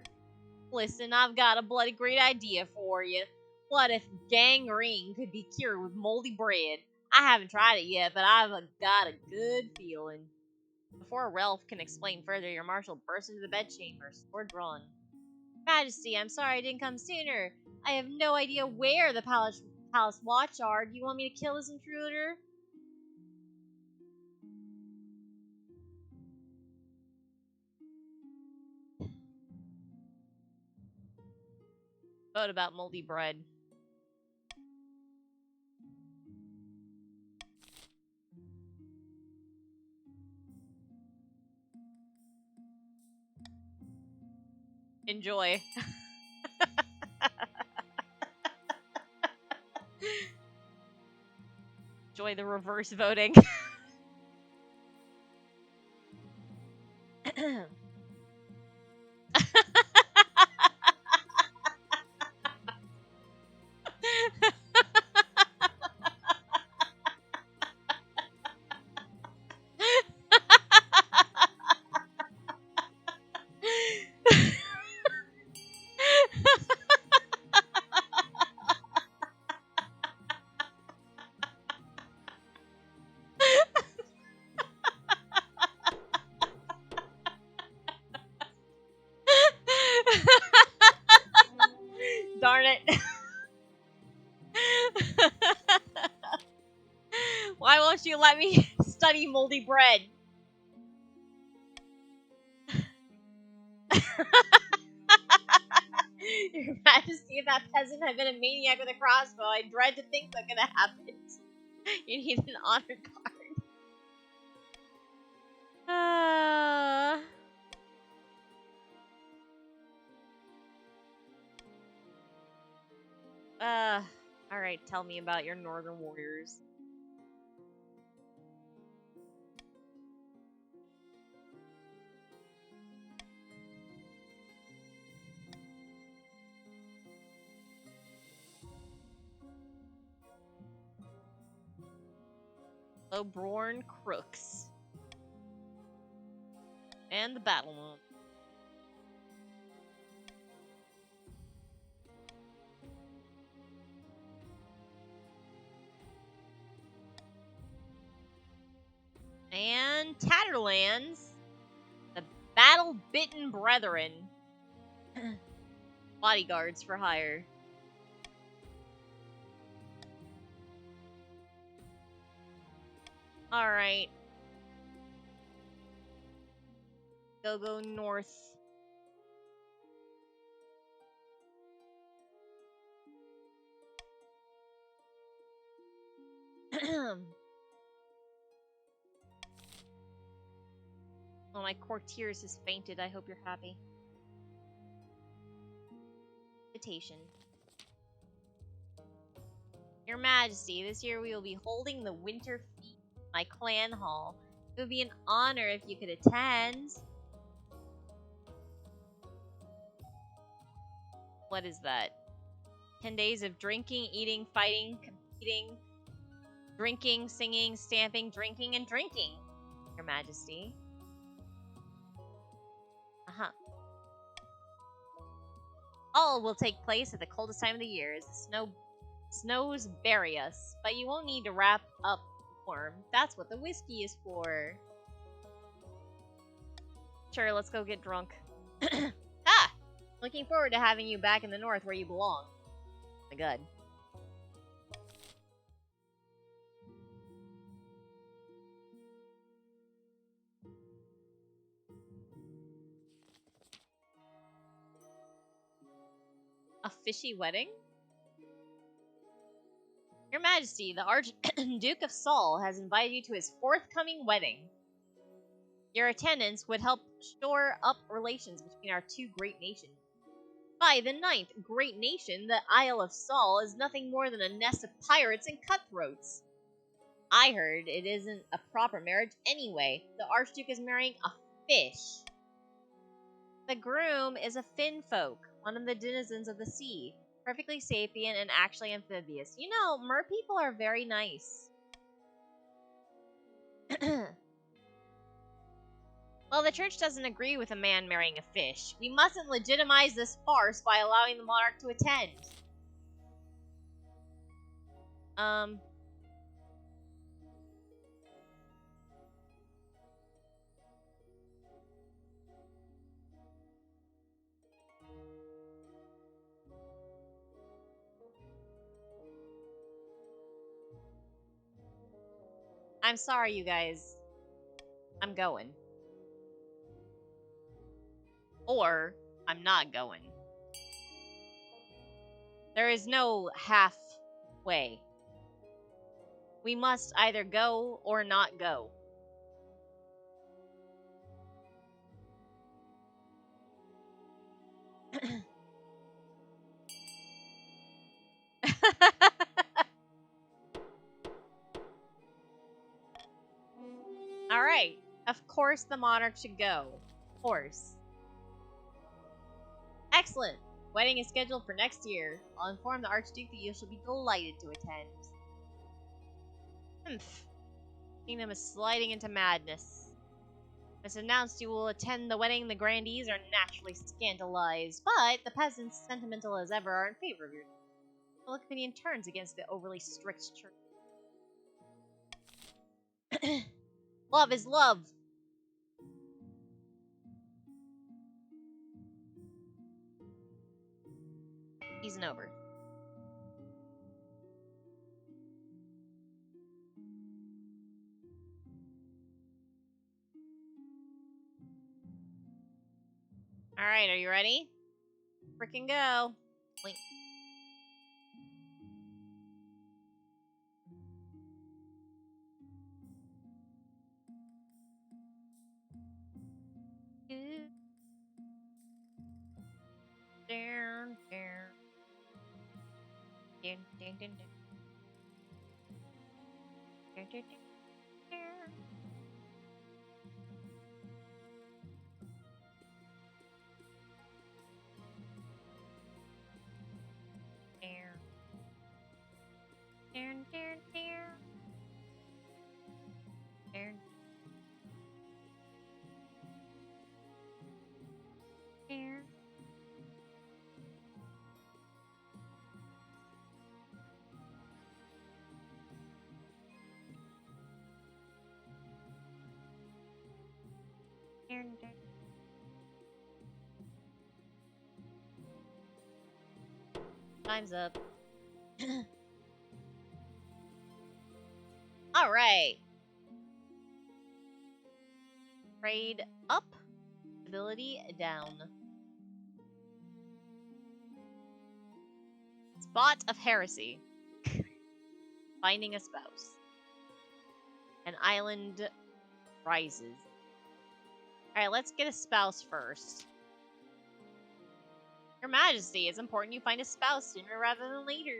Listen, I've got a bloody great idea for you. What if gangrene could be cured with moldy bread? I haven't tried it yet, but I've got a good feeling. Before Ralph can explain further, your marshal bursts into the bedchamber, sword drawn. Majesty, I'm sorry I didn't come sooner. I have no idea where the palace watch are. Do you want me to kill this intruder? Vote about moldy bread. Enjoy. Enjoy the reverse voting. Darn it. Why won't you let me study moldy bread? Your Majesty, if that peasant had been a maniac with a crossbow, I dread to think what could have happened. You need an honor card. Alright, tell me about your northern warriors. Lowborn crooks. And the battle moon. And Tatterlands. The battle-bitten brethren. Bodyguards for hire. Alright. Go north. Oh, my courtiers has fainted. I hope you're happy. Invitation. Your Majesty, this year we will be holding the Winter Feast in my clan hall. It would be an honor if you could attend. What is that? 10 days of drinking, eating, fighting, competing, drinking, singing, stamping, drinking, and drinking, Your Majesty. Uh-huh. All will take place at the coldest time of the year as the snows bury us, but you won't need to wrap up warm. That's what the whiskey is for. Sure, let's go get drunk. Ha! Looking forward to having you back in the north where you belong. My god. A fishy wedding? Your Majesty, the Archduke of Saul has invited you to his forthcoming wedding. Your attendance would help shore up relations between our two great nations. By the ninth great nation, the Isle of Saul is nothing more than a nest of pirates and cutthroats. I heard it isn't a proper marriage anyway. The Archduke is marrying a fish. The groom is a fin folk, one of the denizens of the sea, perfectly sapient and actually amphibious. You know, mer people are very nice. Well, the church doesn't agree with a man marrying a fish. We mustn't legitimize this farce by allowing the monarch to attend. I'm sorry, you guys. I'm going. Or, I'm not going. There is no halfway. We must either go or not go. Alright. Of course the monarch should go. Of course. Excellent. Wedding is scheduled for next year. I'll inform the Archduke that you shall be delighted to attend. Humph. Kingdom is sliding into madness. As announced, you will attend the wedding. The grandees are naturally scandalized, but the peasants, sentimental as ever, are in favor of your public opinion turns against the overly strict church. Love is love. Season over. Alright, are you ready? Frickin' go. Blink. Down, down. Dun, dun, dun, dun. Dun, dun, dun, dun. Dun, dun, dun. Dun, dun. Dun, dun. Time's up. Alright. Trade up. Ability down. Spot of heresy. Finding a spouse. An island rises. Alright, let's get a spouse first. Your Majesty, it's important you find a spouse sooner rather than later.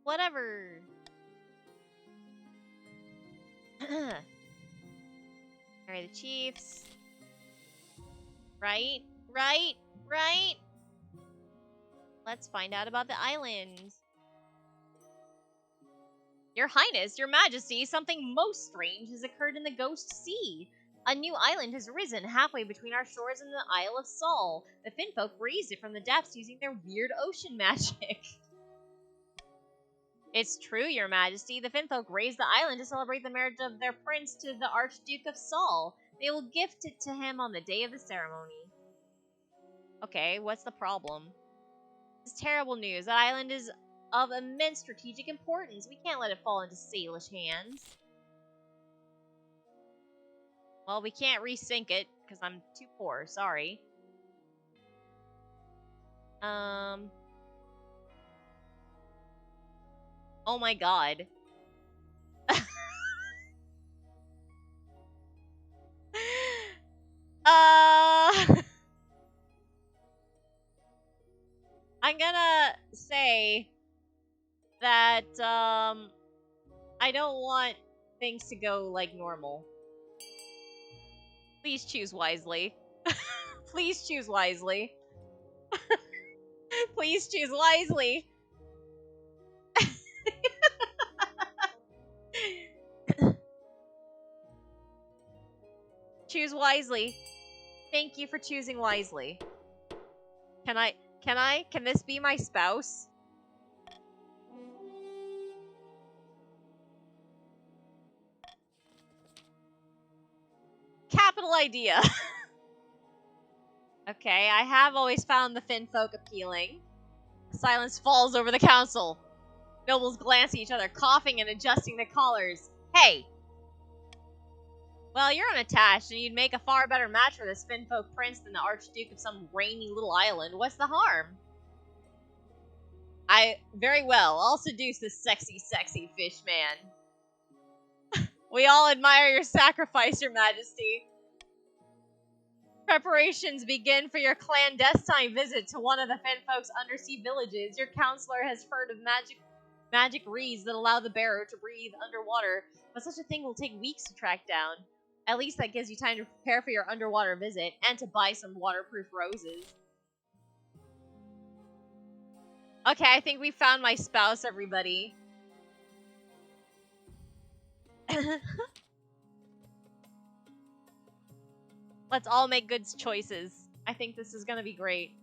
Whatever. Alright, the chiefs. Right? Right? Right? Let's find out about the island. Your Highness, Your Majesty, something most strange has occurred in the Ghost Sea. A new island has risen halfway between our shores and the Isle of Saul. The Finfolk raised it from the depths using their weird ocean magic. It's true, your majesty. The Finfolk raised the island to celebrate the marriage of their prince to the Archduke of Saul. They will gift it to him on the day of the ceremony. Okay, what's the problem? This is terrible news. That island is of immense strategic importance. We can't let it fall into Salish hands. Well, we can't resync it, because I'm too poor. Sorry. Oh my god. I'm gonna say that, I don't want things to go like normal. Please choose wisely. Please choose wisely. Please choose wisely. Choose wisely. Thank you for choosing wisely. Can this be my spouse? Capital idea. Okay, I have always found the Finfolk appealing. Silence falls over the council. Nobles glance at each other, coughing and adjusting their collars. Hey! Well, you're unattached, and you'd make a far better match for this Finfolk prince than the Archduke of some rainy little island. What's the harm? Very well, I'll seduce this sexy, sexy fish man. We all admire your sacrifice, your majesty. Preparations begin for your clandestine visit to one of the Finfolk's undersea villages. Your counselor has heard of magic reeds that allow the bearer to breathe underwater, but such a thing will take weeks to track down. At least that gives you time to prepare for your underwater visit and to buy some waterproof roses. Okay, I think we found my spouse, everybody. Let's all make good choices. I think this is gonna be great.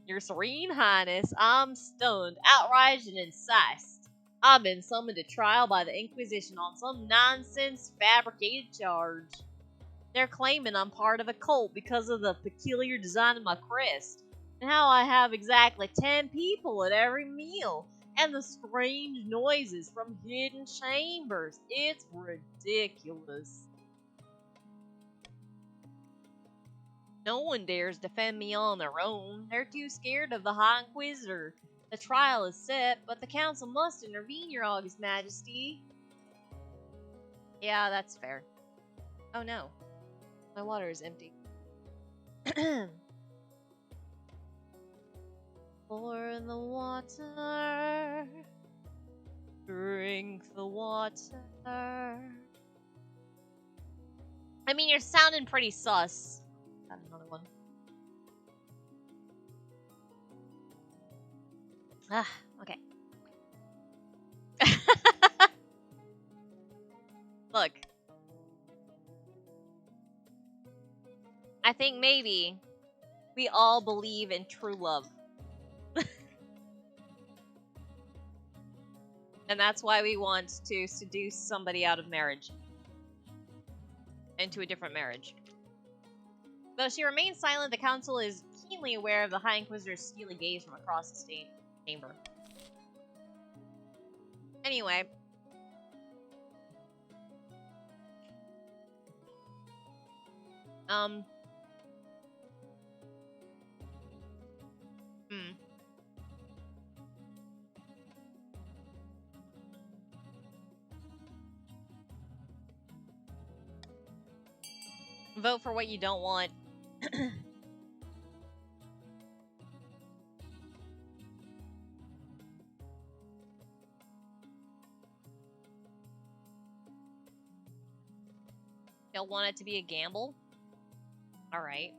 Your Serene Highness, I'm stunned, outraged, and incensed. I've been summoned to trial by the Inquisition on some nonsense fabricated charge. They're claiming I'm part of a cult because of the peculiar design of my crest, and how I have exactly 10 people at every meal, and the strange noises from hidden chambers. It's ridiculous. No one dares defend me on their own. They're too scared of the High Inquisitor. The trial is set, but the council must intervene, your August Majesty. Yeah, that's fair. Oh no. My water is empty. Pour the water. Drink the water. I mean, you're sounding pretty sus. Got another one. Ah, okay. Look. I think maybe we all believe in true love. And that's why we want to seduce somebody out of marriage. Into a different marriage. Though she remains silent, the council is keenly aware of the High Inquisitor's steely gaze from across the state chamber. Anyway. Vote for what you don't want. Don't want it to be a gamble? Alright.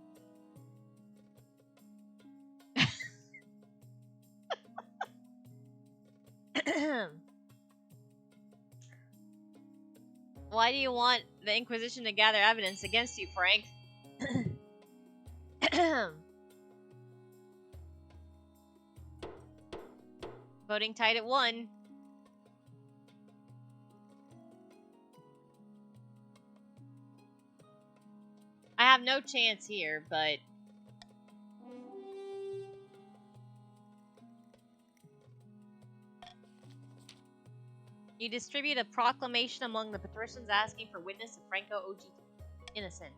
Why do you want the Inquisition to gather evidence against you, Frank? Voting tied at 1. I have no chance here, but... You distribute a proclamation among the patricians asking for witness of Franco OGT innocent.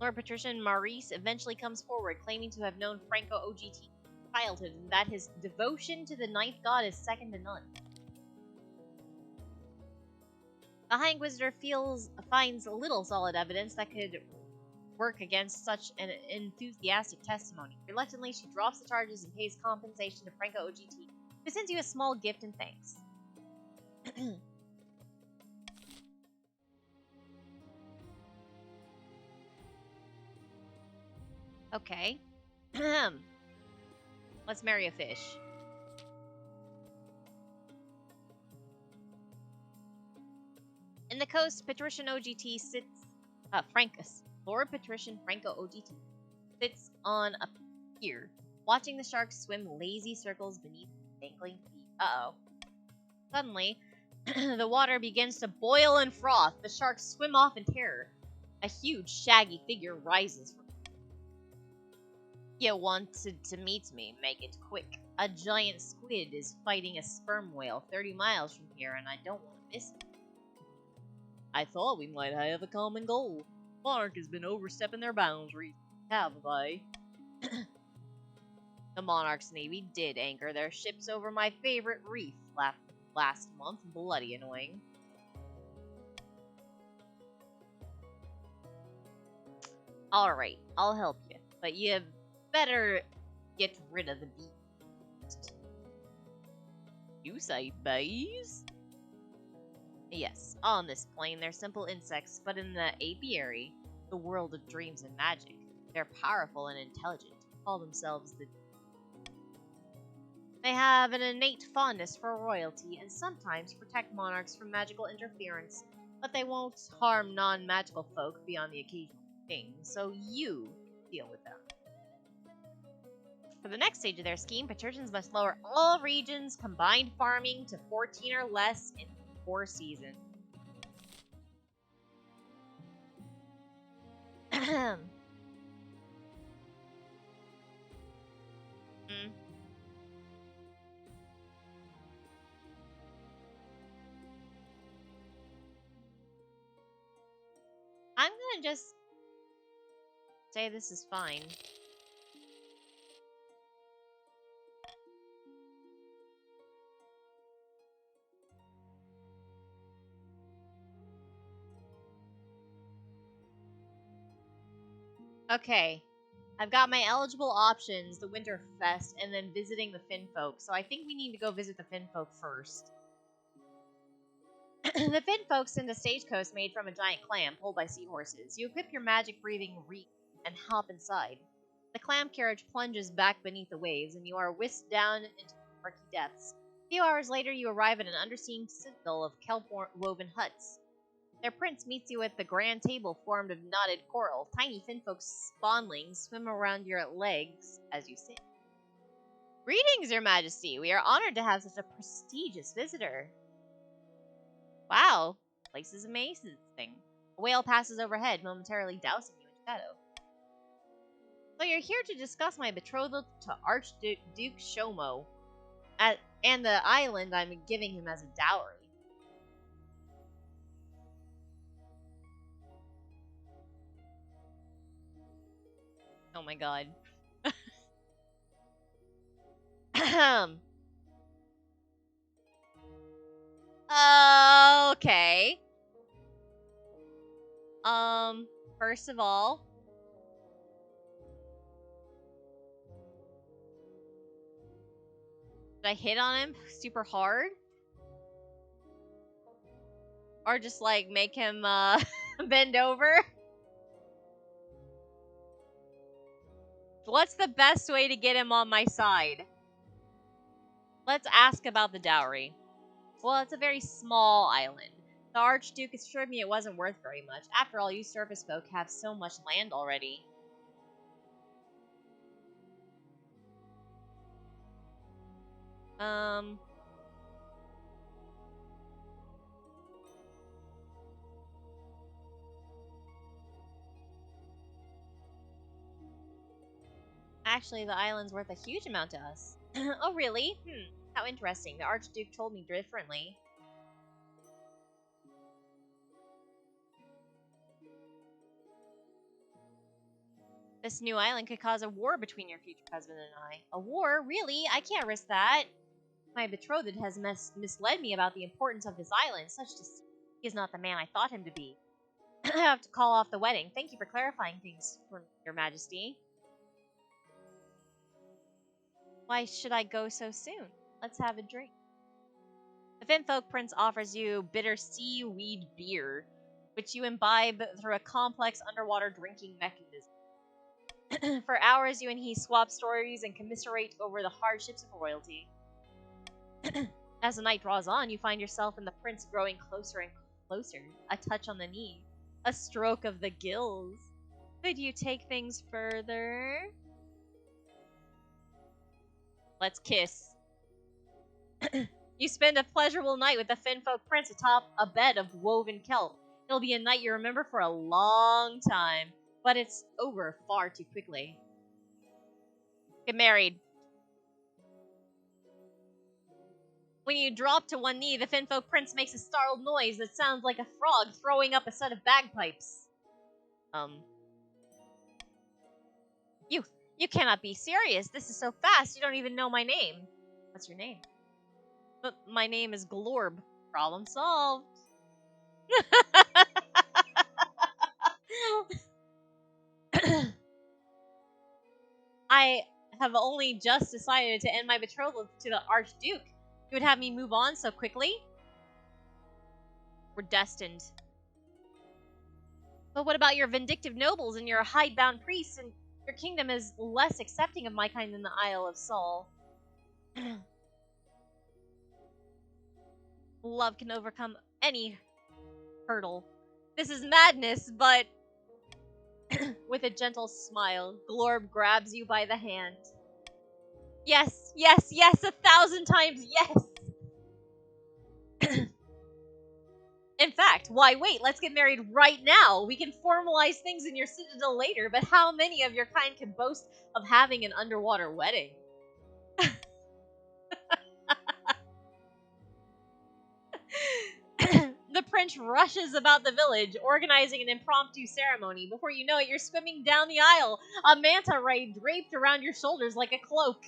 Lord Patrician Maurice eventually comes forward, claiming to have known Franco OGT childhood and that his devotion to the Ninth God is second to none. The High Inquisitor finds little solid evidence that could work against such an enthusiastic testimony. Reluctantly, she drops the charges and pays compensation to Franco OGT, who sends you a small gift in thanks. Okay. Let's marry a fish. In the coast, Patrician OGT sits... Francus. Lord Patrician Franco OGT sits on a pier, watching the sharks swim lazy circles beneath his dangling feet. Uh-oh. Suddenly, the water begins to boil and froth. The sharks swim off in terror. A huge, shaggy figure rises from... You wanted to meet me, make it quick. A giant squid is fighting a sperm whale 30 miles from here, and I don't want to miss it. I thought we might have a common goal. Monarch has been overstepping their boundaries, haven't they? The Monarch's Navy did anchor their ships over my favorite reef last month. Bloody annoying. Alright, I'll help you. But you better get rid of the beast. You say bees? Yes, on this plane they're simple insects, but in the apiary, the world of dreams and magic, they're powerful and intelligent. Call themselves the... They have an innate fondness for royalty and sometimes protect monarchs from magical interference, but they won't harm non-magical folk beyond the occasional king, so you deal with them. For the next stage of their scheme, patricians must lower all regions combined farming to 14 or less in 4 seasons. Hmm. I'm gonna just say this is fine. Okay. I've got my eligible options, the Winterfest, and then visiting the Finfolk. So I think we need to go visit the Finfolk first. The Finfolk send a stagecoach made from a giant clam pulled by seahorses. You equip your magic-breathing reef and hop inside. The clam carriage plunges back beneath the waves, and you are whisked down into murky depths. A few hours later, you arrive at an undersea citadel of kelp-woven huts. Their prince meets you at the grand table formed of knotted coral. Tiny Finfolk spawnlings swim around your legs as you sit. Greetings, Your Majesty. We are honored to have such a prestigious visitor. Wow, place is amazing. A whale passes overhead, momentarily dousing you in shadow. So you're here to discuss my betrothal to Archduke Shomo, and the island I'm giving him as a dowry. Oh my god. Okay. First of all, did I hit on him super hard? Or just, like, make him, bend over? What's the best way to get him on my side? Let's ask about the dowry. Well, it's a very small island. The Archduke assured me it wasn't worth very much. After all, you surface folk have so much land already. Um, actually, the island's worth a huge amount to us. Oh, really? How interesting. The Archduke told me differently. This new island could cause a war between your future husband and I. A war? Really? I can't risk that. My betrothed has misled me about the importance of this island. Such deceit. He is not the man I thought him to be. I have to call off the wedding. Thank you for clarifying things for your majesty. Why should I go so soon? Let's have a drink. The Finfolk Prince offers you bitter seaweed beer, which you imbibe through a complex underwater drinking mechanism. For hours, you and he swap stories and commiserate over the hardships of royalty. As the night draws on, you find yourself and the prince growing closer and closer. A touch on the knee, a stroke of the gills. Could you take things further? Let's kiss. You spend a pleasurable night with the Finfolk Prince atop a bed of woven kelp. It'll be a night you remember for a long time, but it's over far too quickly. Get married. When you drop to one knee, the Finfolk Prince makes a startled noise that sounds like a frog throwing up a set of bagpipes. You you cannot be serious. This is so fast. You don't even know my name. What's your name? My name is Glorb. Problem solved. I have only just decided to end my betrothal to the Archduke. You would have me move on so quickly? We're destined. But what about your vindictive nobles and your hidebound priests, and your kingdom is less accepting of my kind than the Isle of Sol. Love can overcome any hurdle. This is madness, but with a gentle smile, Glorb grabs you by the hand. Yes, yes, yes, 1,000 times yes! In fact, why wait? Let's get married right now. We can formalize things in your citadel later, but how many of your kind can boast of having an underwater wedding? The prince rushes about the village, organizing an impromptu ceremony. Before you know it, you're swimming down the aisle, a manta ray draped around your shoulders like a cloak.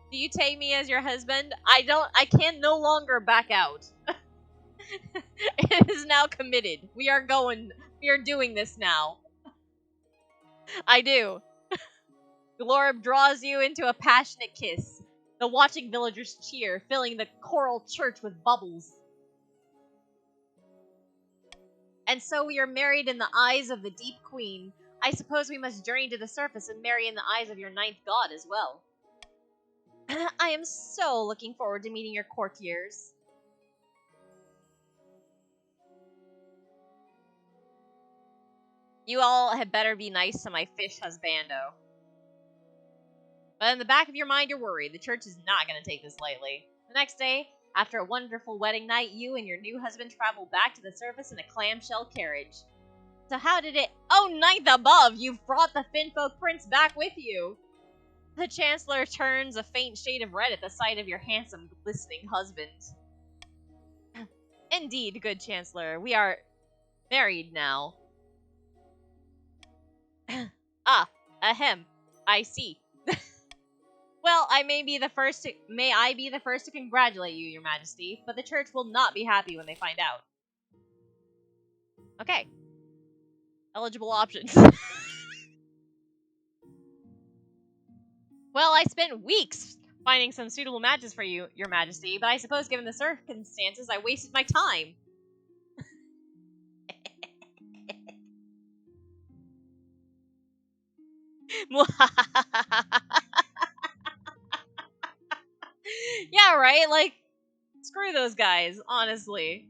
Do you take me as your husband? I can no longer back out. It is now committed. We are doing this now. I do. Glorb draws you into a passionate kiss. The watching villagers cheer, filling the choral church with bubbles. And so we are married in the eyes of the deep queen. I suppose we must journey to the surface and marry in the eyes of your ninth god as well. I am so looking forward to meeting your courtiers. You all had better be nice to my fish husbando. But in the back of your mind, you're worried. The church is not going to take this lightly. The next day, after a wonderful wedding night, you and your new husband travel back to the surface in a clamshell carriage. So how did it... Oh, ninth above! You've brought the Finfolk Prince back with you! The Chancellor turns a faint shade of red at the sight of your handsome, glistening husband. Indeed, good Chancellor, we are married now. Ah, ahem, I see. Well, may I be the first to congratulate you, Your Majesty, but the church will not be happy when they find out. Okay. Eligible options. Well, I spent weeks finding some suitable matches for you, Your Majesty, but I suppose given the circumstances, I wasted my time. Yeah, right? Like, screw those guys, honestly.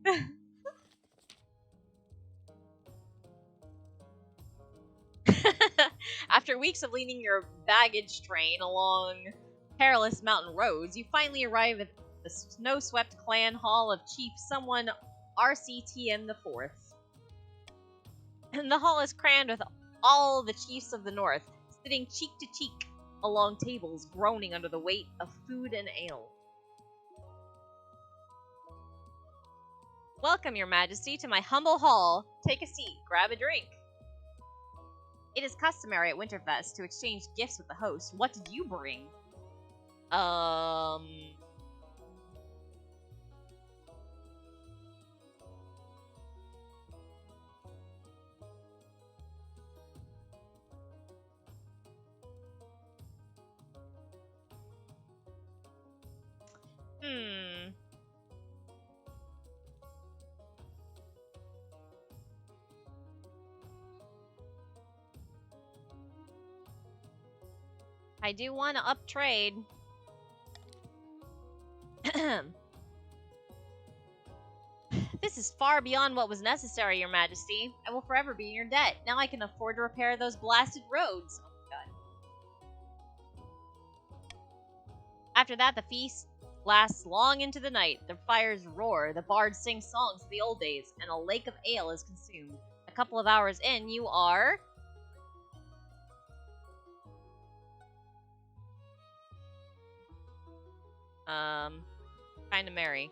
After weeks of leading your baggage train along perilous mountain roads, you finally arrive at the snow-swept clan hall of Chief someone RCTM the Fourth. And the hall is crammed with all the chiefs of the north, sitting cheek to cheek along tables, groaning under the weight of food and ale. Welcome, your majesty, to my humble hall. Take a seat, grab a drink. It is customary at Winterfest to exchange gifts with the host. What did you bring? I do want to up trade. This is far beyond what was necessary, your majesty. I will forever be in your debt. Now I can afford to repair those blasted roads. Oh my god. After that, the feast lasts long into the night. The fires roar, the bards sing songs of the old days, and a lake of ale is consumed. A couple of hours in, you are... kinda merry.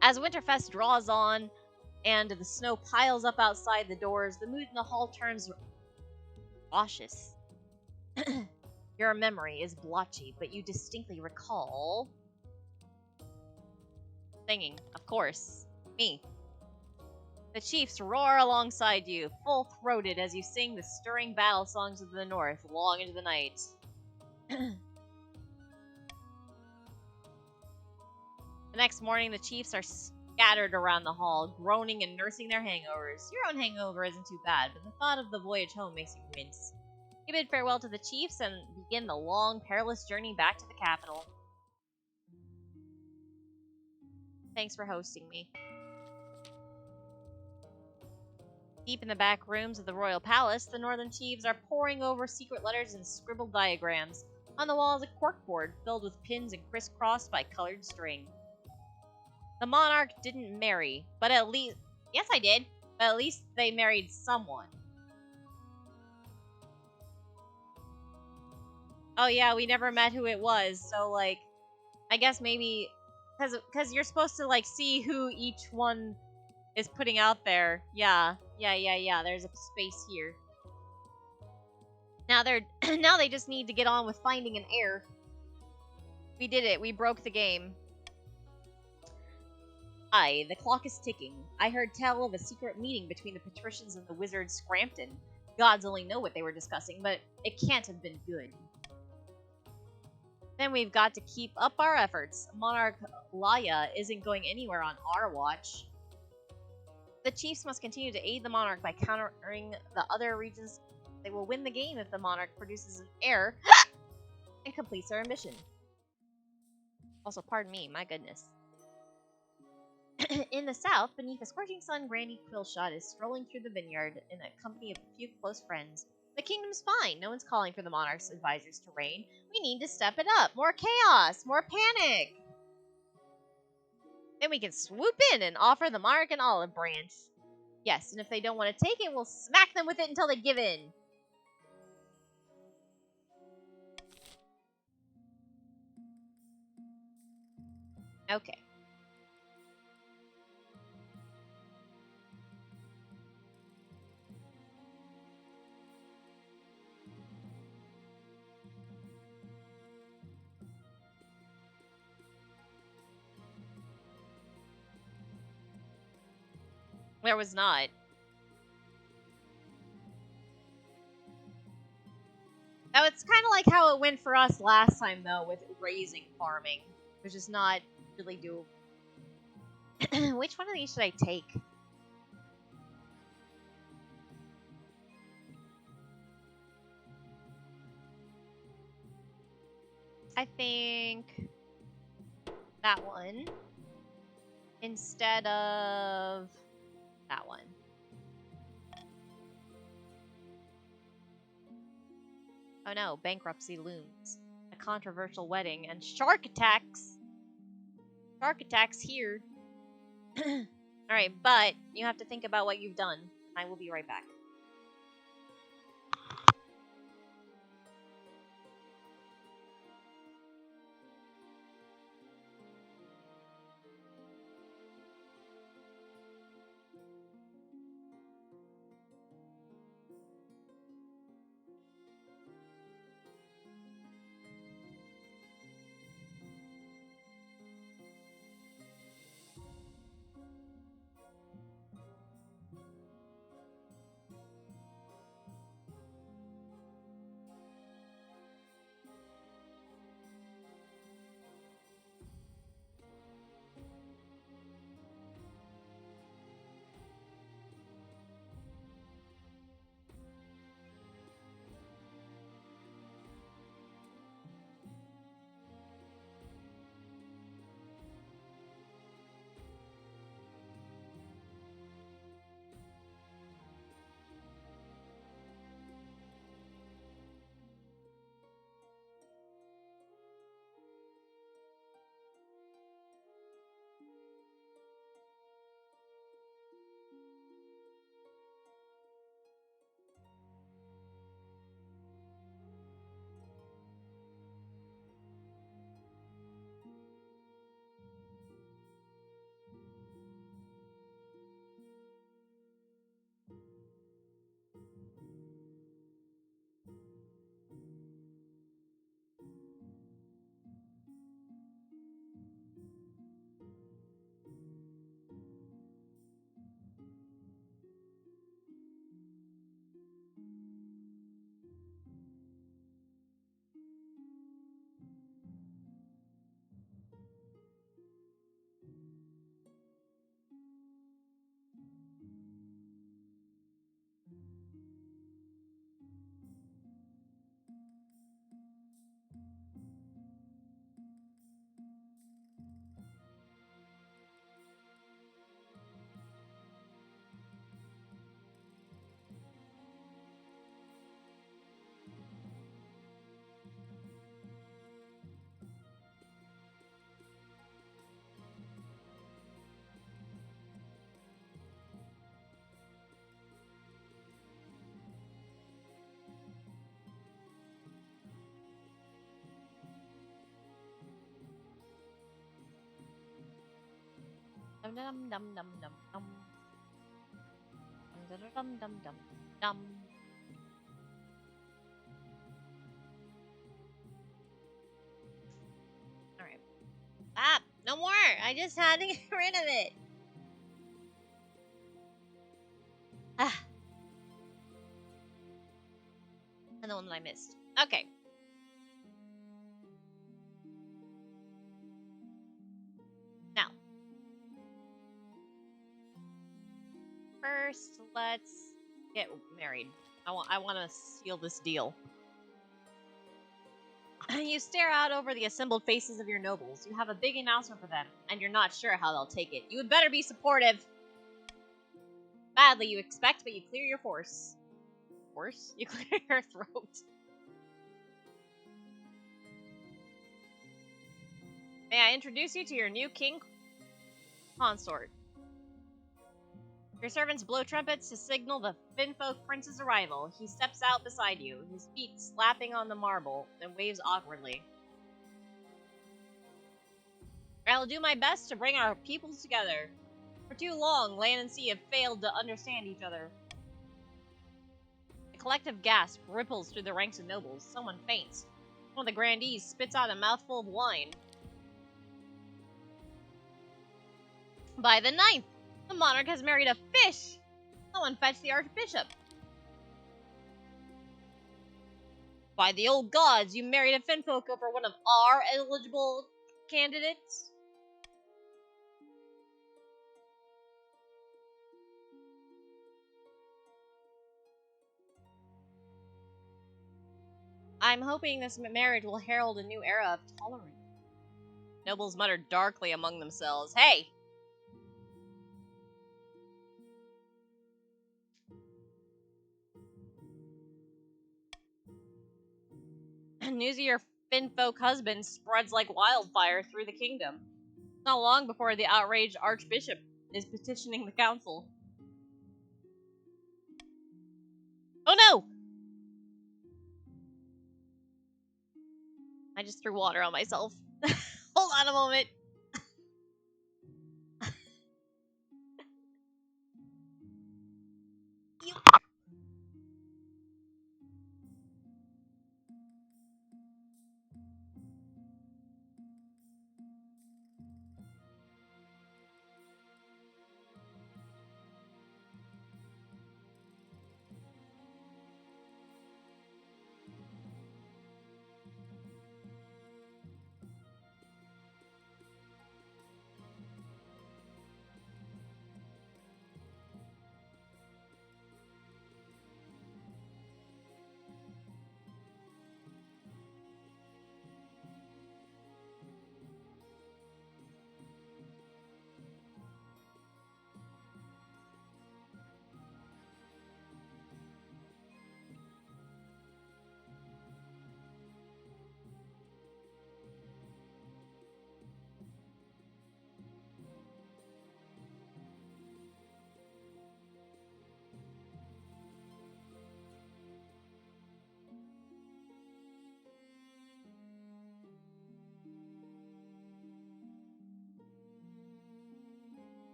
As Winterfest draws on and the snow piles up outside the doors, the mood in the hall turns cautious. Your memory is blotchy, but you distinctly recall... singing, of course. Me. The chiefs roar alongside you, full-throated as you sing the stirring battle songs of the north long into the night. The next morning, the chiefs are scattered around the hall, groaning and nursing their hangovers. Your own hangover isn't too bad, but the thought of the voyage home makes you wince. You bid farewell to the chiefs and begin the long, perilous journey back to the capital. Thanks for hosting me. Deep in the back rooms of the royal palace, the northern chiefs are poring over secret letters and scribbled diagrams. On the wall is a corkboard filled with pins and crisscrossed by colored string. The monarch didn't marry, but at least... Yes, I did. But at least they married someone. Oh yeah, we never met who it was, so, like... I guess maybe... Because you're supposed to, like, see who each one is putting out there. Yeah. There's a space here. Now now they just need to get on with finding an heir. We did it. We broke the game. Aye, the clock is ticking. I heard tell of a secret meeting between the patricians and the wizard Scrampton. Gods only know what they were discussing, but it can't have been good. Then we've got to keep up our efforts. Monarch Laya isn't going anywhere on our watch. The chiefs must continue to aid the monarch by countering the other regions. They will win the game if the monarch produces an heir and completes their mission. Also, pardon me, my goodness. In the south, beneath the scorching sun, Granny Quillshot is strolling through the vineyard in a company of a few close friends. The kingdom's fine. No one's calling for the monarch's advisors to reign. We need to step it up. More chaos. More panic. Then we can swoop in and offer the monarch an olive branch. Yes, and if they don't want to take it, we'll smack them with it until they give in. Okay. There was not. Now, it's kind of like how it went for us last time, though, with raising farming, which is not really doable. Which one of these should I take? I think that one instead of that one. Oh no, bankruptcy looms. A controversial wedding and shark attacks. Shark attacks here. Alright, but you have to think about what you've done. I will be right back. Dum dum dum dum dum dum. Dum dum dum dum dum. Alright. Ah! No more! I just had to get rid of it! Ah! Another one that I missed. Okay. Now. First, let's get married. I want to seal this deal. You stare out over the assembled faces of your nobles. You have a big announcement for them, and you're not sure how they'll take it. You had better be supportive. Badly, you expect, but you clear your force. Force? You clear your throat. May I introduce you to your new king consort? Your servants blow trumpets to signal the Finfolk prince's arrival. He steps out beside you, his feet slapping on the marble, and waves awkwardly. I'll do my best to bring our peoples together. For too long, land and sea have failed to understand each other. A collective gasp ripples through the ranks of nobles. Someone faints. One of the grandees spits out a mouthful of wine. By the 9th, the monarch has married a fish! Someone fetch the archbishop. By the old gods, you married a Finfolk over one of our eligible candidates? I'm hoping this marriage will herald a new era of tolerance. Nobles muttered darkly among themselves. Hey! news of your Finfolk husband spreads like wildfire through the kingdom. It's not long before the outraged archbishop is petitioning the council. Oh no! I just threw water on myself. Hold on a moment.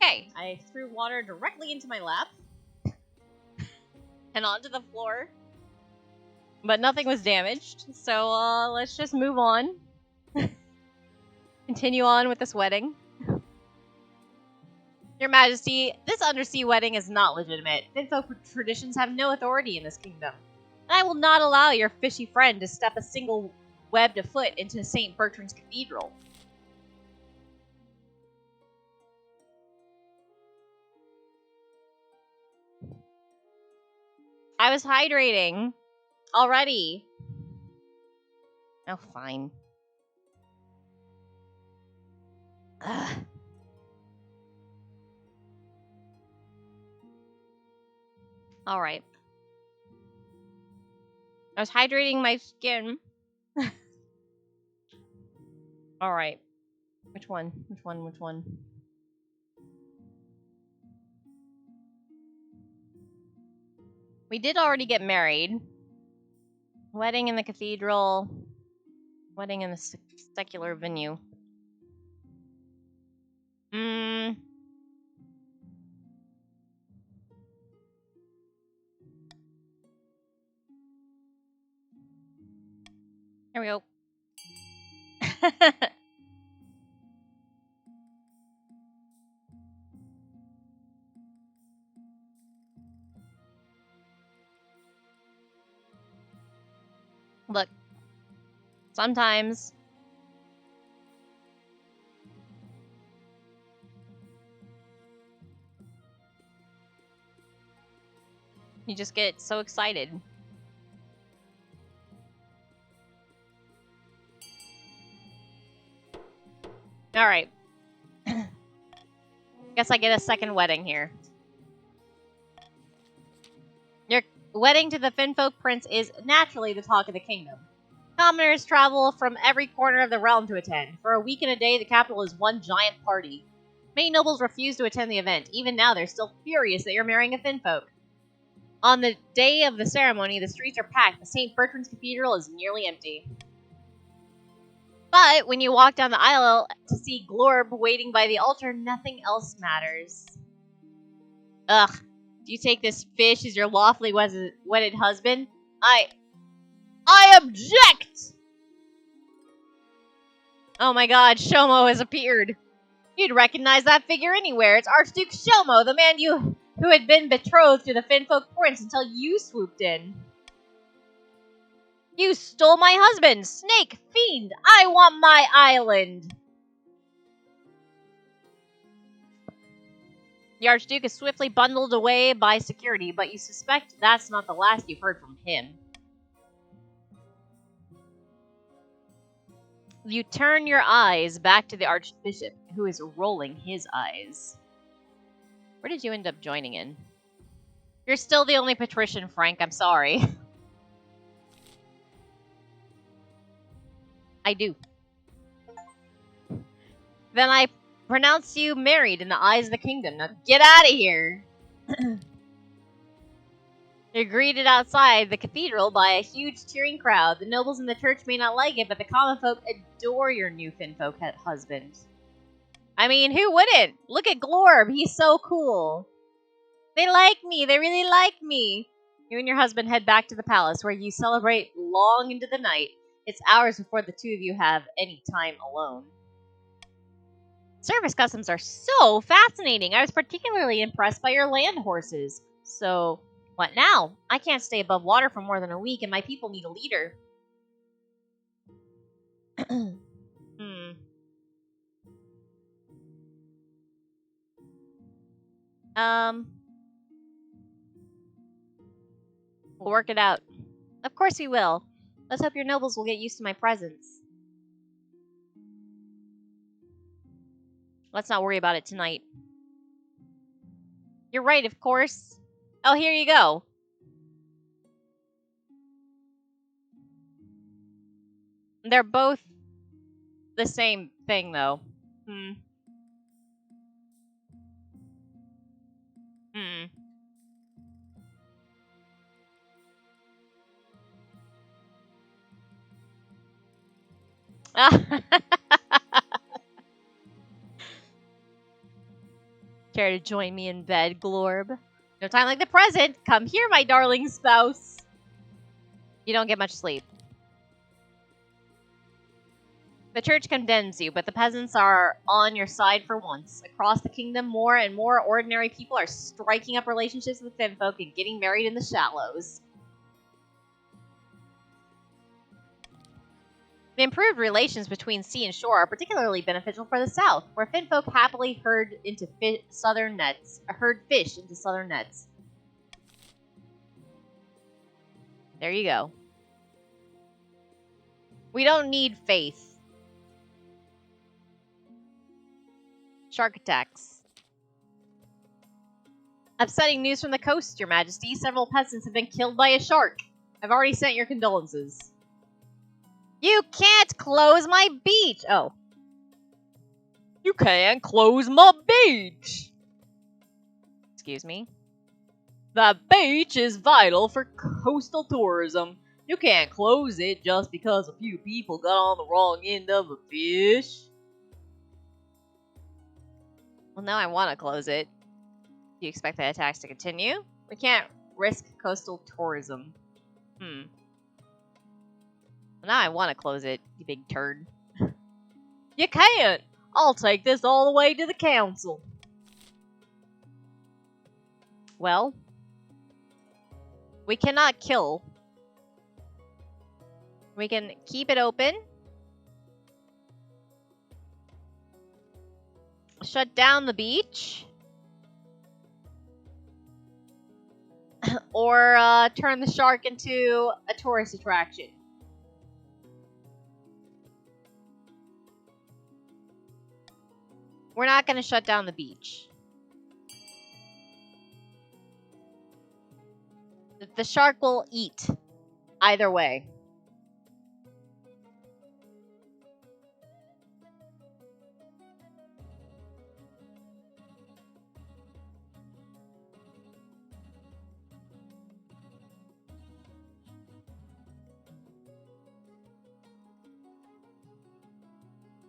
Okay, I threw water directly into my lap and onto the floor, but nothing was damaged. So let's just move on. Continue on with this wedding. Your Majesty, this undersea wedding is not legitimate. Finfolk traditions have no authority in this kingdom. And I will not allow your fishy friend to step a single webbed foot into St. Bertrand's Cathedral. I was hydrating already. Oh, fine. Ugh. Alright. I was hydrating my skin. Alright. Which one? Which one? Which one? We did already get married. Wedding in the cathedral. Wedding in the secular venue. Here we go. Look. Sometimes you just get so excited. Alright. Guess I get a second wedding here. Your wedding to the Finfolk prince is naturally the talk of the kingdom. Commoners travel from every corner of the realm to attend. For a week and a day, the capital is one giant party. Many nobles refuse to attend the event. Even now, they're still furious that you're marrying a Finfolk. On the day of the ceremony, the streets are packed. The St. Bertrand's Cathedral is nearly empty. But when you walk down the aisle to see Glorb waiting by the altar, nothing else matters. Ugh. Do you take this fish as your lawfully wedded husband? I object! Oh my god, Shomo has appeared. You'd recognize that figure anywhere. It's Archduke Shelmo, the man who had been betrothed to the Finfolk prince until you swooped in. You stole my husband! Snake! Fiend! I want my island! The Archduke is swiftly bundled away by security, but you suspect that's not the last you've heard from him. You turn your eyes back to the Archbishop, who is rolling his eyes. Where did you end up joining in? You're still the only patrician, Frank. I'm sorry. I do. Then I pronounce you married in the eyes of the kingdom. Now get out of here! You're greeted outside the cathedral by a huge cheering crowd. The nobles in the church may not like it, but the common folk adore your new Finfolk husband. I mean, who wouldn't? Look at Glorb. He's so cool. They like me. They really like me. You and your husband head back to the palace, where you celebrate long into the night. It's hours before the two of you have any time alone. Service customs are so fascinating. I was particularly impressed by your land horses. So, what now? I can't stay above water for more than a week, and my people need a leader. We'll work it out. Of course we will. Let's hope your nobles will get used to my presence. Let's not worry about it tonight. You're right, of course. Oh, here you go. They're both the same thing, though. Care to join me in bed, Glorb? No time like the present. Come here, my darling spouse. You don't get much sleep. The church condemns you, but the peasants are on your side for once. Across the kingdom, more and more ordinary people are striking up relationships with Finfolk and getting married in the shallows. The improved relations between sea and shore are particularly beneficial for the south, where Finfolk happily herd fish into southern nets. There you go. We don't need faith. Shark attacks. Upsetting news from the coast, Your Majesty. Several peasants have been killed by a shark. I've already sent your condolences. You can't close my beach! Oh. You can't close my beach! Excuse me? The beach is vital for coastal tourism. You can't close it just because a few people got on the wrong end of a fish. Well, now I want to close it. Do you expect the attacks to continue? We can't risk coastal tourism. Well, now I want to close it, you big turd. You can't! I'll take this all the way to the council. Well, we cannot kill. We can keep it open. Shut down the beach. Or turn the shark into a tourist attraction. We're not going to shut down the beach. The shark will eat either way.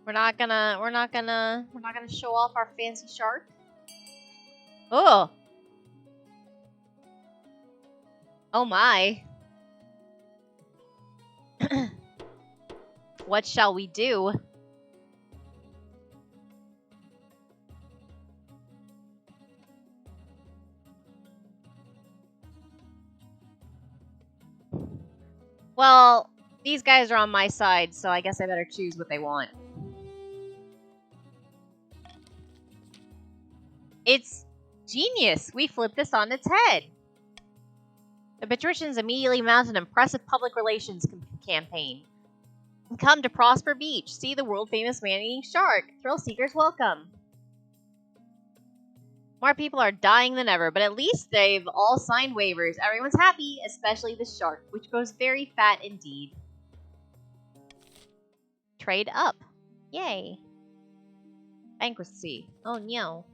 We're not gonna show off our fancy shark. Oh. Oh my. What shall we do? Well, these guys are on my side, so I guess I better choose what they want. It's genius! We flipped this on its head! The patricians immediately mounted an impressive public relations campaign. Come to Prosper Beach, see the world-famous man-eating shark. Thrill seekers welcome. More people are dying than ever, but at least they've all signed waivers. Everyone's happy, especially the shark, which grows very fat indeed. Trade up. Yay. Bankruptcy. Oh no.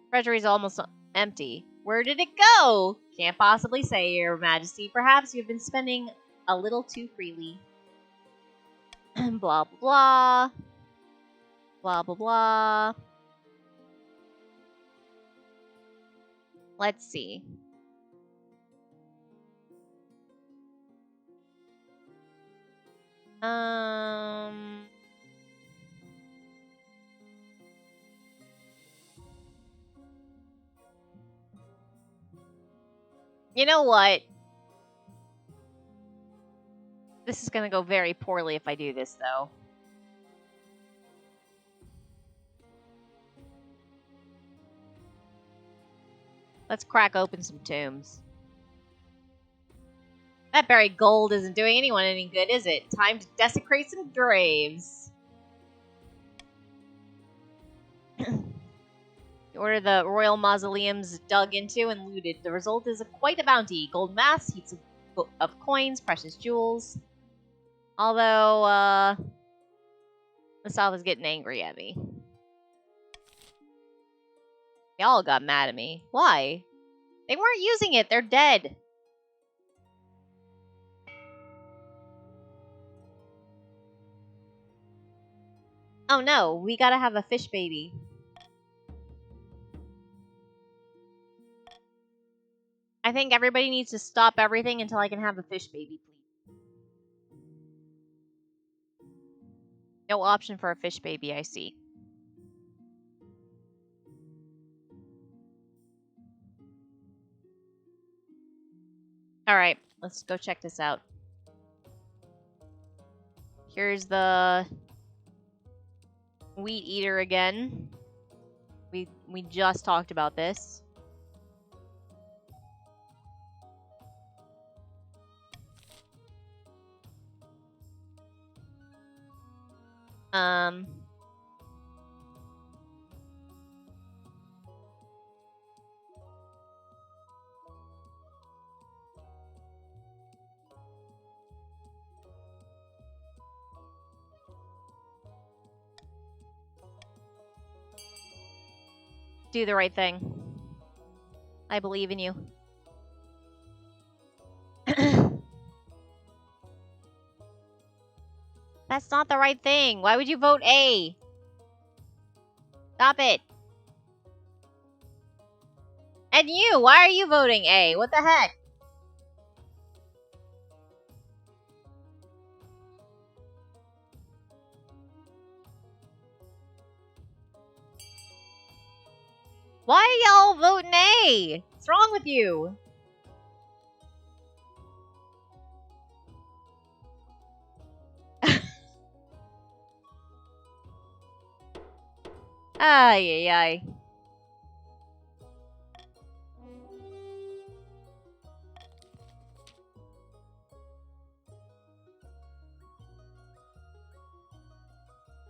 Treasury's almost empty. Where did it go? Can't possibly say, Your Majesty. Perhaps you've been spending a little too freely. Blah, blah, blah. Blah, blah, blah. Let's see. You know what? This is gonna go very poorly if I do this, though. Let's crack open some tombs. That buried gold isn't doing anyone any good, is it? Time to desecrate some graves. Order the royal mausoleums dug into and looted. The result is quite a bounty. Gold masks, heaps of coins, precious jewels. Although, the South is getting angry at me. They all got mad at me. Why? They weren't using it. They're dead. Oh no, we gotta have a fish baby. I think everybody needs to stop everything until I can have a fish baby, please. No option for a fish baby, I see. Alright, let's go check this out. Here's the wheat eater again. We just talked about this. Do the right thing. I believe in you. That's not the right thing. Why would you vote A? Stop it. And you, why are you voting A? What the heck? Why are y'all voting A? What's wrong with you? Ay, ay, ay.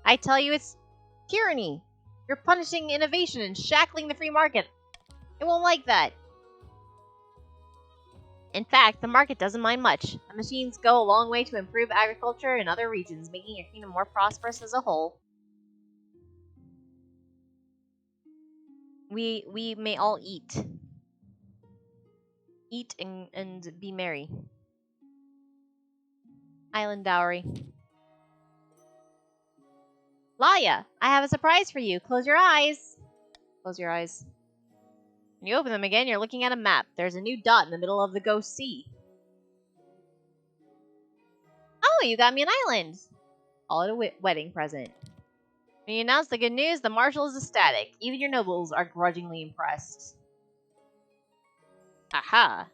I tell you, it's tyranny. You're punishing innovation and shackling the free market. It won't like that. In fact, the market doesn't mind much. The machines go a long way to improve agriculture in other regions, making your kingdom more prosperous as a whole. We may all eat. Eat and be merry. Island dowry. Laya, I have a surprise for you. Close your eyes. Close your eyes. When you open them again, you're looking at a map. There's a new dot in the middle of the Ghost Sea. Oh, you got me an island. All at a wedding present. When you announce the good news, the marshal is ecstatic. Even your nobles are grudgingly impressed. Aha.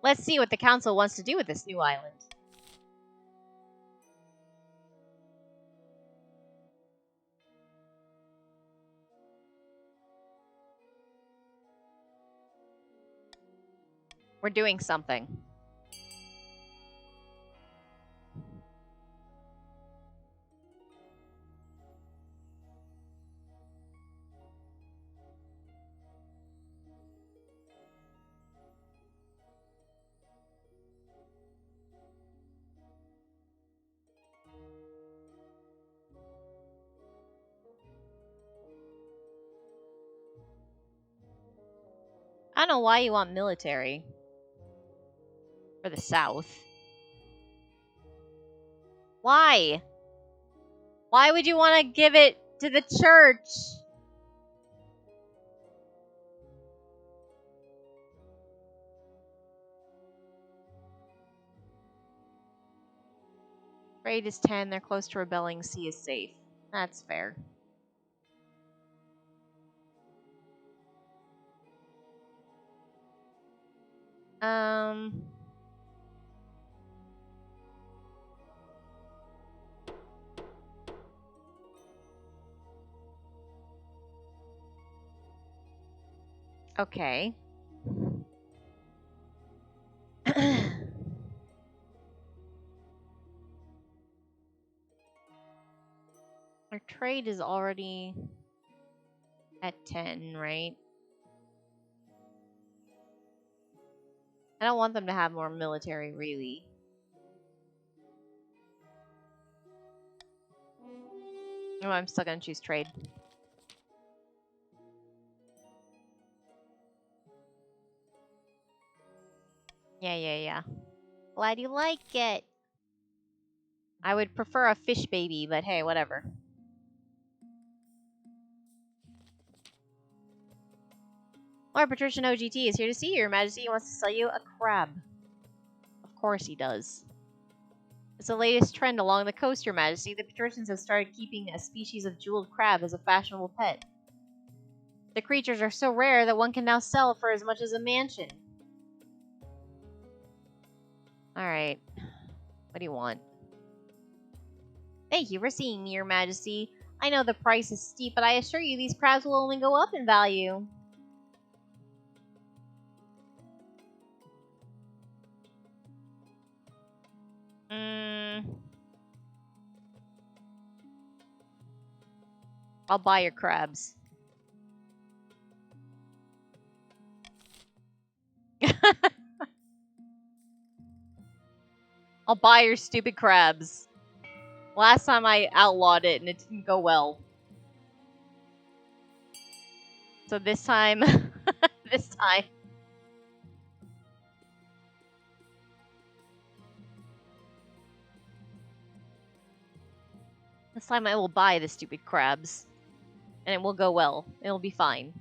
Let's see what the council wants to do with this new island. We're doing something. I don't know why you want military. For the South. Why? Why would you want to give it to the church? Trade is 10. They're close to rebelling. Sea is safe. That's fair. Okay. Our trade is already at 10, right? I don't want them to have more military, really. Oh, I'm still gonna choose trade. Yeah. Glad you like it. I would prefer a fish baby, but hey, whatever. Lord Patrician OGT is here to see you, Your Majesty. He wants to sell you a crab. Of course he does. It's the latest trend along the coast, Your Majesty. The patricians have started keeping a species of jeweled crab as a fashionable pet. The creatures are so rare that one can now sell for as much as a mansion. Alright. What do you want? Thank you for seeing me, Your Majesty. I know the price is steep, but I assure you these crabs will only go up in value. I'll buy your crabs. I'll buy your stupid crabs. Last time I outlawed it and it didn't go well. So this time... this time... This time I will buy the stupid crabs. And it will go well. It'll be fine.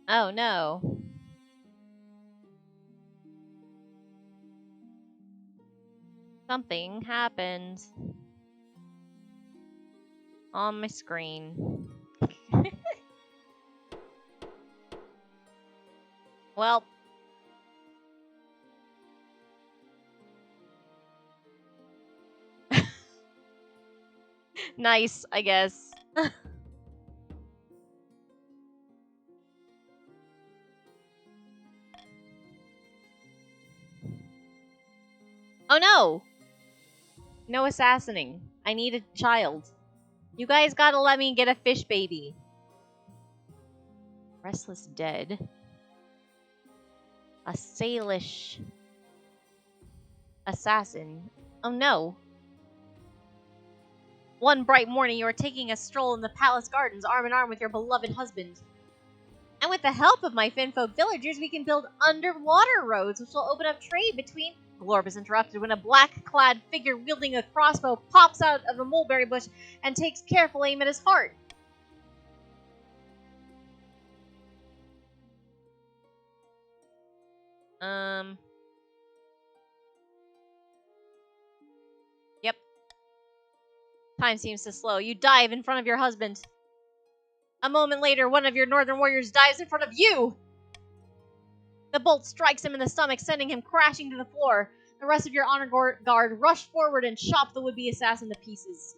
Oh no. Something happened on my screen. Well, nice, I guess. Oh no! No assassinating. I need a child. You guys gotta let me get a fish baby. Restless dead. A Salish assassin. Oh no. One bright morning, you are taking a stroll in the palace gardens, arm in arm with your beloved husband. And with the help of my Finfolk villagers, we can build underwater roads, which will open up trade between... Glorb is interrupted when a black-clad figure wielding a crossbow pops out of a mulberry bush and takes careful aim at his heart. Yep. Time seems to slow. You dive in front of your husband. A moment later, one of your northern warriors dives in front of you. The bolt strikes him in the stomach, sending him crashing to the floor. The rest of your honor guard rush forward and chop the would-be assassin to pieces.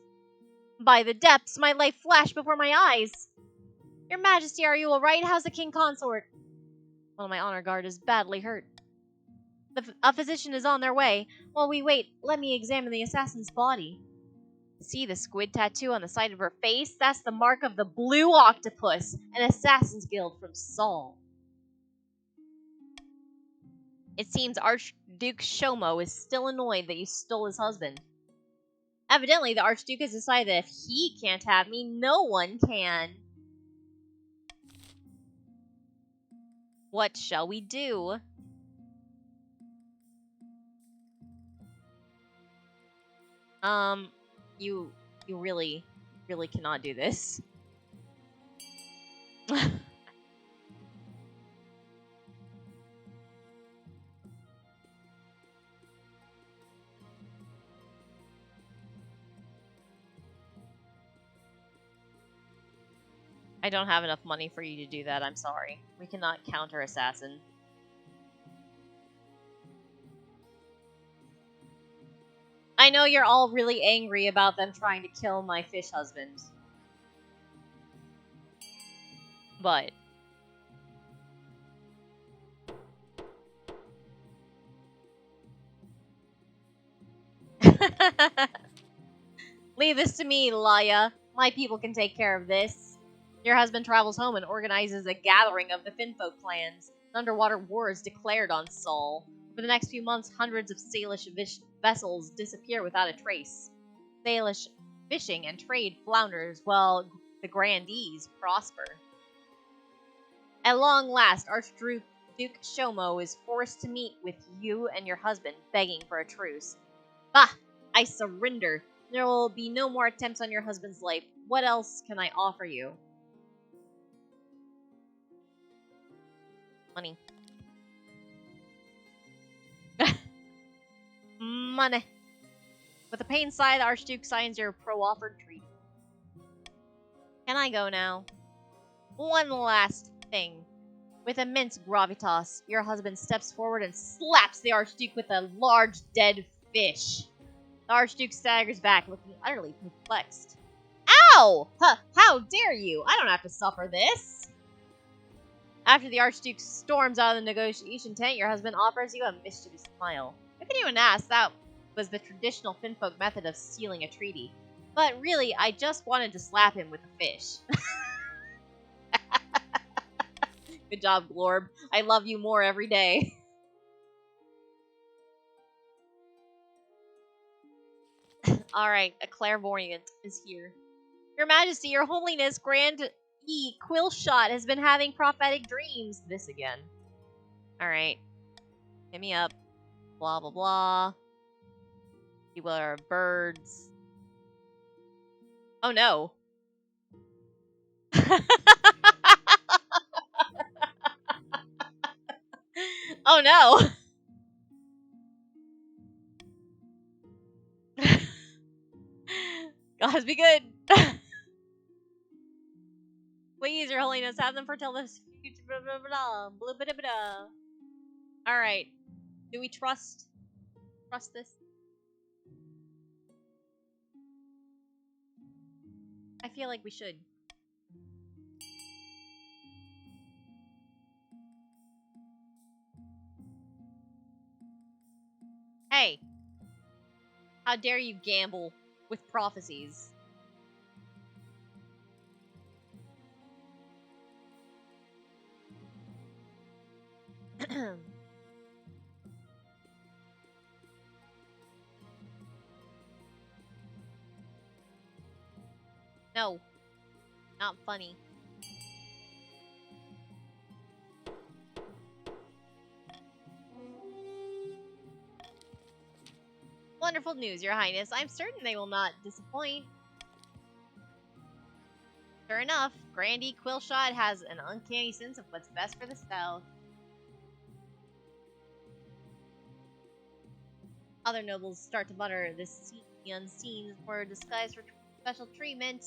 By the depths, my life flashed before my eyes. Your Majesty, are you alright? How's the king consort? One of my honor guard is badly hurt. A physician is on their way. While we wait, let me examine the assassin's body. See the squid tattoo on the side of her face? That's the mark of the Blue Octopus, an assassin's guild from Saul. It seems Archduke Shomo is still annoyed that you stole his husband. Evidently, the Archduke has decided that if he can't have me, no one can. What shall we do? You really cannot do this. I don't have enough money for you to do that, I'm sorry. We cannot counter assassin. I know you're all really angry about them trying to kill my fish husband. But... Leave this to me, Laya. My people can take care of this. Your husband travels home and organizes a gathering of the Finfolk clans. An underwater war is declared on Saul. For the next few months, hundreds of Salish vessels disappear without a trace. Salish fishing and trade flounders while the grandees prosper. At long last, Archduke Shomo is forced to meet with you and your husband, begging for a truce. Bah! I surrender. There will be no more attempts on your husband's life. What else can I offer you? Money. Money. With a pained sigh, the Archduke signs your pro-offered treaty. Can I go now? One last thing. With immense gravitas, your husband steps forward and slaps the Archduke with a large dead fish. The Archduke staggers back, looking utterly perplexed. Ow! Huh, how dare you? I don't have to suffer this. After the Archduke storms out of the negotiation tent, your husband offers you a mischievous smile. How can you even ask? That was the traditional Finfolk method of sealing a treaty. But really, I just wanted to slap him with a fish. Good job, Glorb. I love you more every day. Alright, a clairvoyant is here. Your Majesty, Your Holiness, Grand E. Quillshot has been having prophetic dreams. This again. Alright. Hit me up. Blah, blah, blah. People are birds. Oh, no. Oh, no. Gods be good. Please, Your Holiness, have them foretell this future. Blah, blah, blah, blah, blah, blah. Alright. Do we trust this? I feel like we should. Hey. How dare you gamble with prophecies? No. Not funny. Wonderful news, Your Highness. I'm certain they will not disappoint. Sure enough, Grandy Quillshot has an uncanny sense of what's best for the South. Other nobles start to mutter this the unseen for disguise for special treatment.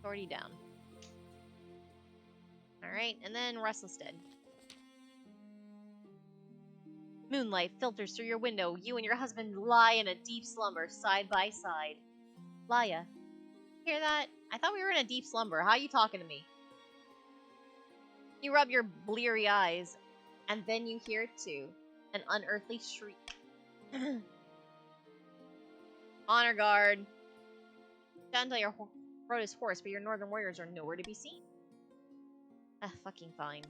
Already down. Alright, and then Restless-Dead. Moonlight filters through your window. You and your husband lie in a deep slumber, side by side. Laya, hear that? I thought we were in a deep slumber. How are you talking to me? You rub your bleary eyes, and then you hear it too. An unearthly shriek. Honor guard. Sounds like your throat is hoarse, but your northern warriors are nowhere to be seen. Ah, fucking fine.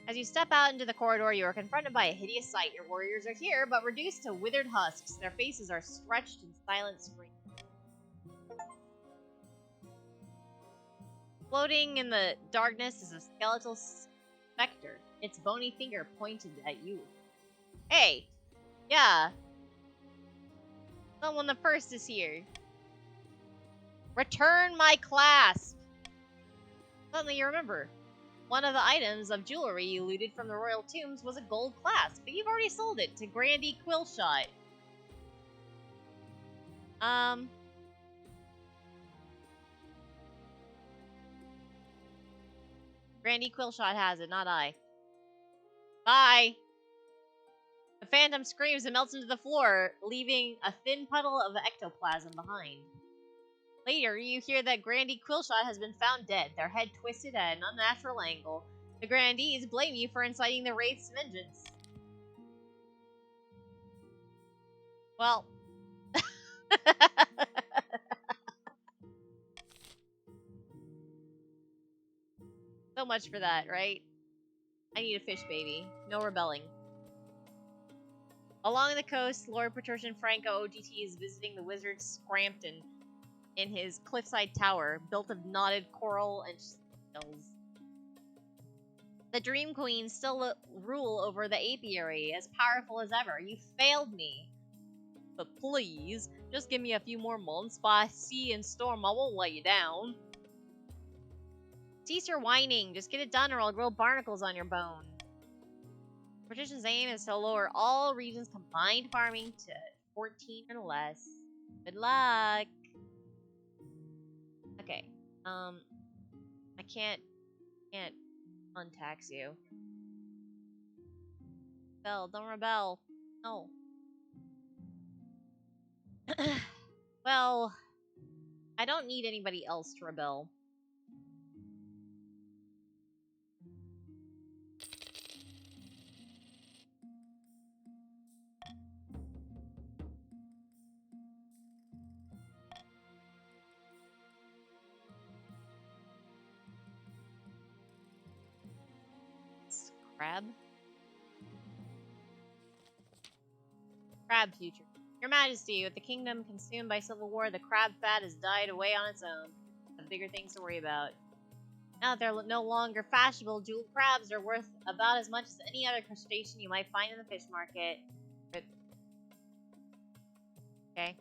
As you step out into the corridor, you are confronted by a hideous sight. Your warriors are here, but reduced to withered husks. Their faces are stretched in silent scream. Floating in the darkness is a skeletal specter, its bony finger pointed at you. Hey! Yeah! Someone the first is here. Return my clasp! Suddenly you remember. One of the items of jewelry you looted from the royal tombs was a gold clasp, but you've already sold it to Grandy Quillshot. Grandy Quillshot has it, not I. Bye! The phantom screams and melts into the floor, leaving a thin puddle of ectoplasm behind. Later, you hear that Grandy Quillshot has been found dead, their head twisted at an unnatural angle. The Grandees blame you for inciting the Wraith's vengeance. Well. So much for that, right? I need a fish baby. No rebelling. Along the coast, Lord Patrician Franco OGT is visiting the wizard Scrampton in his cliffside tower, built of knotted coral and shells. The Dream Queens still rule over the apiary, as powerful as ever. You failed me. But please, just give me a few more months. By sea and storm, I won't let you down. Cease your whining. Just get it done or I'll grow barnacles on your bone. Patrician's aim is to lower all regions' combined farming to 14 or less. Good luck. Okay. I can't untax you. Rebel, don't rebel. No. Well, I don't need anybody else to rebel. Crab? Crab future. Your Majesty, with the kingdom consumed by civil war, the crab fat has died away on its own. Have bigger things to worry about. Now that they're no longer fashionable, jeweled crabs are worth about as much as any other crustacean you might find in the fish market. But... okay.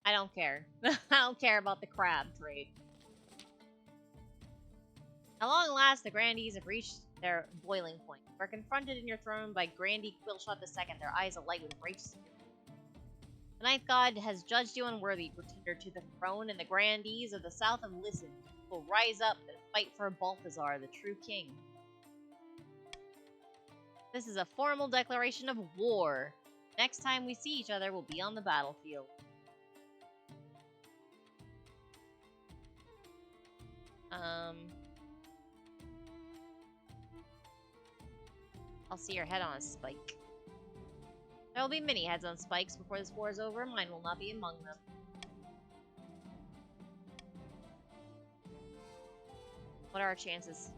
I don't care. I don't care about the crab trade. At long last, the Grandees have reached their boiling point. You are confronted in your throne by Grandy Quillshot II, their eyes alight with righteous fury. The Ninth God has judged you unworthy, pretender to the throne, and the Grandees of the South have listened. Will rise up and fight for Balthazar, the true king. This is a formal declaration of war. Next time we see each other, we'll be on the battlefield. I'll see your head on a spike. There will be many heads on spikes before this war is over. Mine will not be among them. What are our chances?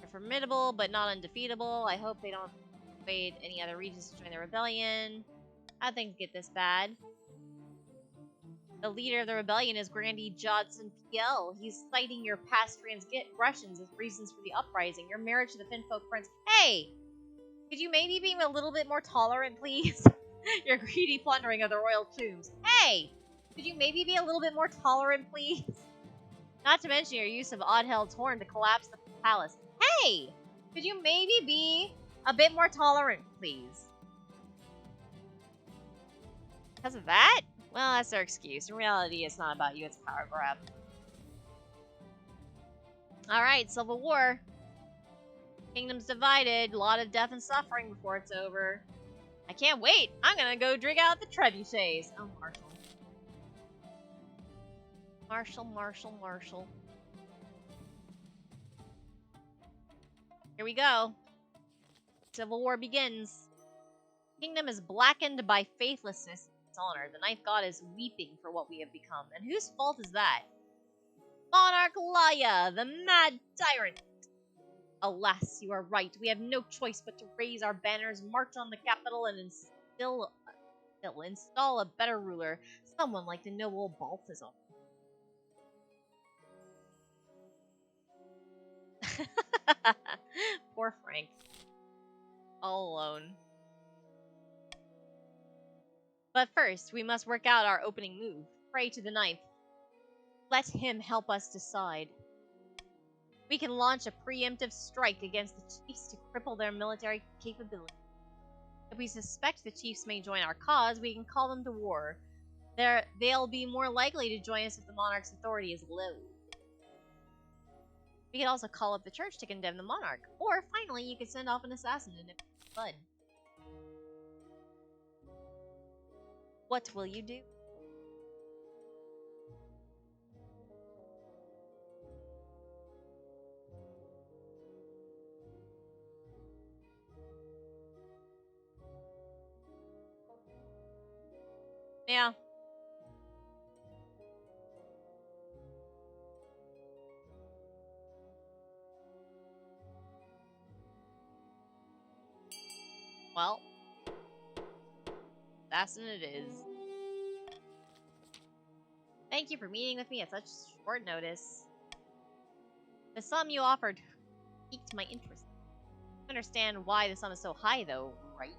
They're formidable, but not undefeatable. I hope they don't invade any other regions to join the rebellion. How'd things get this bad? The leader of the rebellion is Grandy Jodson PL. He's citing your past transgressions as reasons for the uprising. Your marriage to the Finfolk Prince. Hey! Could you maybe be a little bit more tolerant, please? Your greedy plundering of the royal tombs. Hey! Could you maybe be a little bit more tolerant, please? Not to mention your use of Oddheld's horn to collapse the palace. Hey! Could you maybe be a bit more tolerant, please? Because of that? Well, that's their excuse. In reality, it's not about you, it's a power grab. Alright, Civil War. Kingdom's divided. A lot of death and suffering before it's over. I can't wait. I'm gonna go drink out the trebuchets. Oh, Marshall. Marshall. Here we go. Civil War begins. Kingdom is blackened by faithlessness and dishonor. The ninth god is weeping for what we have become. And whose fault is that? Monarch Laya, the mad tyrant. Alas, you are right. We have no choice but to raise our banners, march on the capital, and install a better ruler, someone like the noble Balthazar. Poor Frank. All alone. But first, we must work out our opening move. Pray to the ninth. Let him help us decide. We can launch a preemptive strike against the chiefs to cripple their military capability. If we suspect the chiefs may join our cause, we can call them to war. They'll be more likely to join us if the monarch's authority is low. We could also call up the church to condemn the monarch. Or, finally, you could send off an assassin to nip his bud. What will you do? Yeah. Well, assassin it is. Thank you for meeting with me at such short notice. The sum you offered piqued my interest. I understand why the sum is so high, though, right?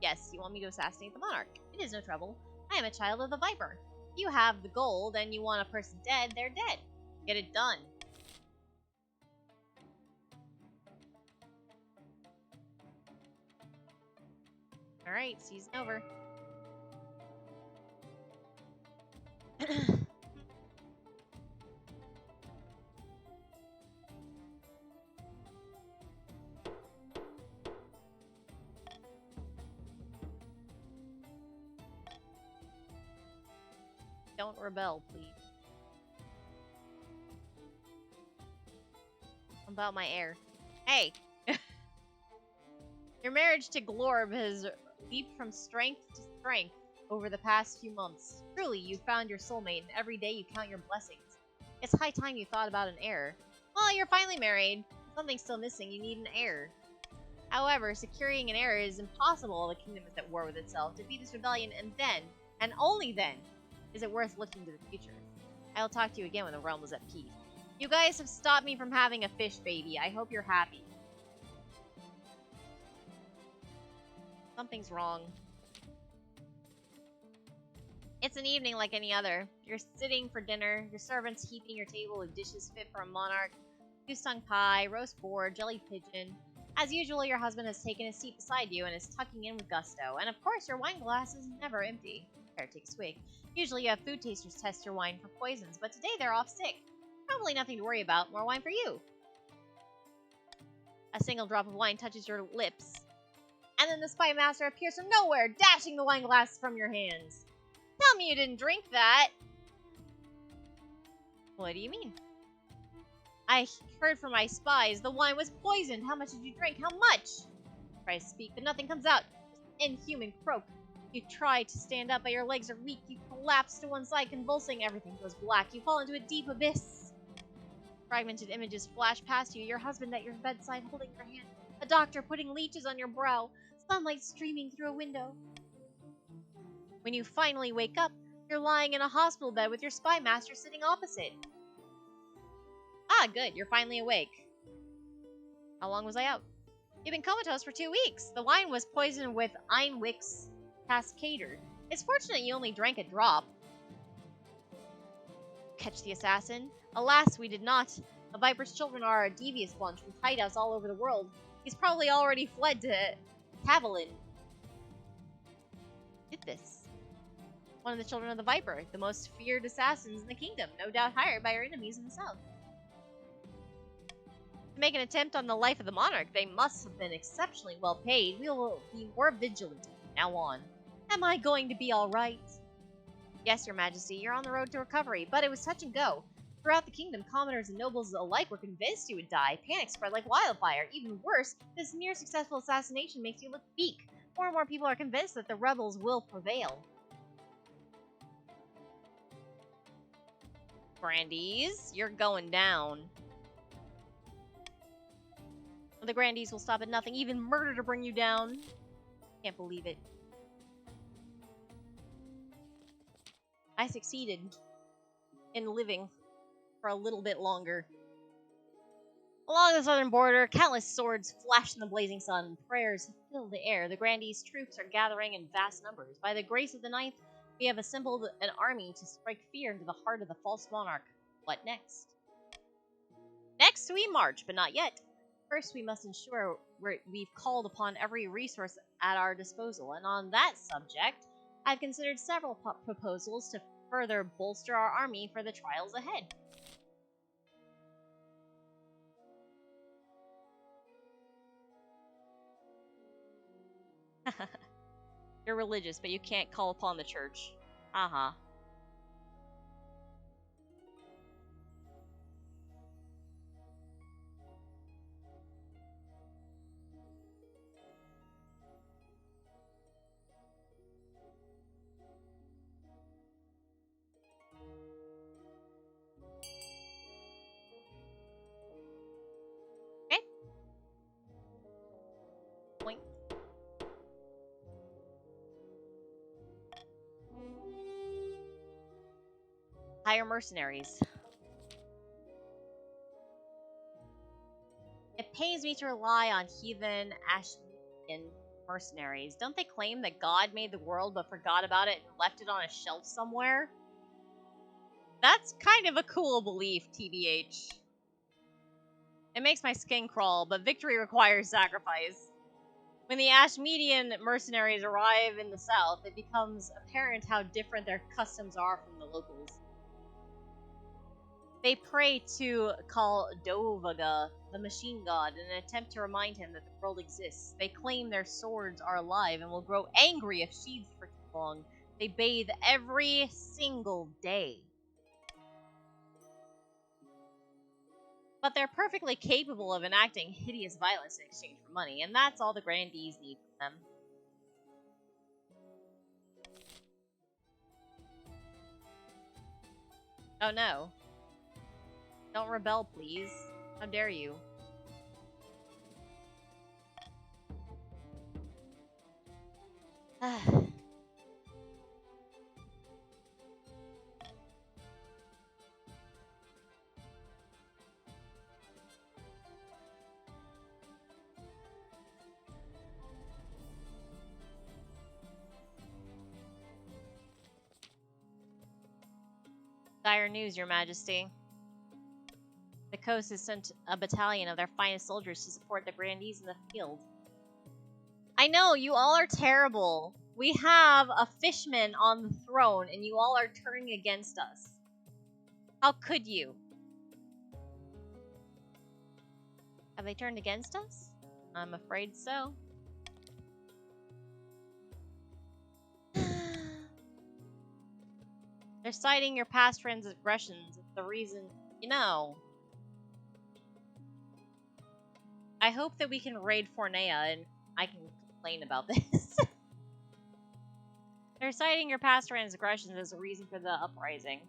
Yes, you want me to assassinate the monarch. It is no trouble. I am a child of the Viper. If you have the gold and you want a person dead, they're dead. Get it done. Alright, season over. Don't rebel, please. About my heir. Hey! Your marriage to Glorb has leaped from strength to strength over the past few months. Truly, you found your soulmate, and every day you count your blessings. It's high time you thought about an heir. Well, you're finally married. Something's still missing. You need an heir. However, securing an heir is impossible. The kingdom is at war with itself. Defeat this rebellion, and then, and only then, is it worth looking to the future. I'll talk to you again when the realm is at peace. You guys have stopped me from having a fish baby. I hope you're happy. Something's wrong. It's an evening like any other. You're sitting for dinner, your servants heaping your table with dishes fit for a monarch, goose-tongue pie, roast boar, jelly pigeon. As usual, your husband has taken a seat beside you and is tucking in with gusto. And of course, your wine glass is never empty. Here, take a swig. Usually you have food tasters test your wine for poisons, but today they're off sick. Probably nothing to worry about. More wine for you. A single drop of wine touches your lips, and then the spy master appears from nowhere, dashing the wine glass from your hands. Tell me you didn't drink that. What do you mean? I heard from my spies the wine was poisoned. How much did you drink? How much? Try to speak, but nothing comes out. Inhuman croak. You try to stand up, but your legs are weak. You collapse to one side, convulsing. Everything goes black. You fall into a deep abyss. Fragmented images flash past you. Your husband at your bedside, holding your hand. A doctor putting leeches on your brow. Sunlight streaming through a window. When you finally wake up, you're lying in a hospital bed with your spy master sitting opposite. Ah, good. You're finally awake. How long was I out? You've been comatose for 2 weeks. The wine was poisoned with Einwick's Cascader. It's fortunate you only drank a drop. Catch the assassin? Alas, we did not. The Viper's children are a devious bunch with hideouts all over the world. He's probably already fled to Tavolin. Did this? One of the children of the Viper, the most feared assassins in the kingdom, no doubt hired by our enemies in the south. To make an attempt on the life of the monarch, they must have been exceptionally well paid. We will be more vigilant from now on. Am I going to be alright? Yes, your majesty, you're on the road to recovery, but it was touch and go. Throughout the kingdom, commoners and nobles alike were convinced you would die. Panic spread like wildfire. Even worse, this near-successful assassination makes you look weak. More and more people are convinced that the rebels will prevail. Grandees, you're going down. The Grandees will stop at nothing, even murder to bring you down. Can't believe it. I succeeded in living for a little bit longer. Along the southern border, countless swords flash in the blazing sun. Prayers fill the air. The Grandees' troops are gathering in vast numbers. By the grace of the Ninth, we have assembled an army to strike fear into the heart of the false monarch. What next? Next, we march, but not yet. First, we must ensure we've called upon every resource at our disposal, and on that subject, I've considered several proposals to further bolster our army for the trials ahead. You're religious, but you can't call upon the church. Uh-huh. Okay. Point. Hire mercenaries. It pains me to rely on heathen Ashmean mercenaries. Don't they claim that God made the world but forgot about it and left it on a shelf somewhere? That's kind of a cool belief, TBH. It makes my skin crawl, but victory requires sacrifice. When the Ashmedian mercenaries arrive in the south, it becomes apparent how different their customs are from the locals. They pray to Kaldovaga, the machine god, in an attempt to remind him that the world exists. They claim their swords are alive and will grow angry if sheathed for too long. They bathe every single day. But they're perfectly capable of enacting hideous violence in exchange for money, and that's all the Grandees need from them. Oh no. Don't rebel, please. How dare you? Dire news, Your Majesty. The coast has sent a battalion of their finest soldiers to support the Grandees in the field. I know, you all are terrible. We have a fishman on the throne, and you all are turning against us. How could you? Have they turned against us? I'm afraid so. They're citing your past transgressions as the reason, you know. I hope that we can raid Fornea and I can complain about this. They're citing your past transgressions as a reason for the uprising.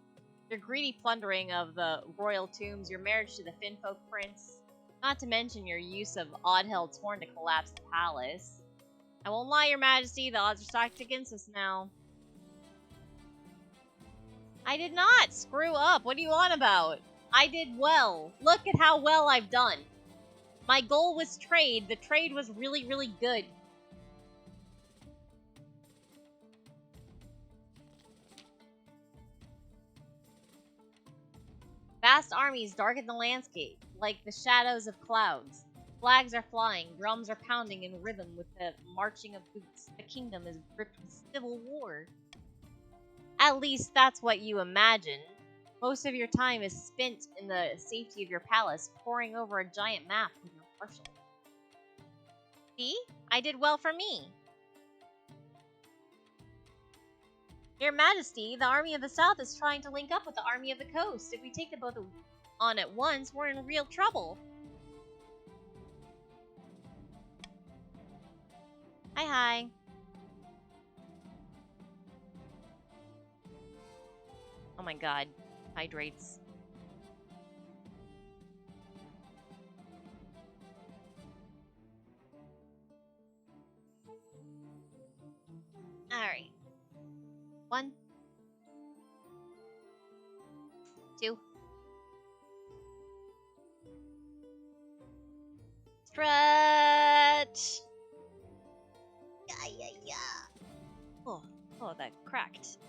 Your greedy plundering of the royal tombs, your marriage to the Finfolk prince, not to mention your use of Oddhell Torn to collapse the palace. I won't lie, Your Majesty, the odds are stacked against us now. I did not screw up. What are you on about? I did well. Look at how well I've done. My goal was trade. The trade was really, really good. Vast armies darken the landscape, like the shadows of clouds. Flags are flying, drums are pounding in rhythm with the marching of boots. The kingdom is gripped with civil war. At least that's what you imagine. Most of your time is spent in the safety of your palace, poring over a giant map with your marshal. See? I did well for me. Your Majesty, the army of the south is trying to link up with the army of the coast. If we take them both on at once, we're in real trouble. Hi, hi. Oh my god. Hydrates. Alright. 1, 2. Stretch! Yeah, yeah, yeah. Oh, that cracked. Stretch!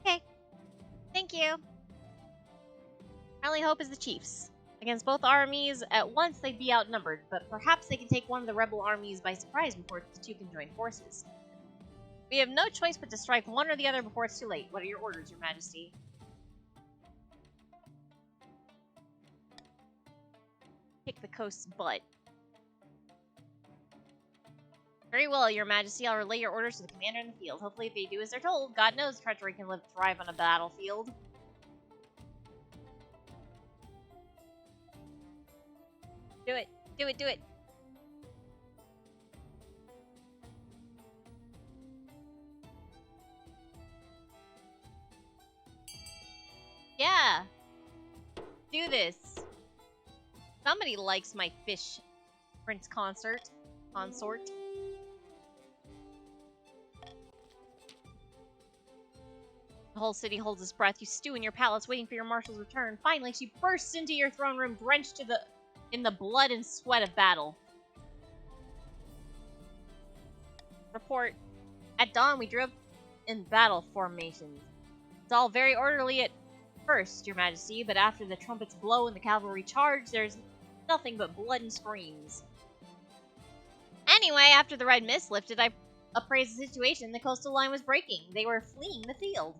Okay. Thank you. Our only hope is the chiefs. Against both armies at once, they'd be outnumbered, but perhaps they can take one of the rebel armies by surprise before the two can join forces. We have no choice but to strike one or the other before it's too late. What are your orders, Your Majesty? Kick the coast's butt. Very well, Your Majesty. I'll relay your orders to the commander in the field. Hopefully, if they do as they're told, God knows treachery can thrive on a battlefield. Do it. Do it. Do it. Yeah. Do this. Somebody likes my fish prince consort. The whole city holds its breath. You stew in your palace, waiting for your marshal's return. Finally, she bursts into your throne room, drenched in the blood and sweat of battle. Report. At dawn, we drew up in battle formations. It's all very orderly at first, Your Majesty, but after the trumpets blow and the cavalry charge, there's nothing but blood and screams. Anyway, after the red mist lifted, I appraised the situation. The coastal line was breaking. They were fleeing the field.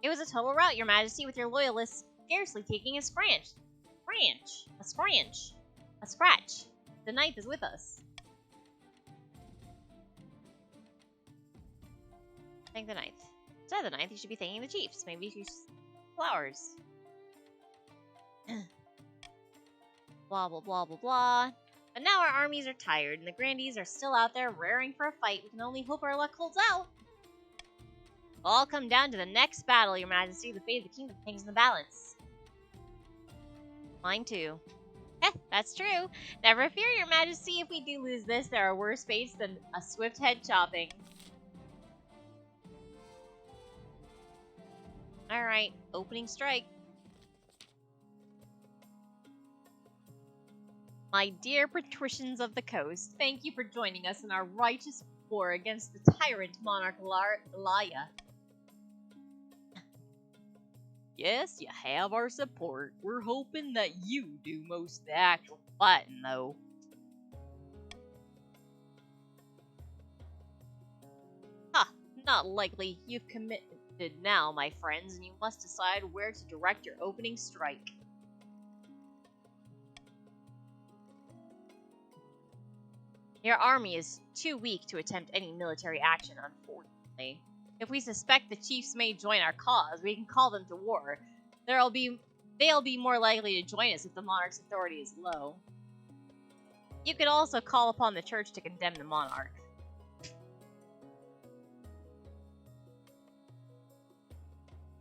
It was a total rout, Your Majesty, with your loyalists scarcely taking a scratch. A scratch. The knife is with us. Thank the ninth. Instead of the ninth, you should be thanking the chiefs. Maybe you should flowers. Blah, blah, blah, blah, blah. But now our armies are tired, and the grandees are still out there raring for a fight. We can only hope our luck holds out. It'll all come down to the next battle, Your Majesty. The fate of the kingdom hangs in the balance. Mine too. That's true. Never fear, Your Majesty. If we do lose this, there are worse fates than a swift head chopping. Alright, opening strike. My dear patricians of the coast, thank you for joining us in our righteous war against the tyrant monarch Laya. Yes, you have our support. We're hoping that you do most of the actual fighting, though. Ha! Not likely. You've committed now, my friends, and you must decide where to direct your opening strike. Your army is too weak to attempt any military action, unfortunately. If we suspect the chiefs may join our cause, we can call them to war. They'll be more likely to join us if the monarch's authority is low. You could also call upon the church to condemn the monarch.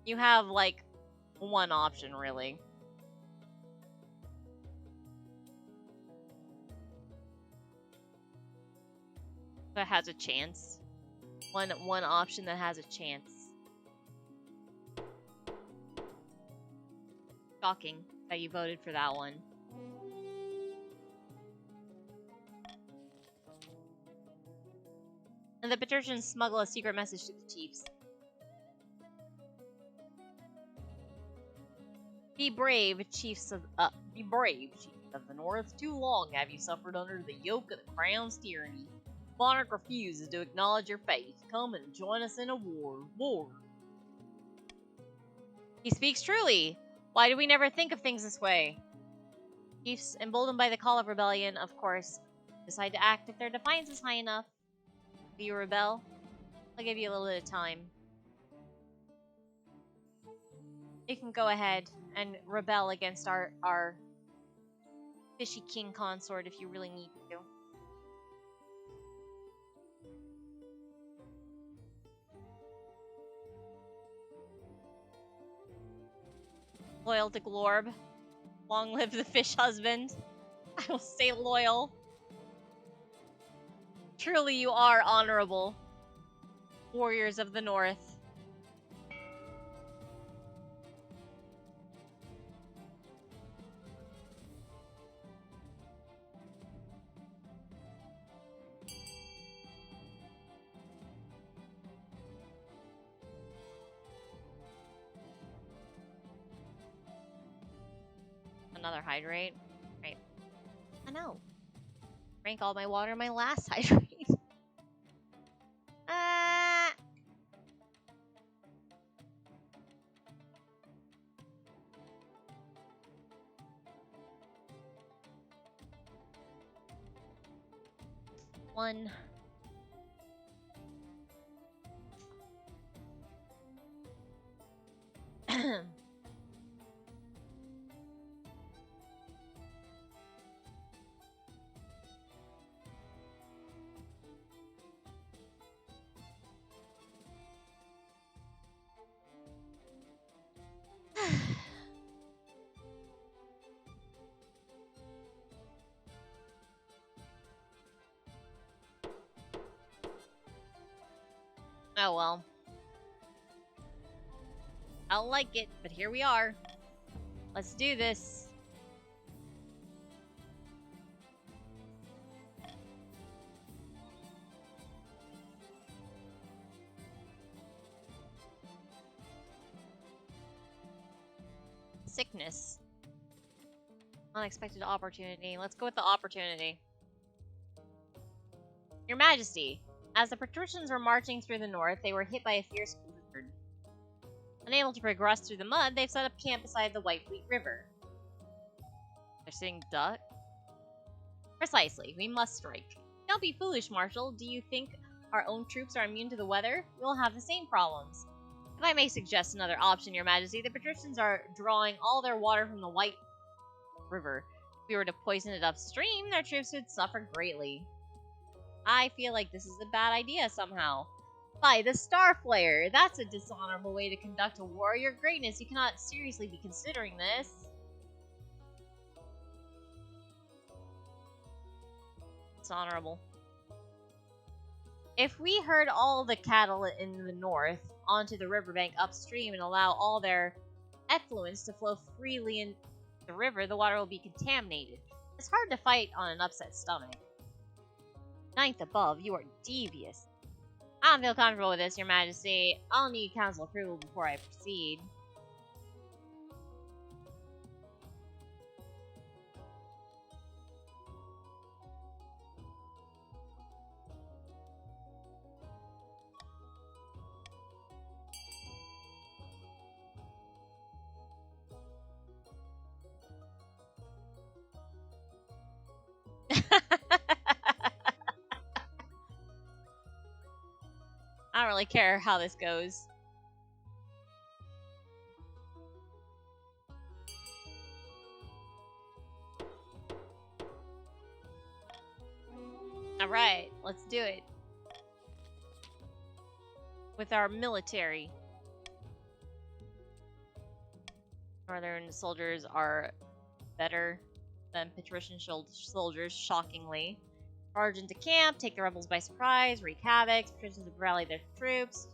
You have, like, one option, really. That has a chance. One option that has a chance. Shocking that you voted for that one. And the patricians smuggle a secret message to the chiefs. Be brave, chiefs of the North. Too long have you suffered under the yoke of the crown's tyranny. Monarch refuses to acknowledge your faith. Come and join us in a war. He speaks truly. Why do we never think of things this way? Chiefs, emboldened by the call of rebellion, of course, decide to act if their defiance is high enough. Will you rebel? I'll give you a little bit of time. You can go ahead and rebel against our fishy king consort if you really need to. Loyal to Glorb. Long live the fish husband. I will stay loyal. Truly you are honorable. Warriors of the North. Another hydrate. Right. I know. Drank all my water in my last hydrate. One. Oh well. I don't like it, but here we are. Let's do this. Sickness. Unexpected opportunity. Let's go with the opportunity. Your Majesty, as the patricians were marching through the north, they were hit by a fierce blizzard. Unable to progress through the mud, they've set up camp beside the Whitefleet River. They're sitting duck? Precisely. We must strike. Don't be foolish, Marshal. Do you think our own troops are immune to the weather? We'll have the same problems. If I may suggest another option, Your Majesty, the patricians are drawing all their water from the White River. If we were to poison it upstream, their troops would suffer greatly. I feel like this is a bad idea somehow. By the Star Flare! That's a dishonorable way to conduct a war. Your greatness, you cannot seriously be considering this. Dishonorable. If we herd all the cattle in the north onto the riverbank upstream and allow all their effluents to flow freely in the river, the water will be contaminated. It's hard to fight on an upset stomach. Ninth above, you are devious. I don't feel comfortable with this, Your Majesty. I'll need council approval before I proceed. I don't really care how this goes. Alright, let's do it. With our military. Northern soldiers are better than patrician soldiers, shockingly. Charge into camp, take the rebels by surprise, wreak havoc, patricians have rallied their troops.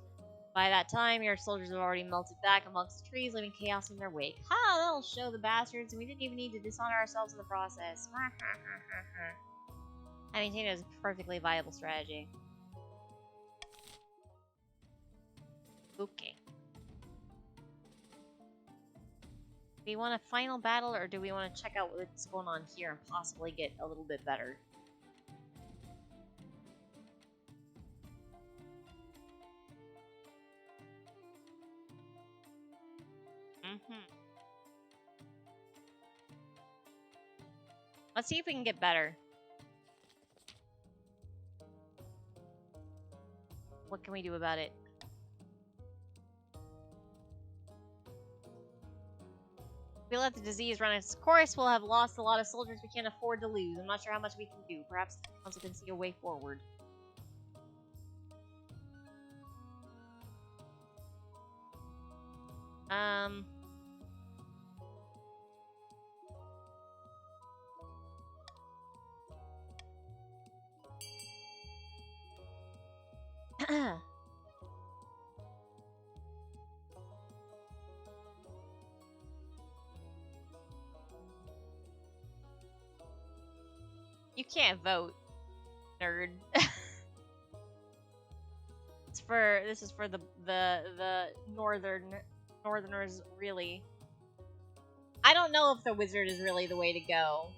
By that time, your soldiers have already melted back amongst the trees, leaving chaos in their wake. Ha! That'll show the bastards, and we didn't even need to dishonor ourselves in the process. I maintain it as a perfectly viable strategy. Okay. Do we want a final battle, or do we want to check out what's going on here and possibly get a little bit better? Let's see if we can get better. What can we do about it? If we let the disease run its course, we'll have lost a lot of soldiers we can't afford to lose. I'm not sure how much we can do. Perhaps the council can see a way forward. You can't vote, nerd. This is for the northerners, really. I don't know if the wizard is really the way to go.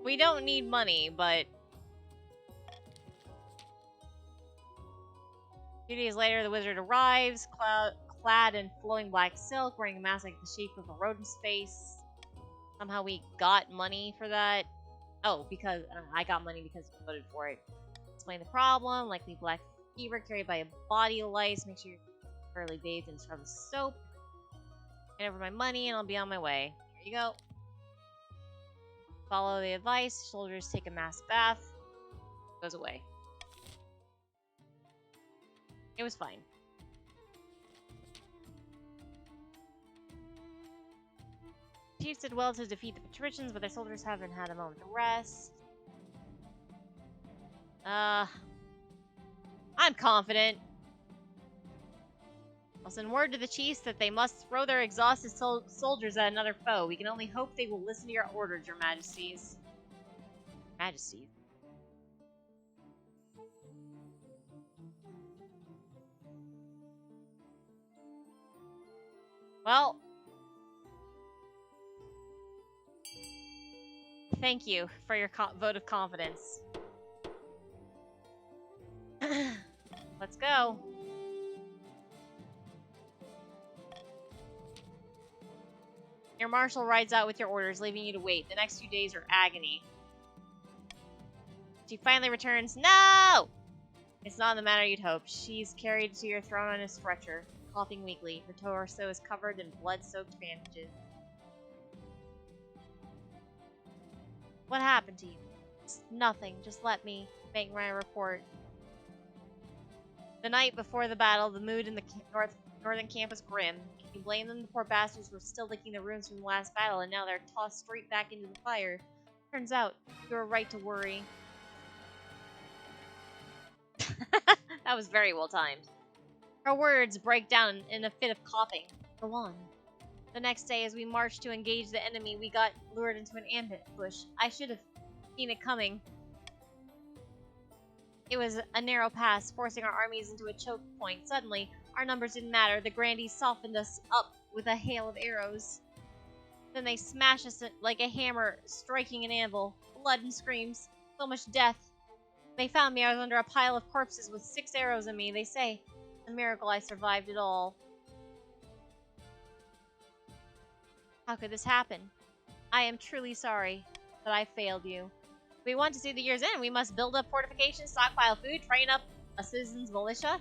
We don't need money, but 2 days later, the wizard arrives, clad in flowing black silk, wearing a mask like the shape of a rodent's face. Somehow we got money for that. Oh, because I got money because we voted for it. Explain the problem, likely black fever carried by a body of lice. Make sure you're thoroughly bathed in scrub soap. Hand over my money and I'll be on my way. Here you go. Follow the advice. Soldiers take a mass bath. Goes away. It was fine. Chiefs did well to defeat the patricians, but their soldiers haven't had a moment to rest. I'm confident. I'll send word to the chiefs that they must throw their exhausted soldiers at another foe. We can only hope they will listen to your orders, your majesties. Majesties. Well, thank you for your vote of confidence. Let's go. Your marshal rides out with your orders, leaving you to wait. The next few days are agony. She finally returns. No! It's not the manner you'd hope. She's carried to your throne on a stretcher, coughing weakly. Her torso is covered in blood-soaked bandages. What happened to you? It's nothing. Just let me make my report. The night before the battle, the mood in the northern camp was grim. Can you blame them? The poor bastards were still licking the ruins from the last battle, and now they're tossed straight back into the fire. Turns out, you were right to worry. That was very well timed. Her words break down in a fit of coughing. Go on. The next day, as we marched to engage the enemy, we got lured into an ambush. I should have seen it coming. It was a narrow pass, forcing our armies into a choke point. Suddenly, our numbers didn't matter. The grandees softened us up with a hail of arrows. Then they smashed us like a hammer, striking an anvil. Blood and screams. So much death. They found me. I was under a pile of corpses with 6 arrows in me. They say, it's a miracle I survived it all. How could this happen? I am truly sorry that I failed you. If we want to see the year's end, we must build up fortifications, stockpile food, train up a citizens' militia.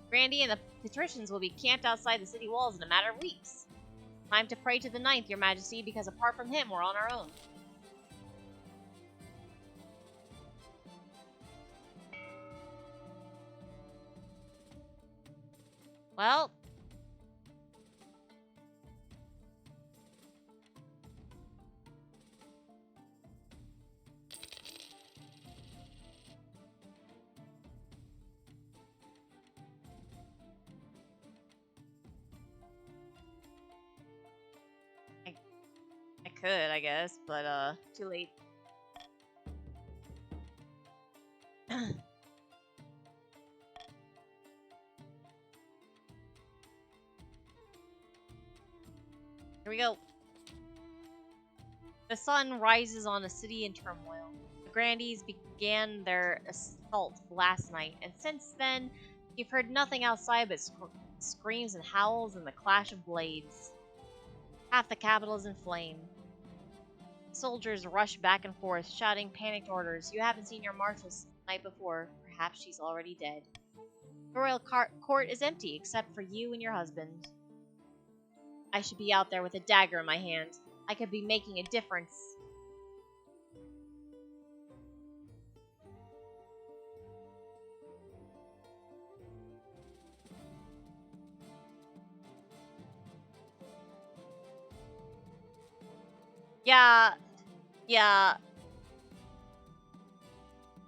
Grandy and the patricians will be camped outside the city walls in a matter of weeks. Time to pray to the ninth, your majesty, because apart from him, we're on our own. Well, I, I could, I guess, but too late. Here we go. The sun rises on a city in turmoil. The Grandees began their assault last night, and since then, you've heard nothing outside but screams and howls and the clash of blades. Half the capital is in flame. Soldiers rush back and forth, shouting panicked orders. You haven't seen your marshal the night before. Perhaps she's already dead. The royal court is empty, except for you and your husband. I should be out there with a dagger in my hand. I could be making a difference. Yeah, yeah.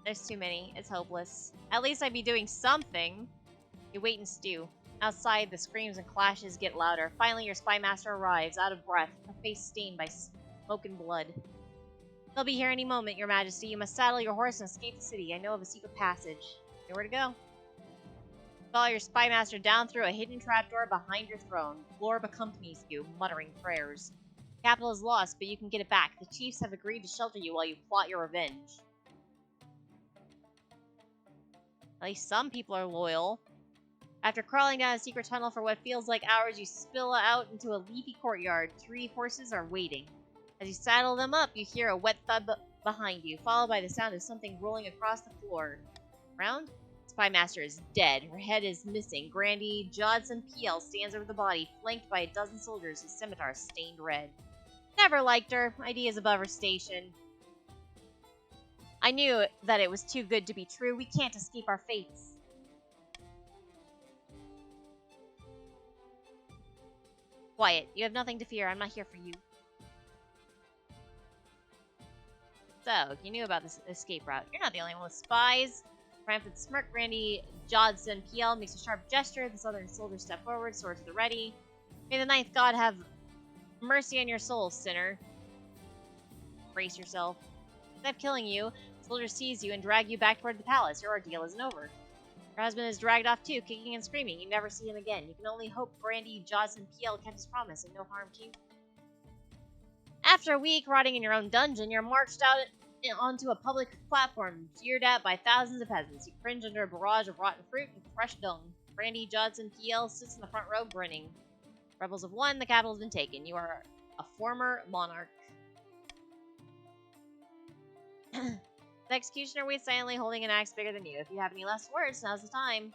There's too many. It's hopeless. At least I'd be doing something. You wait and stew. Outside, the screams and clashes get louder. Finally, your spy master arrives, out of breath, her face stained by smoke and blood. They'll be here any moment, your majesty. You must saddle your horse and escape the city. I know of a secret passage. Nowhere to go. Follow your spy master down through a hidden trapdoor behind your throne. Glorb accompanies you, muttering prayers. The capital is lost, but you can get it back. The chiefs have agreed to shelter you while you plot your revenge. At least some people are loyal. After crawling down a secret tunnel for what feels like hours, you spill out into a leafy courtyard. 3 horses are waiting. As you saddle them up, you hear a wet thud behind you, followed by the sound of something rolling across the floor. Round? Spy Master is dead. Her head is missing. Grandy Jodson P.L. stands over the body, flanked by a dozen soldiers, his scimitar stained red. Never liked her. Ideas above her station. I knew that it was too good to be true. We can't escape our fates. Quiet. You have nothing to fear. I'm not here for you. So, you knew about this escape route. You're not the only one with spies. Triumphant smirk. Randy Jodson PL makes a sharp gesture. The southern soldiers step forward, sword to the ready. May the ninth god have mercy on your soul, sinner. Brace yourself. Instead of killing you, the soldiers seize you and drag you back toward the palace. Your ordeal isn't over. Your husband is dragged off too, kicking and screaming. You never see him again. You can only hope Randy Jodson PL kept his promise and no harm came. After a week rotting in your own dungeon, you're marched out onto a public platform, jeered at by thousands of peasants. You cringe under a barrage of rotten fruit and fresh dung. Randy Jodson PL sits in the front row grinning. Rebels have won, the capital's been taken. You are a former monarch. The executioner waits silently, holding an axe bigger than you. If you have any last words, now's the time.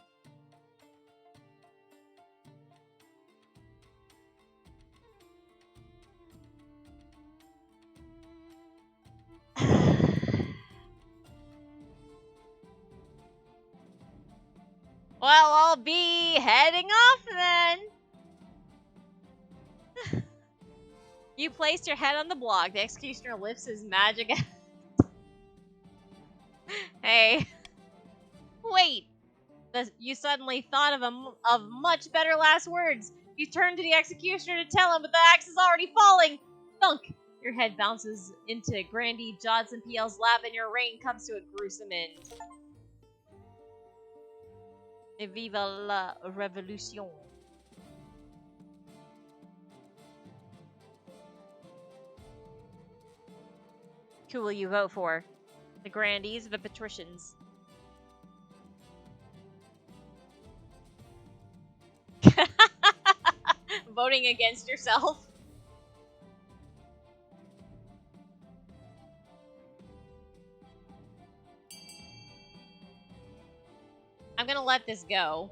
Well, I'll be heading off then. You placed your head on the block. The executioner lifts his magic. Hey. Wait. You suddenly thought of much better last words. You turn to the executioner to tell him, but the axe is already falling. Thunk. Your head bounces into Grandy Jodson PL's lap, and your reign comes to a gruesome end. Et vive la revolution. Who will you vote for? The Grandies or the Patricians? Voting against yourself. I'm gonna let this go.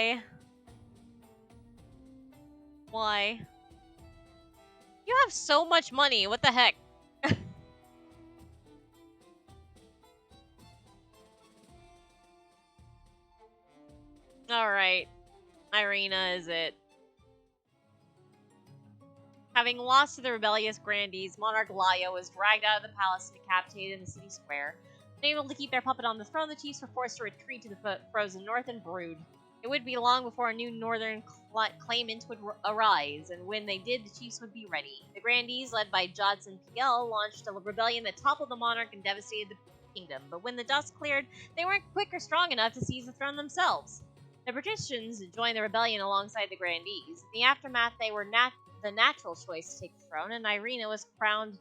Why? Why? You have so much money. What the heck? Alright. Irina is it. Having lost to the rebellious Grandees, Monarch Laya was dragged out of the palace and decapitated in the city square. Unable to keep their puppet on the throne, the chiefs were forced to retreat to the frozen north and brood. It would be long before a new northern claimant would arise, and when they did, the chiefs would be ready. The Grandees, led by Jodson Pigel, launched a rebellion that toppled the monarch and devastated the kingdom. But when the dust cleared, they weren't quick or strong enough to seize the throne themselves. The patricians joined the rebellion alongside the Grandees. In the aftermath, they were the natural choice to take the throne, and Irina was crowned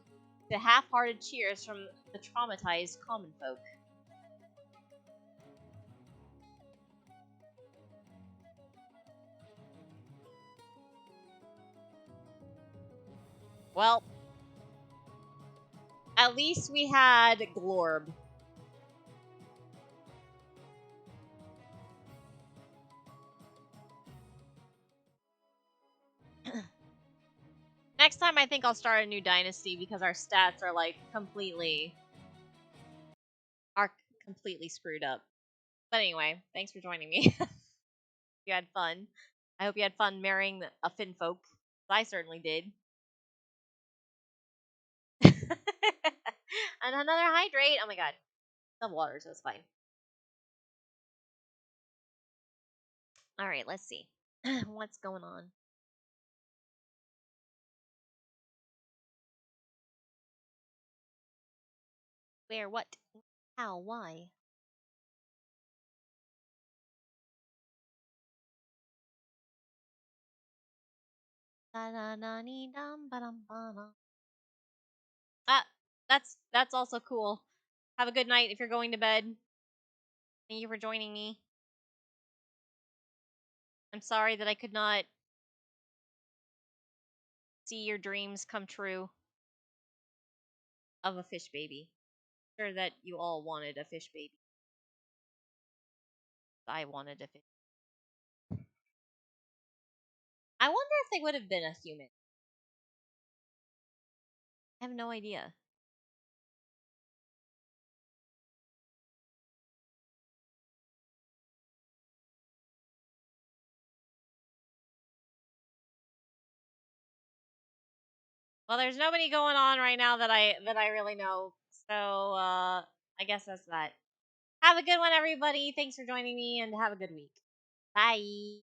to half-hearted cheers from the traumatized common folk. Well, at least we had Glorb. Next time, I think I'll start a new dynasty because our stats are like are completely screwed up. But anyway, thanks for joining me. You had fun. I hope you had fun marrying a Finn folk. I certainly did. And another hydrate. Oh my god. Some water, so it's fine. Alright, let's see. What's going on? Where? What? How? Why? Ah, that's also cool. Have a good night if you're going to bed. Thank you for joining me. I'm sorry that I could not see your dreams come true of a fish baby. I'm sure that you all wanted a fish baby. I wanted a fish. I wonder if they would have been a human. I have no idea. Well, there's nobody going on right now that I really know. So I guess that's that. Have a good one, everybody. Thanks for joining me, and have a good week. Bye.